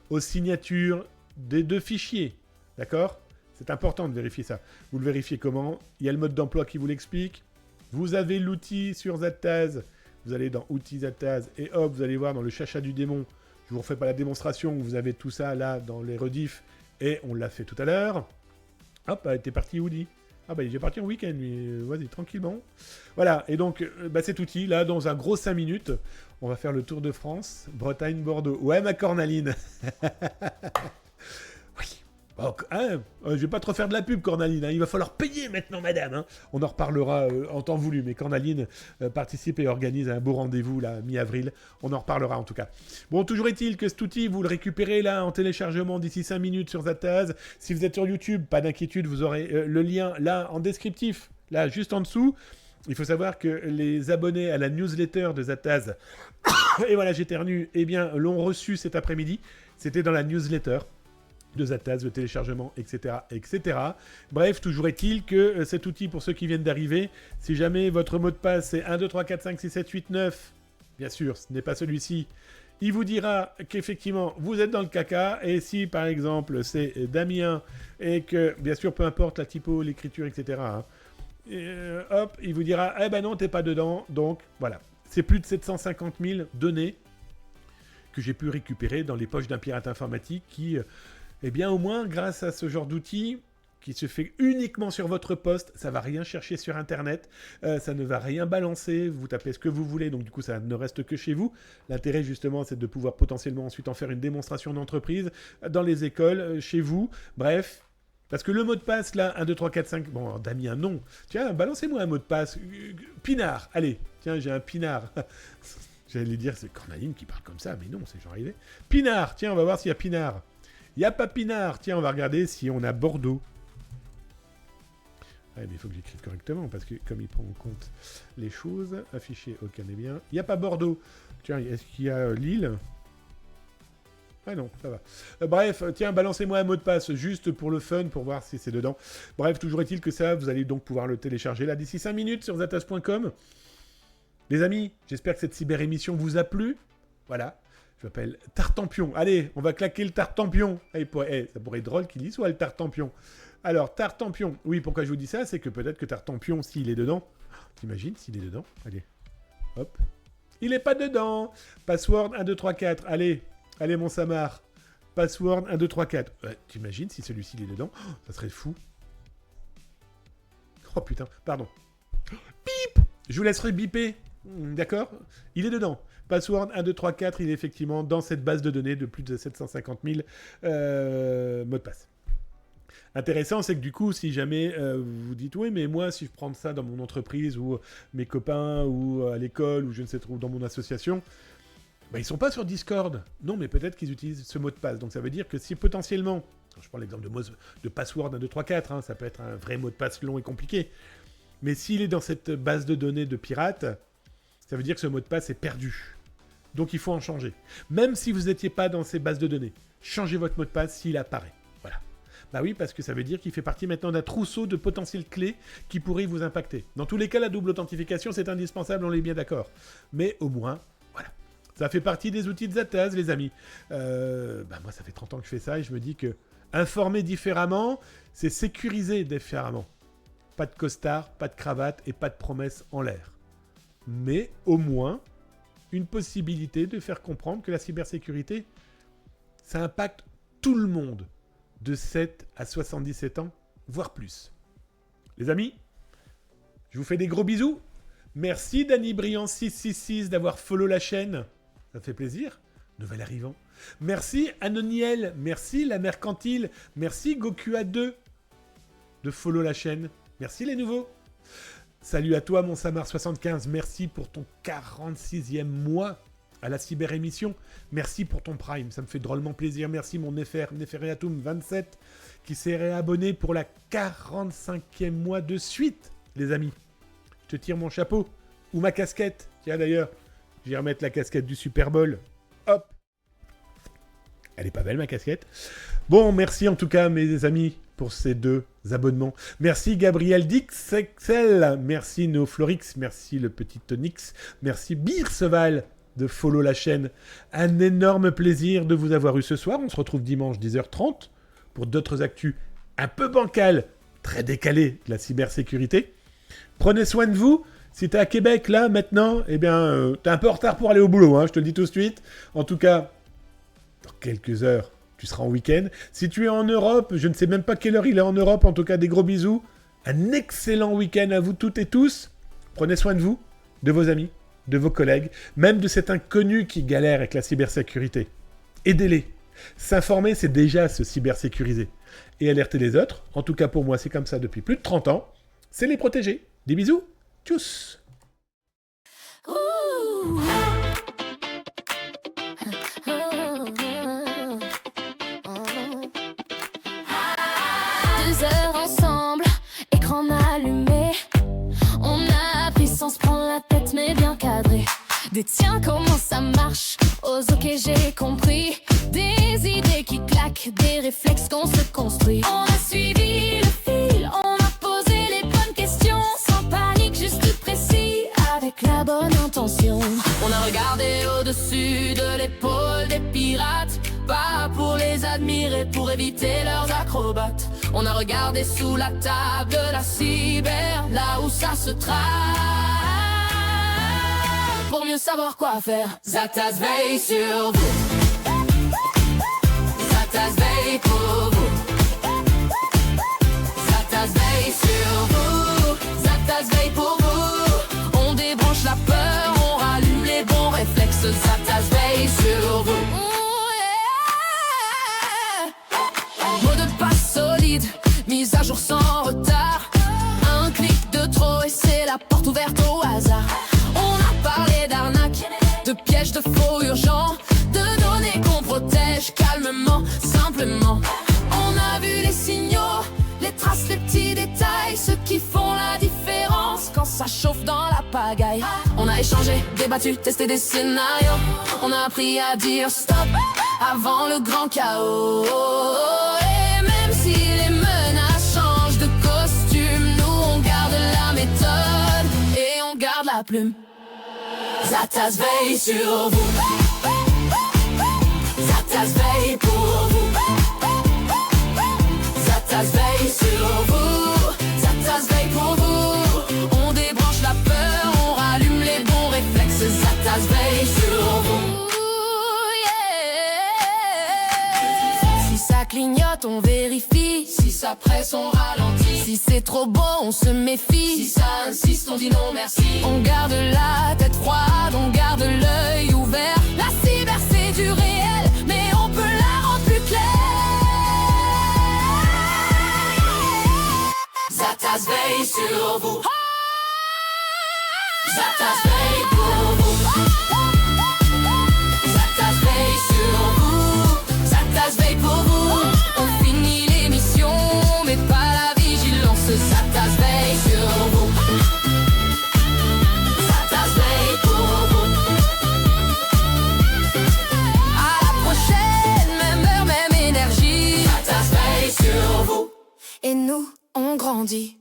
aux signatures des 2 fichiers. D'accord ? C'est important de vérifier ça. Vous le vérifiez comment ? Il y a le mode d'emploi qui vous l'explique. Vous avez l'outil sur Zattaz. Vous allez dans outils Zattaz et hop, vous allez voir dans le chacha du démon. Je ne vous refais pas la démonstration. Vous avez tout ça là dans les rediffs et on l'a fait tout à l'heure. Hop, t'es parti Woody. Ah bah il est parti en week-end, lui. Vas-y, tranquillement. Voilà, et donc cet outil, là, dans un gros 5 minutes, on va faire le Tour de France, Bretagne, Bordeaux. Ouais, ma Cornaline. Oui. Oh, je vais pas trop faire de la pub, Cornaline. Il va falloir payer maintenant, madame. Hein. On en reparlera en temps voulu, mais Cornaline participe et organise un beau rendez-vous, là, mi-avril. On en reparlera, en tout cas. Bon, toujours est-il que cet outil, vous le récupérez, là, en téléchargement d'ici 5 minutes sur Zattaz. Si vous êtes sur YouTube, pas d'inquiétude, vous aurez le lien, là, en descriptif, là, juste en dessous. Il faut savoir que les abonnés à la newsletter de Zattaz, et voilà, j'éternue, eh bien, l'ont reçu cet après-midi. C'était dans la newsletter de Zattaz, le téléchargement, etc., etc. Bref, toujours est-il que cet outil, pour ceux qui viennent d'arriver, si jamais votre mot de passe c'est 1, 2, 3, 4, 5, 6, 7, 8, 9, bien sûr, ce n'est pas celui-ci, il vous dira qu'effectivement, vous êtes dans le caca, et si, par exemple, c'est Damien, et que, bien sûr, peu importe la typo, l'écriture, etc., hein, hop, il vous dira, eh ben non, t'es pas dedans, donc, voilà. C'est plus de 750 000 données que j'ai pu récupérer dans les poches d'un pirate informatique qui... Eh bien, au moins, grâce à ce genre d'outil qui se fait uniquement sur votre poste, ça ne va rien chercher sur Internet, ça ne va rien balancer, vous tapez ce que vous voulez, donc du coup, ça ne reste que chez vous. L'intérêt, justement, c'est de pouvoir potentiellement ensuite en faire une démonstration d'entreprise dans les écoles, chez vous, bref. Parce que le mot de passe, là, 1, 2, 3, 4, 5... Bon, Damien, non. Tiens, balancez-moi un mot de passe. Pinard, allez. Tiens, j'ai un Pinard. J'allais dire, c'est Cornaline qui parle comme ça, mais non, c'est genre arrivé. Pinard, tiens, on va voir s'il y a Pinard. Il n'y a pas Pinard. Tiens, on va regarder si on a Bordeaux. Ouais, mais il faut que j'écrive correctement, parce que comme il prend en compte les choses, affiché, ok, on est bien. Il n'y a pas Bordeaux. Tiens, est-ce qu'il y a Lille ? Ah non, ça va. Bref, tiens, balancez-moi un mot de passe, juste pour le fun, pour voir si c'est dedans. Bref, toujours est-il que ça, vous allez donc pouvoir le télécharger là d'ici 5 minutes sur zattaz.com. Les amis, j'espère que cette cyber-émission vous a plu. Voilà. Je m'appelle Tartampion. Allez, on va claquer le Tartampion. Ça pourrait être drôle qu'il y soit le Tartampion. Alors, Tartampion. Oui, pourquoi je vous dis ça ? C'est que peut-être que Tartampion, s'il est dedans... T'imagines s'il est dedans ? Allez. Hop. Il n'est pas dedans. Password 1, 2, 3, 4. Allez, mon Samar. Password 1, 2, 3, 4. T'imagines si celui-ci il est dedans ? Oh, ça serait fou. Oh putain, pardon. Bip ! Je vous laisserai biper. D'accord ? Il est dedans. Password 1, 2, 3, 4, il est effectivement dans cette base de données de plus de 750 000 mots de passe. Intéressant, c'est que du coup, si jamais vous dites « Oui, mais moi, si je prends ça dans mon entreprise ou mes copains ou à l'école ou je ne sais trop, dans mon association, bah, ils ne sont pas sur Discord. Non, mais peut-être qu'ils utilisent ce mot de passe. Donc ça veut dire que si potentiellement, je prends l'exemple de password 1, 2, 3, 4, hein, ça peut être un vrai mot de passe long et compliqué, mais s'il est dans cette base de données de pirates, ça veut dire que ce mot de passe est perdu. Donc il faut en changer. Même si vous n'étiez pas dans ces bases de données, changez votre mot de passe s'il apparaît. Voilà. Bah oui, parce que ça veut dire qu'il fait partie maintenant d'un trousseau de potentielles clés qui pourraient vous impacter. Dans tous les cas, la double authentification, c'est indispensable, on est bien d'accord. Mais au moins, voilà. Ça fait partie des outils de Zattaz, les amis. Moi, ça fait 30 ans que je fais ça et je me dis que informer différemment, c'est sécuriser différemment. Pas de costard, pas de cravate et pas de promesses en l'air. Mais au moins... une possibilité de faire comprendre que la cybersécurité, ça impacte tout le monde, de 7 à 77 ans, voire plus. Les amis, je vous fais des gros bisous. Merci Danny Briand 666 d'avoir follow la chaîne. Ça fait plaisir. Nouvel arrivant. Merci Anoniel. Merci La Mercantile. Merci Goku2 de follow la chaîne. Merci les nouveaux. Salut à toi, mon Samar75. Merci pour ton 46e mois à la cyber-émission. Merci pour ton Prime, ça me fait drôlement plaisir. Merci mon Nefereatum27 qui s'est réabonné pour la 45e mois de suite, les amis. Je te tire mon chapeau. Ou ma casquette. Tiens d'ailleurs, je vais remettre la casquette du Super Bowl. Hop. Elle est pas belle ma casquette. Bon, merci en tout cas mes amis pour ces 2 abonnements. Merci Gabriel Dix Excel. Merci NeoFlorix. Merci le petit Tonix. Merci Birseval de follow la chaîne. Un énorme plaisir de vous avoir eu ce soir. On se retrouve dimanche 10h30 pour d'autres actus un peu bancales, très décalées de la cybersécurité. Prenez soin de vous. Si t'es à Québec là maintenant, eh bien t'es un peu en retard pour aller au boulot, hein, je te le dis tout de suite. En tout cas, dans quelques heures, tu seras en week-end. Si tu es en Europe, je ne sais même pas quelle heure il est en Europe, en tout cas des gros bisous. Un excellent week-end à vous toutes et tous. Prenez soin de vous, de vos amis, de vos collègues, même de cet inconnu qui galère avec la cybersécurité. Aidez-les. S'informer, c'est déjà se cybersécuriser. Et alerter les autres, en tout cas pour moi, c'est comme ça depuis plus de 30 ans, c'est les protéger. Des bisous, tchuss. Ouh. 2 heures ensemble, écran allumé. On a appris sans se prendre la tête, mais bien cadré. Des tiens, comment ça marche? Ose, ok, j'ai compris. Des idées qui claquent, des réflexes qu'on se construit. On a suivi le fil, on a posé les bonnes questions. Sans panique, juste précis, avec la bonne intention. On a regardé au-dessus de l'épaule des pirates. Pas pour les admirer, pour éviter leurs acrobates. On a regardé sous la table de la cyber, là où ça se trame. Pour mieux savoir quoi faire, Zatas veille sur vous. Zatas veille pour vous. Zatas veille sur vous. Zatas veille pour vous. On débranche la peur, on rallume les bons réflexes. Zatas veille sur vous. Mot de passe solide, mise à jour sans retard. Un clic de trop et c'est la porte ouverte au hasard. On a parlé d'arnaque, de pièges, de faux urgents, de données qu'on protège calmement, simplement. On a vu les signaux, les traces, les petits détails, ceux qui font la différence quand ça chauffe dans la pagaille. On a échangé, débattu, testé des scénarios. On a appris à dire stop avant le grand chaos. Et même si les menaces changent de costume, nous on garde la méthode et on garde la plume. Zatas veille sur vous. Zatas veille pour vous. Zatas veille sur vous. Zatas veille pour vous. On débranche la peur, on rallume les bons réflexes. Zatas veille sur vous. Si ça clignote, on vérifie. Si ça presse, on ralentit. Si c'est trop beau, on se méfie. Si ça insiste, on dit non merci. On garde la tête froide, on garde l'œil ouvert. La cyber, c'est du réel, mais on peut la rendre plus claire. Zatas veille sur vous. Zatas veille pour vous. Zatas veille sur vous. Zatas veille pour vous. On finit l'émission, mais pas la vigilance. Zatas veille sur vous. Zatas veille pour vous. À la prochaine, même heure, même énergie. Zatas veille sur vous. Et nous, on grandit.